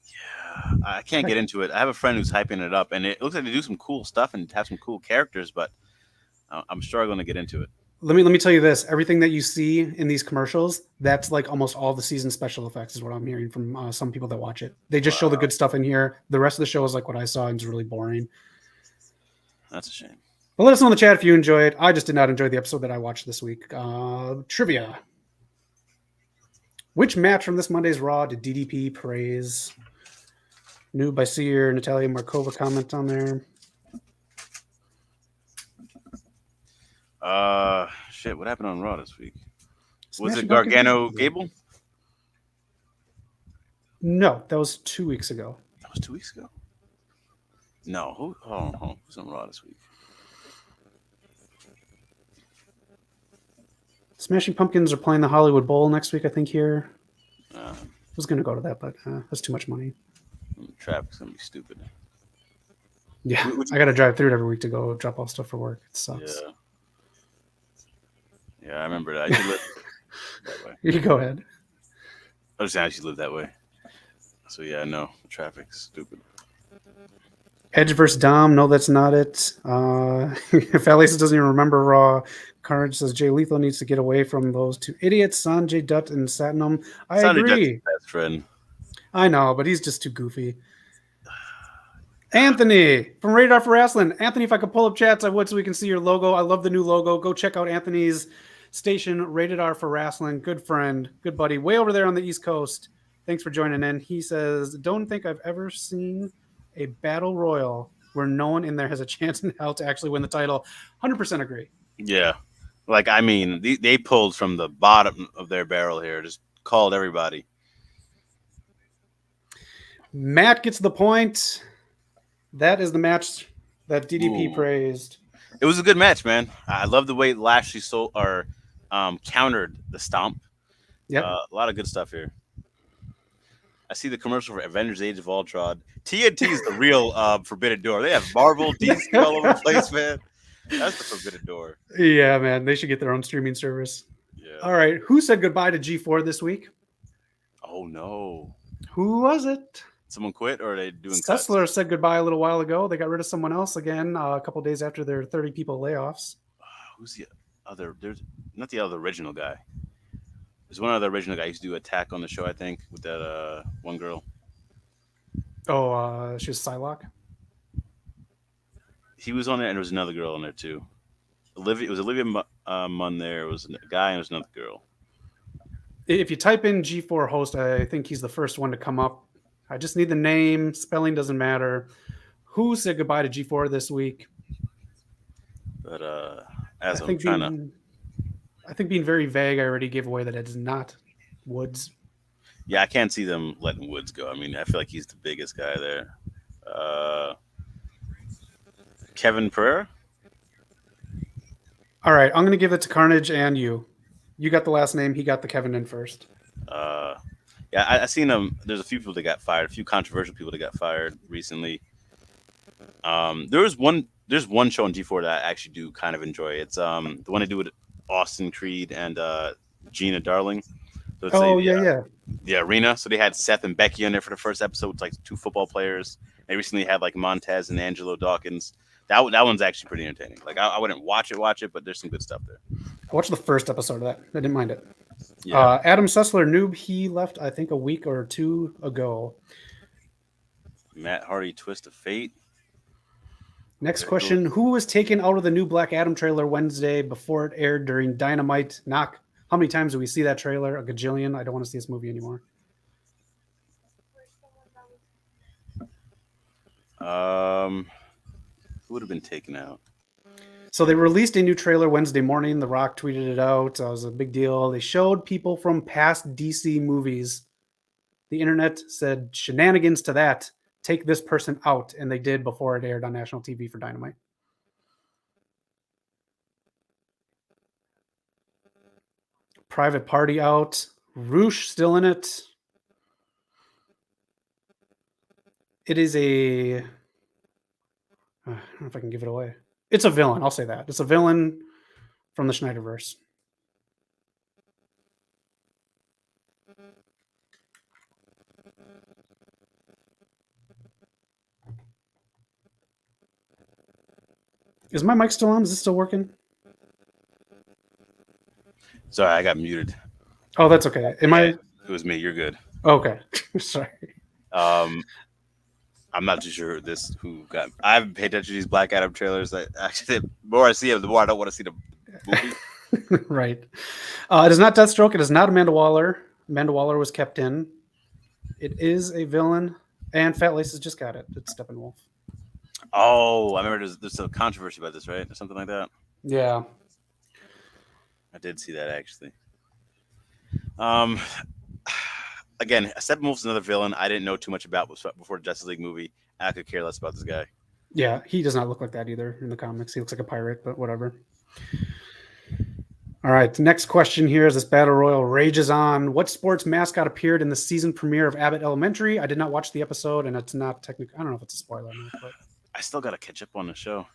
[SPEAKER 2] Yeah, I can't get into it. I have a friend who's hyping it up, and it looks like they do some cool stuff and have some cool characters, but I'm struggling to get into it.
[SPEAKER 1] Let me tell you this. Everything that you see in these commercials, that's like almost all the season special effects is what I'm hearing from some people that watch it. They just show the good stuff in here. The rest of the show is like what I saw and it's really boring.
[SPEAKER 2] That's a shame.
[SPEAKER 1] But let us know in the chat if you enjoy it. I just did not enjoy the episode that I watched this week. Trivia. Which match from this Monday's Raw did DDP praise? New by Seer, Natalia Markova comment on there.
[SPEAKER 2] Shit, what happened on Raw this week? Was it Gargano Gable?
[SPEAKER 1] No, that was 2 weeks ago.
[SPEAKER 2] That was 2 weeks ago? No. Who's on Raw this week?
[SPEAKER 1] Smashing Pumpkins are playing the Hollywood Bowl next week, I think, here. I was going to go to that, but that's too much money.
[SPEAKER 2] Traffic's going to be stupid.
[SPEAKER 1] Yeah, I got to drive through it every week to go drop off stuff for work. It sucks.
[SPEAKER 2] Yeah, I remember that. I live that way.
[SPEAKER 1] You go ahead.
[SPEAKER 2] I was saying I should live that way. So, yeah, no, the traffic's stupid.
[SPEAKER 1] Edge versus Dom. No, that's not it. Fat Laces doesn't even remember Raw. Carnage says Jay Lethal needs to get away from those two idiots, Sanjay Dutt and Satnam. I agree.
[SPEAKER 2] Best friend.
[SPEAKER 1] I know, but he's just too goofy. Anthony from Radar for Wrestling. Anthony, if I could pull up chats, I would so we can see your logo. I love the new logo. Go check out Anthony's station, Rated R for Wrestling. Good friend, good buddy, way over there on the East Coast. Thanks for joining in. He says, don't think I've ever seen a battle royal where no one in there has a chance in hell to actually win the title. 100% agree.
[SPEAKER 2] Yeah. Like, I mean, they pulled from the bottom of their barrel here. Just called everybody.
[SPEAKER 1] Matt gets the point. That is the match that DDP
[SPEAKER 2] Ooh.
[SPEAKER 1] praised.
[SPEAKER 2] It was a good match, man. I love the way Lashley countered the stomp.
[SPEAKER 1] Yep.
[SPEAKER 2] A lot of good stuff here. I see the commercial for Avengers: Age of Ultron. TNT is the real Forbidden Door. They have Marvel, DC all over the place, man. That's the Forbidden Door.
[SPEAKER 1] Yeah, man. They should get their own streaming service.
[SPEAKER 2] Yeah.
[SPEAKER 1] All right. Who said goodbye to G4 this week?
[SPEAKER 2] Oh no.
[SPEAKER 1] Who was it?
[SPEAKER 2] Someone quit, or are they doing cuts?
[SPEAKER 1] Sessler said goodbye a little while ago. They got rid of someone else again a couple days after their 30 people layoffs.
[SPEAKER 2] Who's the other? There's not the other original guy. There's one other original guy who used to do Attack on the show, I think, with that one girl.
[SPEAKER 1] Oh, she was Psylocke.
[SPEAKER 2] He was on there, and there was another girl on there too. Olivia. It was Olivia Munn. There it was a guy, and it was another girl.
[SPEAKER 1] If you type in G4 host, I think he's the first one to come up. I just need the name. Spelling doesn't matter. Who said goodbye to G4 this week?
[SPEAKER 2] But as I'm trying to,
[SPEAKER 1] I think being very vague, I already gave away that it is not Woods.
[SPEAKER 2] yeah, I can't see them letting Woods go. I mean, I feel like he's the biggest guy there. Kevin Pereira.
[SPEAKER 1] All right, I'm going to give it to Carnage and you. You got the last name. He got the Kevin in first.
[SPEAKER 2] Yeah, I seen him. There's a few people that got fired. A few controversial people that got fired recently. There's one show on G4 that I actually do kind of enjoy. It's the one I do with Austin Creed and Gina Darling. So it's the arena. So they had Seth and Becky on there for the first episode. It's like two football players. They recently had like Montez and Angelo Dawkins. That one's actually pretty entertaining. Like I wouldn't watch it, but there's some good stuff there.
[SPEAKER 1] I watched the first episode of that. I didn't mind it.
[SPEAKER 2] Yeah.
[SPEAKER 1] Adam Sessler, noob, he left, I think, a week or two ago.
[SPEAKER 2] Matt Hardy, Twist of Fate.
[SPEAKER 1] Next question. Who was taken out of the new Black Adam trailer Wednesday before it aired during Dynamite? Knock. How many times do we see that trailer? A gajillion. I don't want to see this movie anymore.
[SPEAKER 2] Who would have been taken out?
[SPEAKER 1] So they released a new trailer Wednesday morning. The Rock tweeted it out. It was a big deal. They showed people from past DC movies. The internet said shenanigans to that. Take this person out. And they did before it aired on national TV for Dynamite. Private Party out. Roosh still in it. It is a... I don't know if I can give it away. It's a villain. I'll say that. It's a villain from the Snyderverse. Is my mic still on? Is it still working?
[SPEAKER 2] Sorry, I got muted.
[SPEAKER 1] Oh, that's okay. It
[SPEAKER 2] was me. You're good.
[SPEAKER 1] Okay. Sorry.
[SPEAKER 2] I'm not too sure who got. I haven't paid attention to these Black Adam trailers. The more I see them, the more I don't want to see the movie.
[SPEAKER 1] Right. It is not Deathstroke. It is not Amanda Waller. Amanda Waller was kept in. It is a villain, and Fat Laces just got it. It's Steppenwolf.
[SPEAKER 2] Oh, I remember there's some controversy about this, right? Or something like that.
[SPEAKER 1] Yeah.
[SPEAKER 2] I did see that actually. Again, Steppenwolf's another villain I didn't know too much about before the Justice League movie. I could care less about this guy.
[SPEAKER 1] Yeah, he does not look like that either in the comics. He looks like a pirate, but whatever. All right, the next question here as this battle royal rages on. What sports mascot appeared in the season premiere of Abbott Elementary? I did not watch the episode, and it's not technically. I don't know if it's a spoiler or not, but
[SPEAKER 2] I still got to catch up on the show.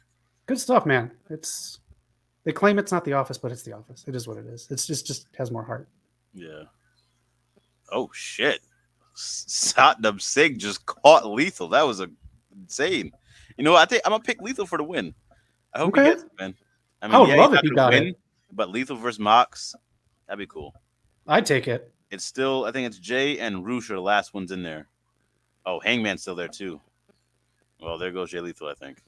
[SPEAKER 1] Good stuff, man. They claim it's not The Office, but it's The Office. It is what it is. It's just has more heart.
[SPEAKER 2] Yeah. Oh shit! Satnam Singh just caught Lethal. That was insane. You know, I think I'm gonna pick Lethal for the win. I hope he gets it, man. I mean,
[SPEAKER 1] I would love if he got it.
[SPEAKER 2] But Lethal versus Mox, that'd be cool.
[SPEAKER 1] I'd take it.
[SPEAKER 2] It's still, I think it's Jay and Roosh are the last ones in there. Oh, Hangman's still there too. Well, there goes Jay Lethal, I think.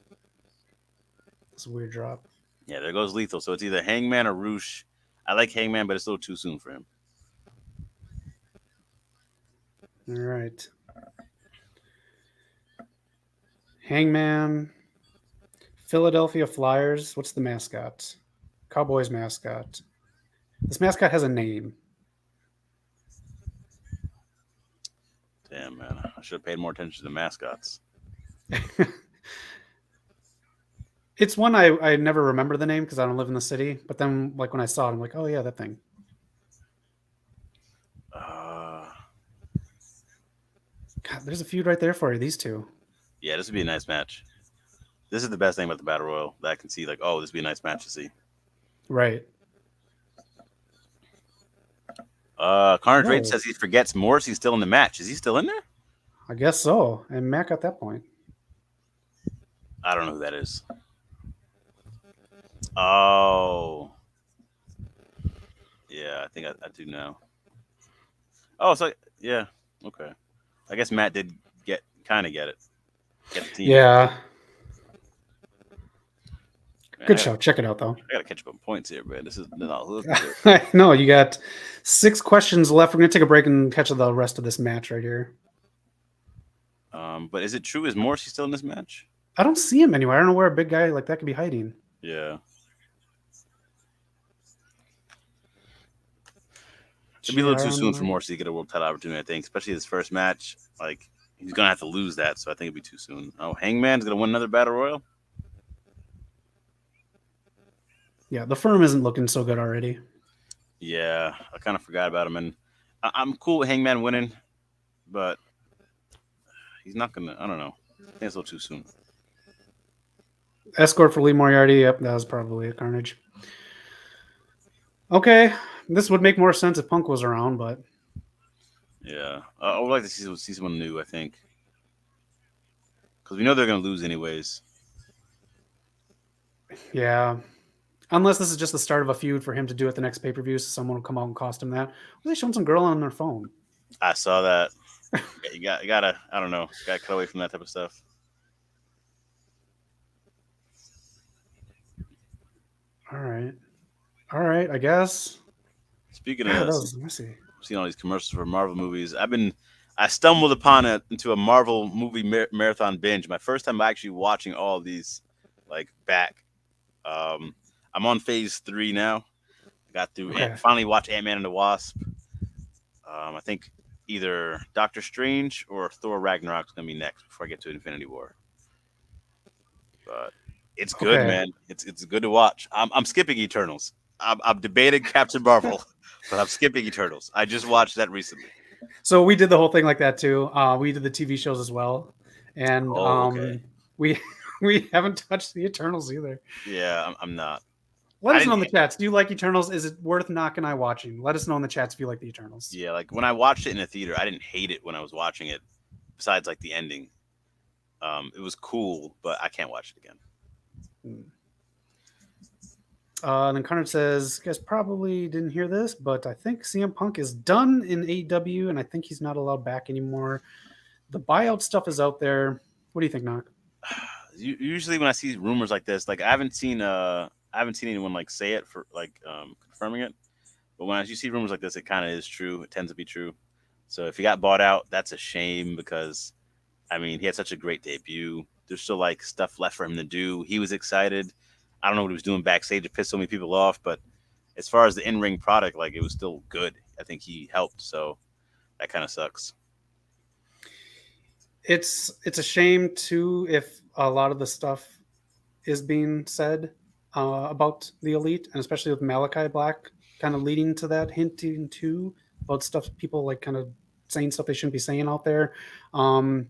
[SPEAKER 1] It's a weird drop.
[SPEAKER 2] Yeah, there goes Lethal. So it's either Hangman or Roosh. I like Hangman, but it's a little too soon for him.
[SPEAKER 1] All right. Hangman. Philadelphia Flyers. What's the mascot? Cowboys mascot. This mascot has a name.
[SPEAKER 2] Damn, man. I should have paid more attention to the mascots.
[SPEAKER 1] It's one I never remember the name because I don't live in the city. But then, like when I saw it, I'm like, oh yeah, that thing. God, there's a feud right there for you. These two.
[SPEAKER 2] Yeah, this would be a nice match. This is the best thing about the Battle Royal that I can see. Like, oh, this would be a nice match to see.
[SPEAKER 1] Right.
[SPEAKER 2] Carnage Rage says he forgets Morrissey's still in the match. Is he still in there?
[SPEAKER 1] I guess so. And Mac at that point.
[SPEAKER 2] I don't know who that is. Oh. Yeah, I think I do know. Oh, so yeah, okay. I guess Matt did kind of get it. Get the team.
[SPEAKER 1] Yeah.
[SPEAKER 2] Man,
[SPEAKER 1] Good show. Check it out, though.
[SPEAKER 2] I gotta catch up on points here, man. This is not.
[SPEAKER 1] No, you got 6 questions left. We're gonna take a break and catch the rest of this match right here.
[SPEAKER 2] But is it true? Is Morrissey still in this match?
[SPEAKER 1] I don't see him anywhere. I don't know where a big guy like that could be hiding.
[SPEAKER 2] Yeah. It'd be a little too soon for Morrissey to get a world title opportunity, I think, especially his first match. Like, he's going to have to lose that, so I think it'd be too soon. Oh, Hangman's going to win another Battle Royal?
[SPEAKER 1] Yeah, the firm isn't looking so good already.
[SPEAKER 2] Yeah, I kind of forgot about him. And I'm cool with Hangman winning, but he's not going to, I don't know. I think it's a little too soon.
[SPEAKER 1] Escort for Lee Moriarty. Yep, that was probably a Carnage. Okay. This would make more sense if Punk was around, but
[SPEAKER 2] yeah, I would like to see someone new. I think because we know they're going to lose anyways.
[SPEAKER 1] Yeah, unless this is just the start of a feud for him to do at the next pay-per-view, so someone will come out and cost him that. Well, they showing some girl on their phone.
[SPEAKER 2] I saw that. You gotta. I don't know. Gotta cut away from that type of stuff.
[SPEAKER 1] All right. I guess.
[SPEAKER 2] Speaking of
[SPEAKER 1] this, let me see.
[SPEAKER 2] I've seen all these commercials for Marvel movies. I stumbled upon into a Marvel movie marathon binge. My first time actually watching all of these, like back. I'm on phase 3 now. I got through finally watched Ant-Man and the Wasp. I think either Doctor Strange or Thor Ragnarok is gonna be next before I get to Infinity War. But it's good, man. It's good to watch. I'm skipping Eternals. I'm debating Captain Marvel. But I'm skipping Eternals. I just watched that recently.
[SPEAKER 1] So we did the whole thing like that too. We did the TV shows as well, and we haven't touched the Eternals either.
[SPEAKER 2] Yeah, I'm not.
[SPEAKER 1] Let us know in the chats. Do you like Eternals? Is it worth Knock and I watching? Let us know in the chats if you like the Eternals.
[SPEAKER 2] Yeah, like when I watched it in a theater, I didn't hate it when I was watching it. Besides, like the ending, it was cool, but I can't watch it again.
[SPEAKER 1] And then Carnage says, you guys probably didn't hear this, but I think CM Punk is done in AEW, and I think he's not allowed back anymore. The buyout stuff is out there. What do you think, Knock?
[SPEAKER 2] Usually when I see rumors like this, like I haven't seen anyone like say it for like confirming it. But when you see rumors like this, it kind of is true. It tends to be true. So if he got bought out, that's a shame because, I mean, he had such a great debut. There's still like stuff left for him to do. He was excited. I don't know what he was doing backstage to piss so many people off, but as far as the in-ring product, like it was still good. I think he helped, so that kind of sucks.
[SPEAKER 1] It's a shame too if a lot of the stuff is being said about the Elite, and especially with Malachi Black kind of leading to that, hinting too about stuff people like kind of saying stuff they shouldn't be saying out there. To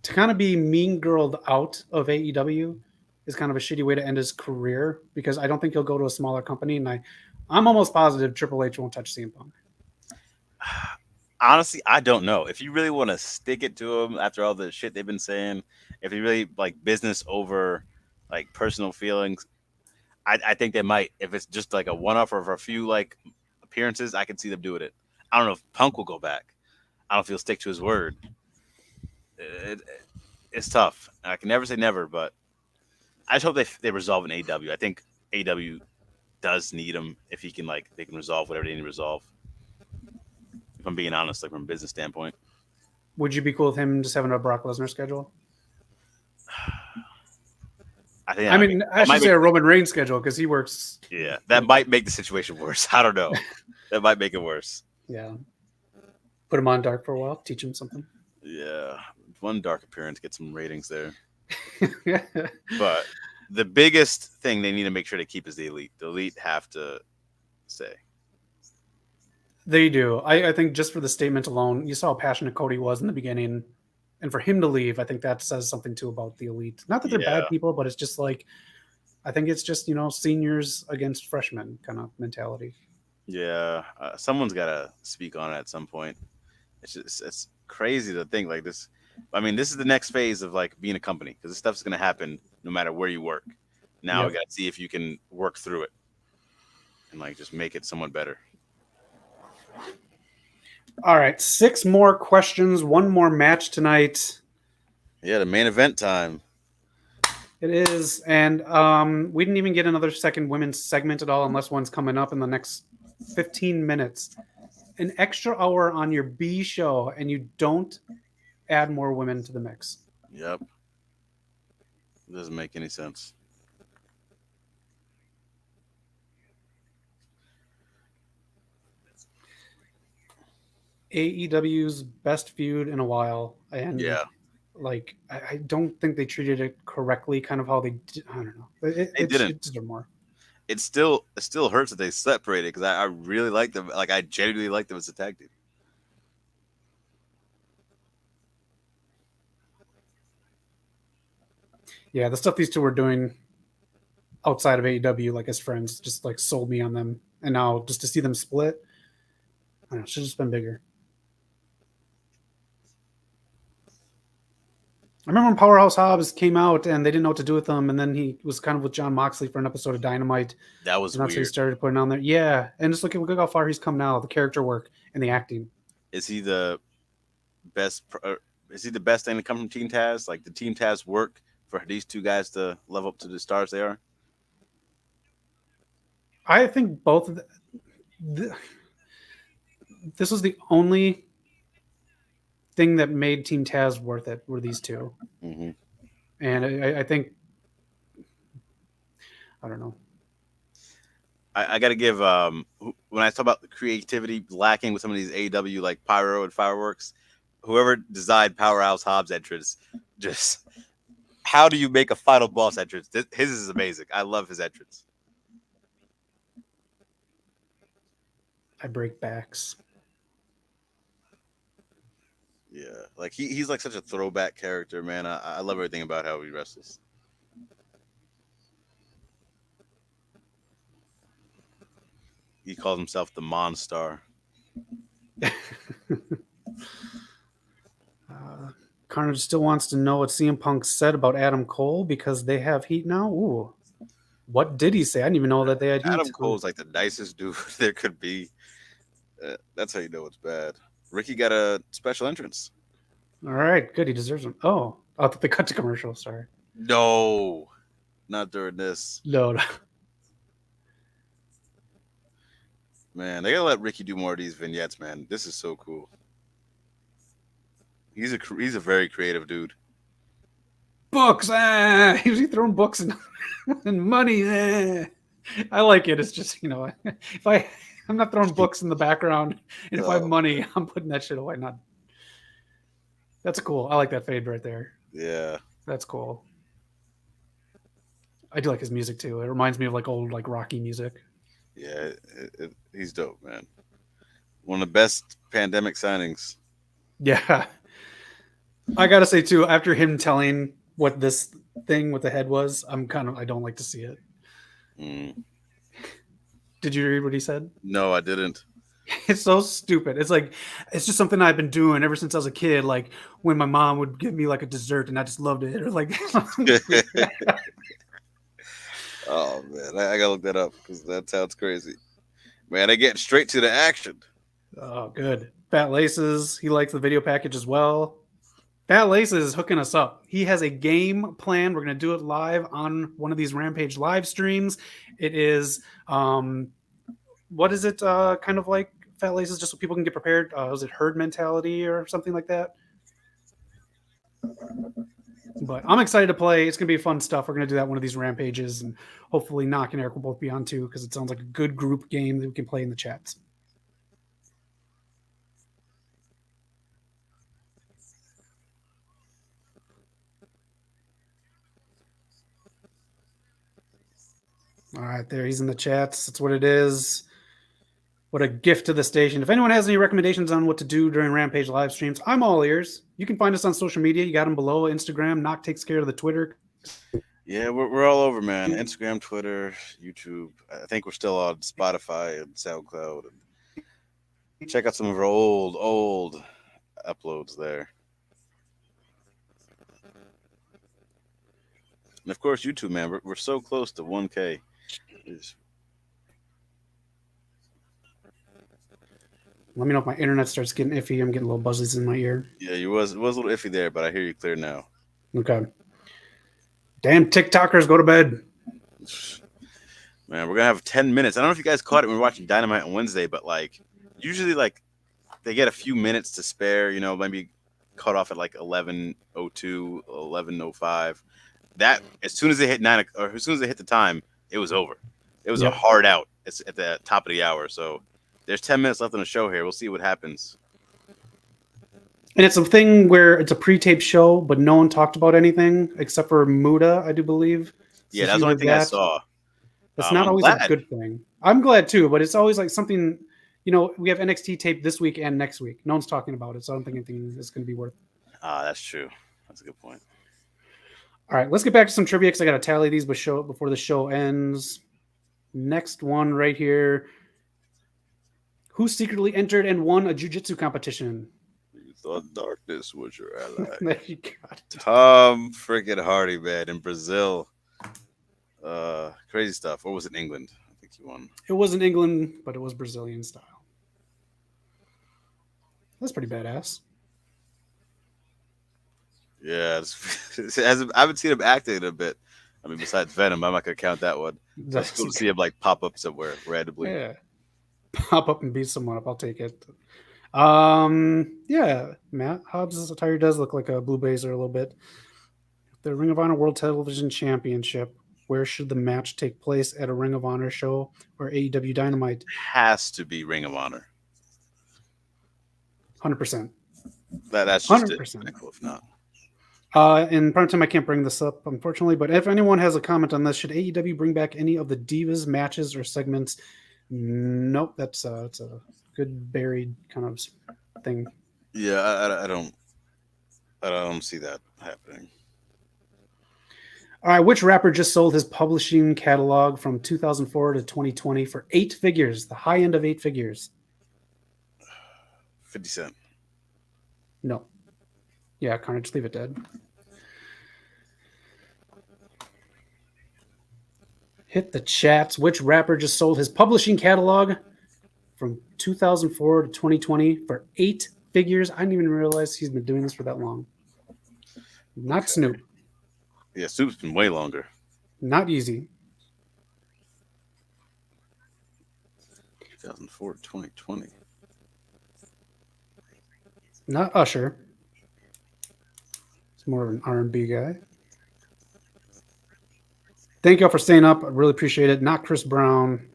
[SPEAKER 1] kind of be mean girled out of AEW is kind of a shitty way to end his career because I don't think he'll go to a smaller company. And I'm almost positive Triple H won't touch CM Punk.
[SPEAKER 2] Honestly, I don't know. If you really want to stick it to him after all the shit they've been saying, if you really like business over like personal feelings, I think they might. If it's just like a one-off or for a few like appearances, I can see them doing it. I don't know if Punk will go back. I don't know if he'll stick to his word. It's tough. I can never say never, but I just hope they resolve an AEW. I think AEW does need him if he can they can resolve whatever they need to resolve. If I'm being honest, like from a business standpoint.
[SPEAKER 1] Would you be cool with him just having a Brock Lesnar schedule? I should say a Roman Reigns schedule because he works.
[SPEAKER 2] Yeah, that might make the situation worse. I don't know. That might make it worse.
[SPEAKER 1] Yeah. Put him on dark for a while, teach him something.
[SPEAKER 2] Yeah, one dark appearance, get some ratings there. But the biggest thing they need to make sure to keep is the elite. The elite have to stay.
[SPEAKER 1] They do. I think just for the statement alone, you saw how passionate Cody was in the beginning. And for him to leave, I think that says something too about the elite. Not that they're
[SPEAKER 2] Yeah,
[SPEAKER 1] bad people, but it's just like, I think it's just, seniors against freshmen kind of mentality.
[SPEAKER 2] yeah. Someone's got to speak on it at some point. It's crazy to think like this. I mean, this is the next phase of like being a company because this stuff's gonna happen no matter where you work. Now we
[SPEAKER 1] Yep.
[SPEAKER 2] got to see if you can work through it and like just make it somewhat better.
[SPEAKER 1] All right. 6 more questions, one more match tonight.
[SPEAKER 2] Yeah, the main event time.
[SPEAKER 1] It is. And we didn't even get another second women's segment at all, unless one's coming up in the next 15 minutes. An extra hour on your B show, and you don't add more women to the mix.
[SPEAKER 2] Yep, it doesn't make any sense.
[SPEAKER 1] AEW's best feud in a while, and
[SPEAKER 2] Yeah,
[SPEAKER 1] like I don't think they treated it correctly. Kind of how they, I don't know.
[SPEAKER 2] they didn't.
[SPEAKER 1] It's deserved more.
[SPEAKER 2] It still hurts that they separated because I really like them. Like I genuinely like them as a tag team.
[SPEAKER 1] Yeah, the stuff these two were doing outside of AEW, like as friends, just like sold me on them. And now just to see them split, I don't know, should have just been bigger. I remember when Powerhouse Hobbs came out and they didn't know what to do with him, and then he was kind of with John Moxley for an episode of Dynamite,
[SPEAKER 2] That was
[SPEAKER 1] and that's what he
[SPEAKER 2] weird.
[SPEAKER 1] started putting on there. Yeah, and just look how far he's come now, the character work and the acting.
[SPEAKER 2] Is he the best? Is he the best thing to come from Team Taz? Like the Team Taz work for these two guys to level up to the stars they are?
[SPEAKER 1] I think both of this was the only thing that made Team Taz worth it were these two,
[SPEAKER 2] Mm-hmm.
[SPEAKER 1] and I think I don't know.
[SPEAKER 2] I got to give when I talk about the creativity lacking with some of these AEW like pyro and fireworks, whoever designed Powerhouse Hobbs entrance, just how do you make a final boss entrance? His is amazing. I love his entrance.
[SPEAKER 1] I break backs.
[SPEAKER 2] Yeah, like he's like such a throwback character, man. I love everything about how he wrestles. He calls himself the Monstar.
[SPEAKER 1] Carnage still wants to know what CM Punk said about Adam Cole because they have heat now. Ooh, what did he say? I didn't even know that they had
[SPEAKER 2] Adam
[SPEAKER 1] heat.
[SPEAKER 2] Cole's like the nicest dude there could be. That's how you know it's bad. Ricky got a special entrance.
[SPEAKER 1] All right, good. He deserves them. Oh, I thought they cut to commercial. Sorry.
[SPEAKER 2] No, not during this.
[SPEAKER 1] No.
[SPEAKER 2] Man, they gotta let Ricky do more of these vignettes, man. This is so cool. He's a very creative dude.
[SPEAKER 1] Books. He's throwing books and money. I like it. It's just if I'm not throwing books in the background, and if I have money, I'm putting that shit away. Not. That's cool. I like that fade right there.
[SPEAKER 2] Yeah,
[SPEAKER 1] That's cool. I do like his music too. It reminds me of like old like Rocky music.
[SPEAKER 2] yeah, he's dope, man. One of the best pandemic signings.
[SPEAKER 1] Yeah. I gotta say too, after him telling what this thing with the head was, I don't like to see it.
[SPEAKER 2] Mm.
[SPEAKER 1] Did you read what he said?
[SPEAKER 2] No, I didn't.
[SPEAKER 1] It's so stupid. It's just something I've been doing ever since I was a kid. Like when my mom would give me like a dessert and I just loved it. Or like
[SPEAKER 2] Oh man, I gotta look that up because that sounds crazy. Man, they get straight to the action.
[SPEAKER 1] oh good. Fat Laces, he likes the video package as well. Fat Laces is hooking us up. He has a game planned. We're gonna do it live on one of these Rampage live streams. It is what is it kind of like Fat Laces, just so people can get prepared? Was it herd mentality or something like that? But I'm excited to play. It's going to be fun stuff. We're going to do that one of these Rampages, and hopefully Knock and Eric will both be on too, because it sounds like a good group game that we can play in the chats. All right, there. He's in the chats. That's what it is. What a gift to the station. If anyone has any recommendations on what to do during Rampage live streams, I'm all ears. You can find us on social media. You got them below. Instagram. Knock takes care of the Twitter.
[SPEAKER 2] Yeah, we're all over, man. Instagram, Twitter, YouTube. I think we're still on Spotify and SoundCloud. And check out some of our old uploads there. And of course, YouTube, man. We're so close to 1K.
[SPEAKER 1] Let me know if my internet starts getting iffy. I'm getting little buzzies in my ear.
[SPEAKER 2] Yeah, it was a little iffy there, but I hear you clear now.
[SPEAKER 1] Okay. Damn TikTokers, go to bed.
[SPEAKER 2] Man, we're gonna have 10 minutes. I don't know if you guys caught it when we were watching Dynamite on Wednesday, but like usually like they get a few minutes to spare, you know, maybe cut off at like 11:02, 11:05. That as soon as they hit 9 or as soon as they hit the time, it was over. It was a hard out. It's at the top of the hour, so there's 10 minutes left on the show here. We'll see what happens.
[SPEAKER 1] And it's a thing where it's a pre-taped show, but no one talked about anything except for Muda, I do believe.
[SPEAKER 2] Yeah, that's the only thing I saw.
[SPEAKER 1] That's not always a good thing. I'm glad too, but it's always like something, you know, we have NXT taped this week and next week. No one's talking about it, so I don't think anything is going to be worth it.
[SPEAKER 2] That's true. That's a good point.
[SPEAKER 1] All right, let's get back to some trivia because I got to tally these before the show ends. Next one right here. Who secretly entered and won a jiu-jitsu competition?
[SPEAKER 2] You thought darkness was your ally.
[SPEAKER 1] There you got it.
[SPEAKER 2] Tom freaking Hardy, man, in Brazil. Crazy stuff. Or was it England? I think he won.
[SPEAKER 1] It wasn't England, but it was Brazilian style. That's pretty badass.
[SPEAKER 2] Yeah, I haven't seen him acting in a bit. I mean, besides Venom, I'm not gonna count that one. It's cool to see him like pop up somewhere randomly.
[SPEAKER 1] Yeah, pop up and beat someone up. I'll take it. Yeah, Matt Hobbs' attire does look like a Blue Blazer a little bit. The Ring of Honor World Television Championship. Where should the match take place? At a Ring of Honor show or AEW Dynamite?
[SPEAKER 2] Has to be Ring of Honor.
[SPEAKER 1] 100%.
[SPEAKER 2] That's just 100%. If not.
[SPEAKER 1] In prime time, I can't bring this up, unfortunately, but if anyone has a comment on this, should AEW bring back any of the Divas matches or segments? Nope, it's a good buried kind of thing.
[SPEAKER 2] Yeah, I don't see that happening.
[SPEAKER 1] All right, which rapper just sold his publishing catalog from 2004 to 2020 for 8 figures, the high end of 8 figures?
[SPEAKER 2] 50 Cent.
[SPEAKER 1] No. Yeah, Carnage, leave it dead. Hit the chats. Which rapper just sold his publishing catalog from 2004 to 2020 for 8 figures? I didn't even realize he's been doing this for that long. Not okay. Snoop.
[SPEAKER 2] Yeah, Snoop's been way longer.
[SPEAKER 1] Not easy.
[SPEAKER 2] 2004 to 2020.
[SPEAKER 1] Not Usher. It's more of an R&B guy. Thank y'all for staying up. I really appreciate it. Not Chris Brown.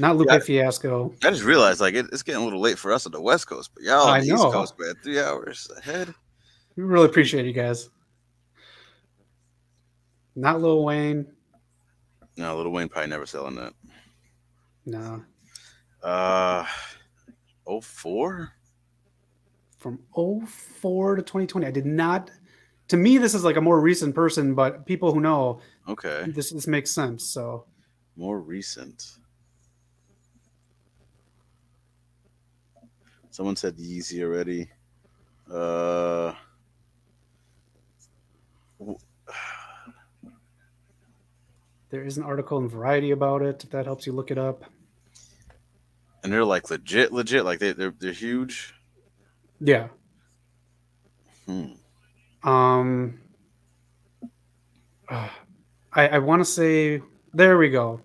[SPEAKER 1] Not Lupe Fiasco.
[SPEAKER 2] I just realized like it's getting a little late for us on the West Coast, but y'all on the East Coast, man, 3 hours ahead.
[SPEAKER 1] We really appreciate you guys. Not Lil Wayne.
[SPEAKER 2] No, Lil Wayne probably never selling that.
[SPEAKER 1] No.
[SPEAKER 2] 04?
[SPEAKER 1] From 04 to 2020. I did not. To me, this is like a more recent person, but people who know,
[SPEAKER 2] okay,
[SPEAKER 1] this makes sense. So
[SPEAKER 2] more recent. Someone said Yeezy already.
[SPEAKER 1] There is an article in Variety about it, if that helps you look it up.
[SPEAKER 2] And they're like legit, like they're huge.
[SPEAKER 1] Yeah. I want to say, there we go.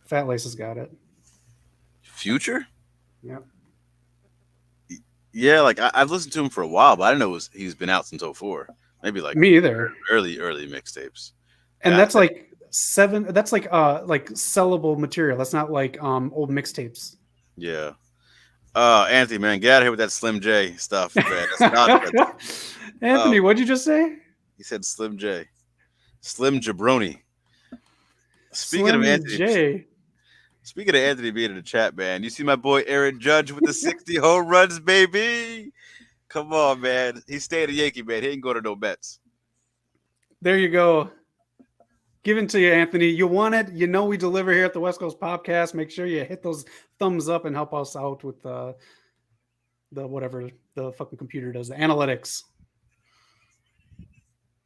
[SPEAKER 1] Fat Lace has got it.
[SPEAKER 2] Future?
[SPEAKER 1] Yeah.
[SPEAKER 2] Yeah, like I've listened to him for a while, but I didn't know he's been out since 04. Maybe like
[SPEAKER 1] me either.
[SPEAKER 2] Early mixtapes.
[SPEAKER 1] And that's like 7. That's like sellable material. That's not like old mixtapes.
[SPEAKER 2] Yeah. Anthony, man, get out of here with that Slim J stuff, man. That's not good.
[SPEAKER 1] Anthony, what'd you just say?
[SPEAKER 2] He said Slim J. Slim Jabroni. Speaking of
[SPEAKER 1] Slim
[SPEAKER 2] Anthony,
[SPEAKER 1] J.
[SPEAKER 2] speaking of Anthony being in the chat, man, you see my boy Aaron Judge with the 60 home runs, baby. Come on, man. He's staying a Yankee, man. He ain't going to no Mets.
[SPEAKER 1] There you go. Given to you, Anthony. You want it. You know we deliver here at the West Coast Podcast. Make sure you hit those thumbs up and help us out with the whatever the fucking computer does, the analytics.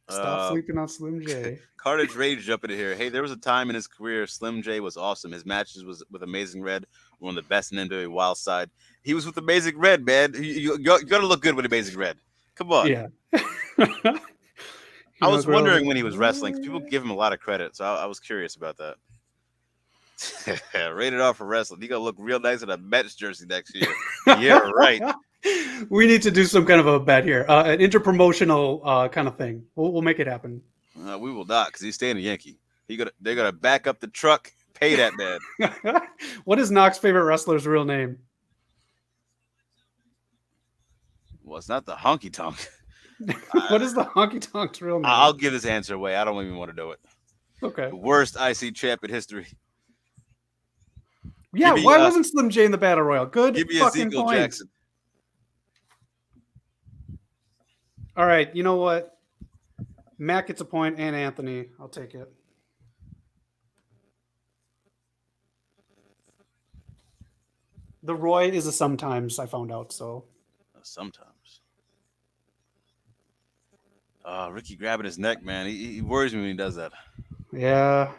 [SPEAKER 1] Stop sleeping on Slim J.
[SPEAKER 2] Carnage Rage jumping in here. Hey, there was a time in his career Slim J was awesome. His matches was with Amazing Red, one of the best in NWA Wild Side. He was with Amazing Red, man. You got to look good with Amazing Red. Come on.
[SPEAKER 1] Yeah.
[SPEAKER 2] I was wondering when he was wrestling. People give him a lot of credit, so I was curious about that. Rated R for wrestling. He gonna look real nice in a Mets jersey next year. Yeah, right.
[SPEAKER 1] We need to do some kind of a bet here, an interpromotional kind of thing. We'll make it happen.
[SPEAKER 2] We will not, because he's staying a Yankee. They're gonna back up the truck, pay that man.
[SPEAKER 1] What is Knox's favorite wrestler's real name?
[SPEAKER 2] Well, it's not the Honky Tonk.
[SPEAKER 1] What is the Honky Tonk's real name?
[SPEAKER 2] I'll give this answer away. I don't even want to know it.
[SPEAKER 1] Okay.
[SPEAKER 2] The worst IC champ in history.
[SPEAKER 1] Yeah, why wasn't Slim J in the Battle Royal? Good
[SPEAKER 2] give me
[SPEAKER 1] fucking
[SPEAKER 2] Ezekiel
[SPEAKER 1] point.
[SPEAKER 2] Jackson.
[SPEAKER 1] All right, you know what? Matt gets a point and Anthony. I'll take it. The Roy is a sometimes, I found out, so.
[SPEAKER 2] Sometimes. Ricky grabbing his neck, man. He worries me when he does that.
[SPEAKER 1] Yeah.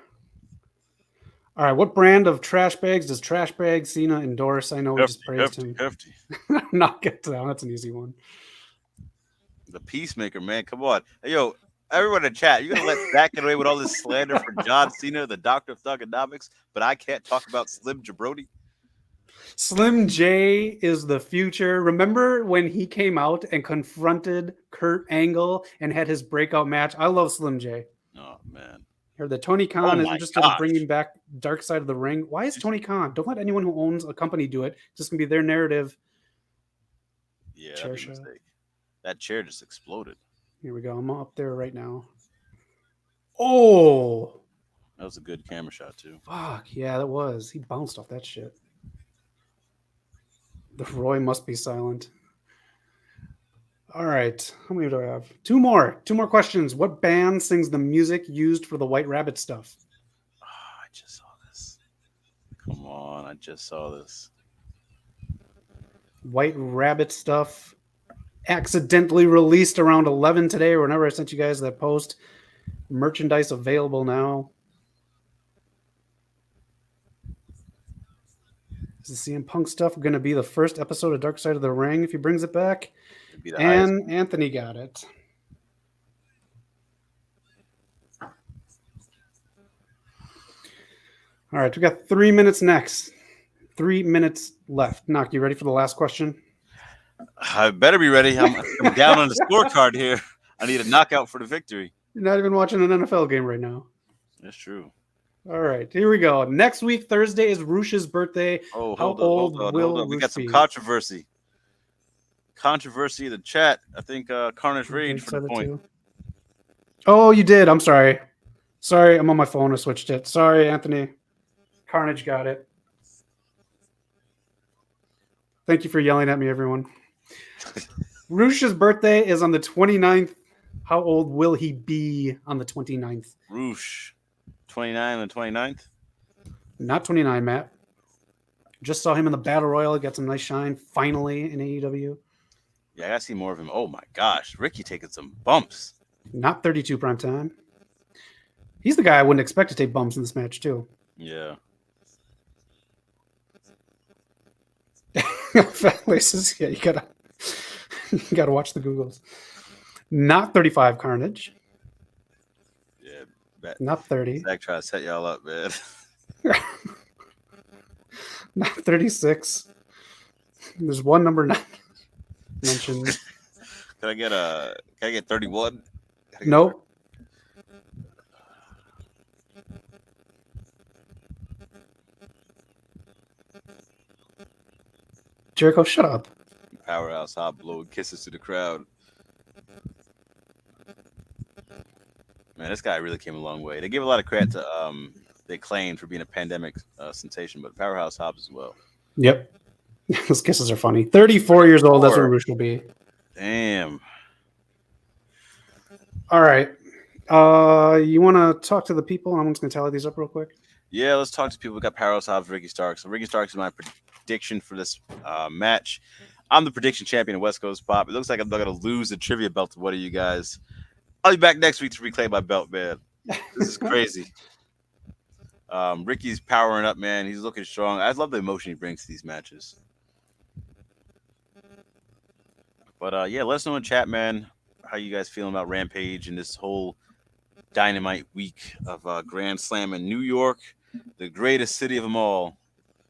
[SPEAKER 1] All right, what brand of trash bags does Trash Bag Cena endorse? I know we just praised him.
[SPEAKER 2] Hefty.
[SPEAKER 1] Not get to that one. That's an easy one.
[SPEAKER 2] The Peacemaker, man. Come on. Hey, yo, everyone in chat, you're going to let Zach get away with all this slander for John Cena, the Doctor of Thugonomics, but I can't talk about Slim Jabroni?
[SPEAKER 1] Slim J is the future. Remember when he came out and confronted Kurt Angle and had his breakout match? I love Slim J.
[SPEAKER 2] Oh, man.
[SPEAKER 1] Heard that Tony Khan is interested in bringing back Dark Side of the Ring. Why is Tony Khan? Don't let anyone who owns a company do it. It's just going to be their narrative.
[SPEAKER 2] Yeah, that'd be a mistake. That chair just exploded.
[SPEAKER 1] Here we go. I'm up there right now. Oh!
[SPEAKER 2] That was a good camera shot, too.
[SPEAKER 1] Fuck, yeah, that was. He bounced off that shit. The Roy must be silent. All right. How many do I have? Two more questions. What band sings the music used for the White Rabbit stuff?
[SPEAKER 2] Oh, I just saw this. Come on. I just saw this.
[SPEAKER 1] White Rabbit stuff. Accidentally released around 11 today or whenever I sent you guys that post. Merchandise available now. Is the CM Punk stuff going to be the first episode of Dark Side of the Ring if he brings it back? And highest. Anthony got it. All right, we got 3 minutes next. 3 minutes left. Knock, you ready for the last question?
[SPEAKER 2] I better be ready. I'm down on the scorecard here. I need a knockout for the victory.
[SPEAKER 1] You're not even watching an NFL game right now.
[SPEAKER 2] That's true.
[SPEAKER 1] All right, here we go. Next week, Thursday, is Rush's birthday.
[SPEAKER 2] Oh, hold on. We got some controversy. Controversy in the chat. I think Carnage Rage for the point.
[SPEAKER 1] Oh, you did. I'm sorry. Sorry, I'm on my phone. I switched it. Sorry, Anthony. Carnage got it. Thank you for yelling at me, everyone. Rush's birthday is on the 29th. How old will he be on the 29th?
[SPEAKER 2] Rush. 29 and 29th?
[SPEAKER 1] Not 29, Matt. Just saw him in the Battle Royal. He got some nice shine finally in AEW.
[SPEAKER 2] Yeah, I got to see more of him. Oh, my gosh. Ricky taking some bumps.
[SPEAKER 1] Not 32 prime time. He's the guy I wouldn't expect to take bumps in this match, too.
[SPEAKER 2] Yeah.
[SPEAKER 1] Yeah, you gotta watch the Googles. Not 35 Carnage.
[SPEAKER 2] Yeah.
[SPEAKER 1] Not 30.
[SPEAKER 2] Zach trying to set y'all up, man.
[SPEAKER 1] Not 36. There's one number not mentioned.
[SPEAKER 2] Can I get 31?
[SPEAKER 1] Nope. Jericho, shut up.
[SPEAKER 2] Powerhouse hot blowing kisses to the crowd. Man, this guy really came a long way. They give a lot of credit to they claimed for being a pandemic sensation, but Powerhouse Hobbs as well.
[SPEAKER 1] Yep. Those kisses are funny. 34 years old. That's what
[SPEAKER 2] 34.
[SPEAKER 1] Roosh will be.
[SPEAKER 2] Damn.
[SPEAKER 1] All right. You want to talk to the people? I'm just going to tally these up real quick.
[SPEAKER 2] Yeah, let's talk to people. We got Powerhouse Hobbs, Ricky Starks. So Ricky Starks is my prediction for this match. I'm the prediction champion of West Coast Pop. It looks like I'm not going to lose the trivia belt to one of you guys. I'll be back next week to reclaim my belt, man. This is crazy. Ricky's powering up, man. He's looking strong. I love the emotion he brings to these matches. But yeah, let us know in chat, man, how you guys feeling about Rampage and this whole dynamite week of Grand Slam in New York, the greatest city of them all.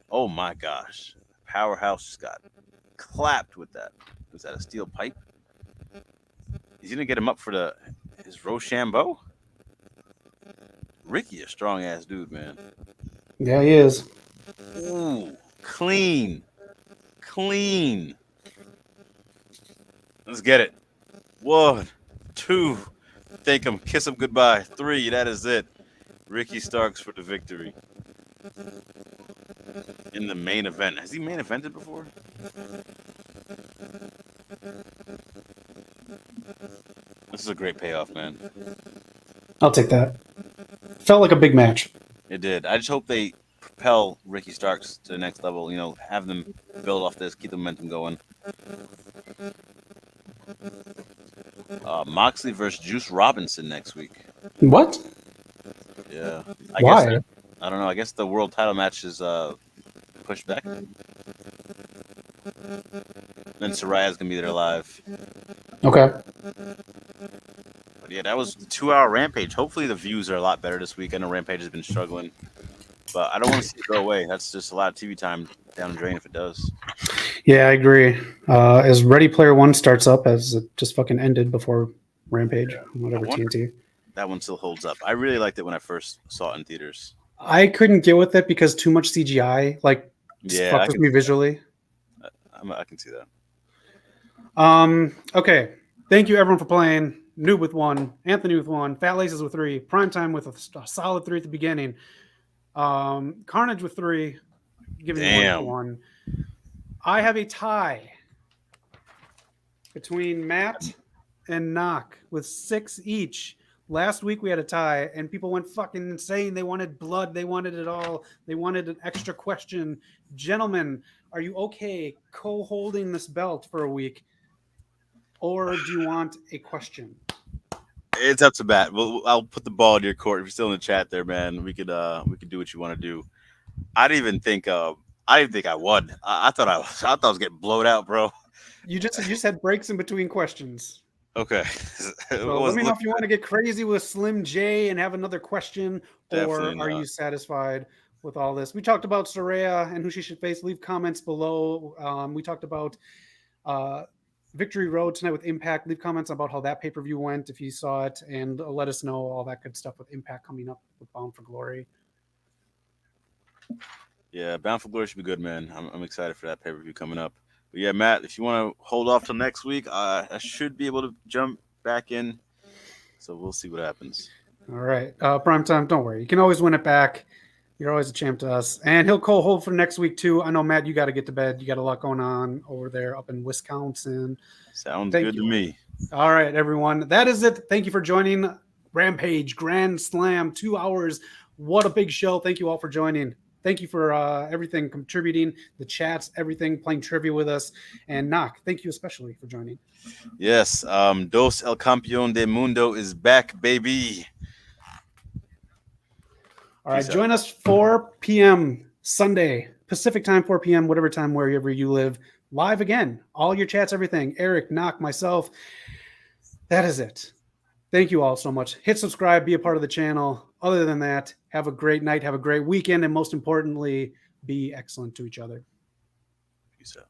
[SPEAKER 2] Oh my gosh. Powerhouse just got clapped with that. Was that a steel pipe? He's gonna get him up for his Rochambeau? Ricky, a strong ass dude, man.
[SPEAKER 1] Yeah, he is.
[SPEAKER 2] Ooh, clean. Let's get it. 1, 2. Thank him. Kiss him goodbye. 3. That is it. Ricky Starks for the victory. In the main event. Has he main evented before? This is a great payoff, man.
[SPEAKER 1] I'll take that. Felt like a big match.
[SPEAKER 2] It did. I just hope they propel Ricky Starks to the next level. You know, have them build off this, keep the momentum going. Moxley versus Juice Robinson next week.
[SPEAKER 1] What?
[SPEAKER 2] Yeah.
[SPEAKER 1] Why?
[SPEAKER 2] I don't know. I guess the world title match is pushed back. Then Saraya's gonna be there live.
[SPEAKER 1] Okay.
[SPEAKER 2] But yeah, that was the 2-hour Rampage. Hopefully the views are a lot better this week. I know Rampage has been struggling, but I don't want to see it go away. That's just a lot of TV time down the drain if it does.
[SPEAKER 1] Yeah, I agree. As Ready Player One starts up, as it just fucking ended before Rampage, whatever TNT.
[SPEAKER 2] That one still holds up. I really liked it when I first saw it in theaters.
[SPEAKER 1] I couldn't get with it because too much CGI, like, fucked with me visually.
[SPEAKER 2] I can see that.
[SPEAKER 1] Okay. Thank you everyone for playing. Noob with 1, Anthony with 1, Fat Laces with 3, Primetime with a solid 3 at the beginning. Carnage with 3, giving you 1 for 1. I have a tie between Matt and Knock with 6 each. Last week we had a tie, and people went fucking insane. They wanted blood. They wanted it all. They wanted an extra question. Gentlemen, are you okay co-holding this belt for a week? Or do you want a question?
[SPEAKER 2] It's up to bat. I'll put the ball in your court. If you're still in the chat there, man, we could do what you want to do. I didn't even think I won. I thought I was getting blown out, bro.
[SPEAKER 1] You just had breaks in between questions.
[SPEAKER 2] Okay.
[SPEAKER 1] So let me know if you want to get crazy with Slim J and have another question, or are you satisfied with all this? We talked about Saraya and who she should face. Leave comments below. We talked about Victory Road tonight with Impact. Leave comments about how that pay-per-view went if you saw it, and let us know all that good stuff with Impact coming up with Bound for Glory.
[SPEAKER 2] Yeah, Bound for Glory should be good, man. I'm excited for that pay-per-view coming up. But yeah, Matt, if you want to hold off till next week, I should be able to jump back in. So we'll see what happens.
[SPEAKER 1] All right. Primetime, don't worry. You can always win it back. You're always a champ to us. And he'll co-hold for next week, too. I know, Matt, you got to get to bed. You got a lot going on over there up in Wisconsin.
[SPEAKER 2] Sounds good to me.
[SPEAKER 1] All right, everyone. That is it. Thank you for joining Rampage Grand Slam. 2 hours. What a big show. Thank you all for joining. Thank you for everything, contributing, the chats, everything, playing trivia with us. And Knock, thank you especially for joining.
[SPEAKER 2] Yes, Dos El Campeón de Mundo is back, baby.
[SPEAKER 1] All right, join us 4 p.m. Sunday, Pacific time, 4 p.m., whatever time, wherever you live. Live again. All your chats, everything. Eric, Knock, myself. That is it. Thank you all so much. Hit subscribe, be a part of the channel. Other than that, have a great night, have a great weekend, and most importantly, be excellent to each other.
[SPEAKER 2] Peace out.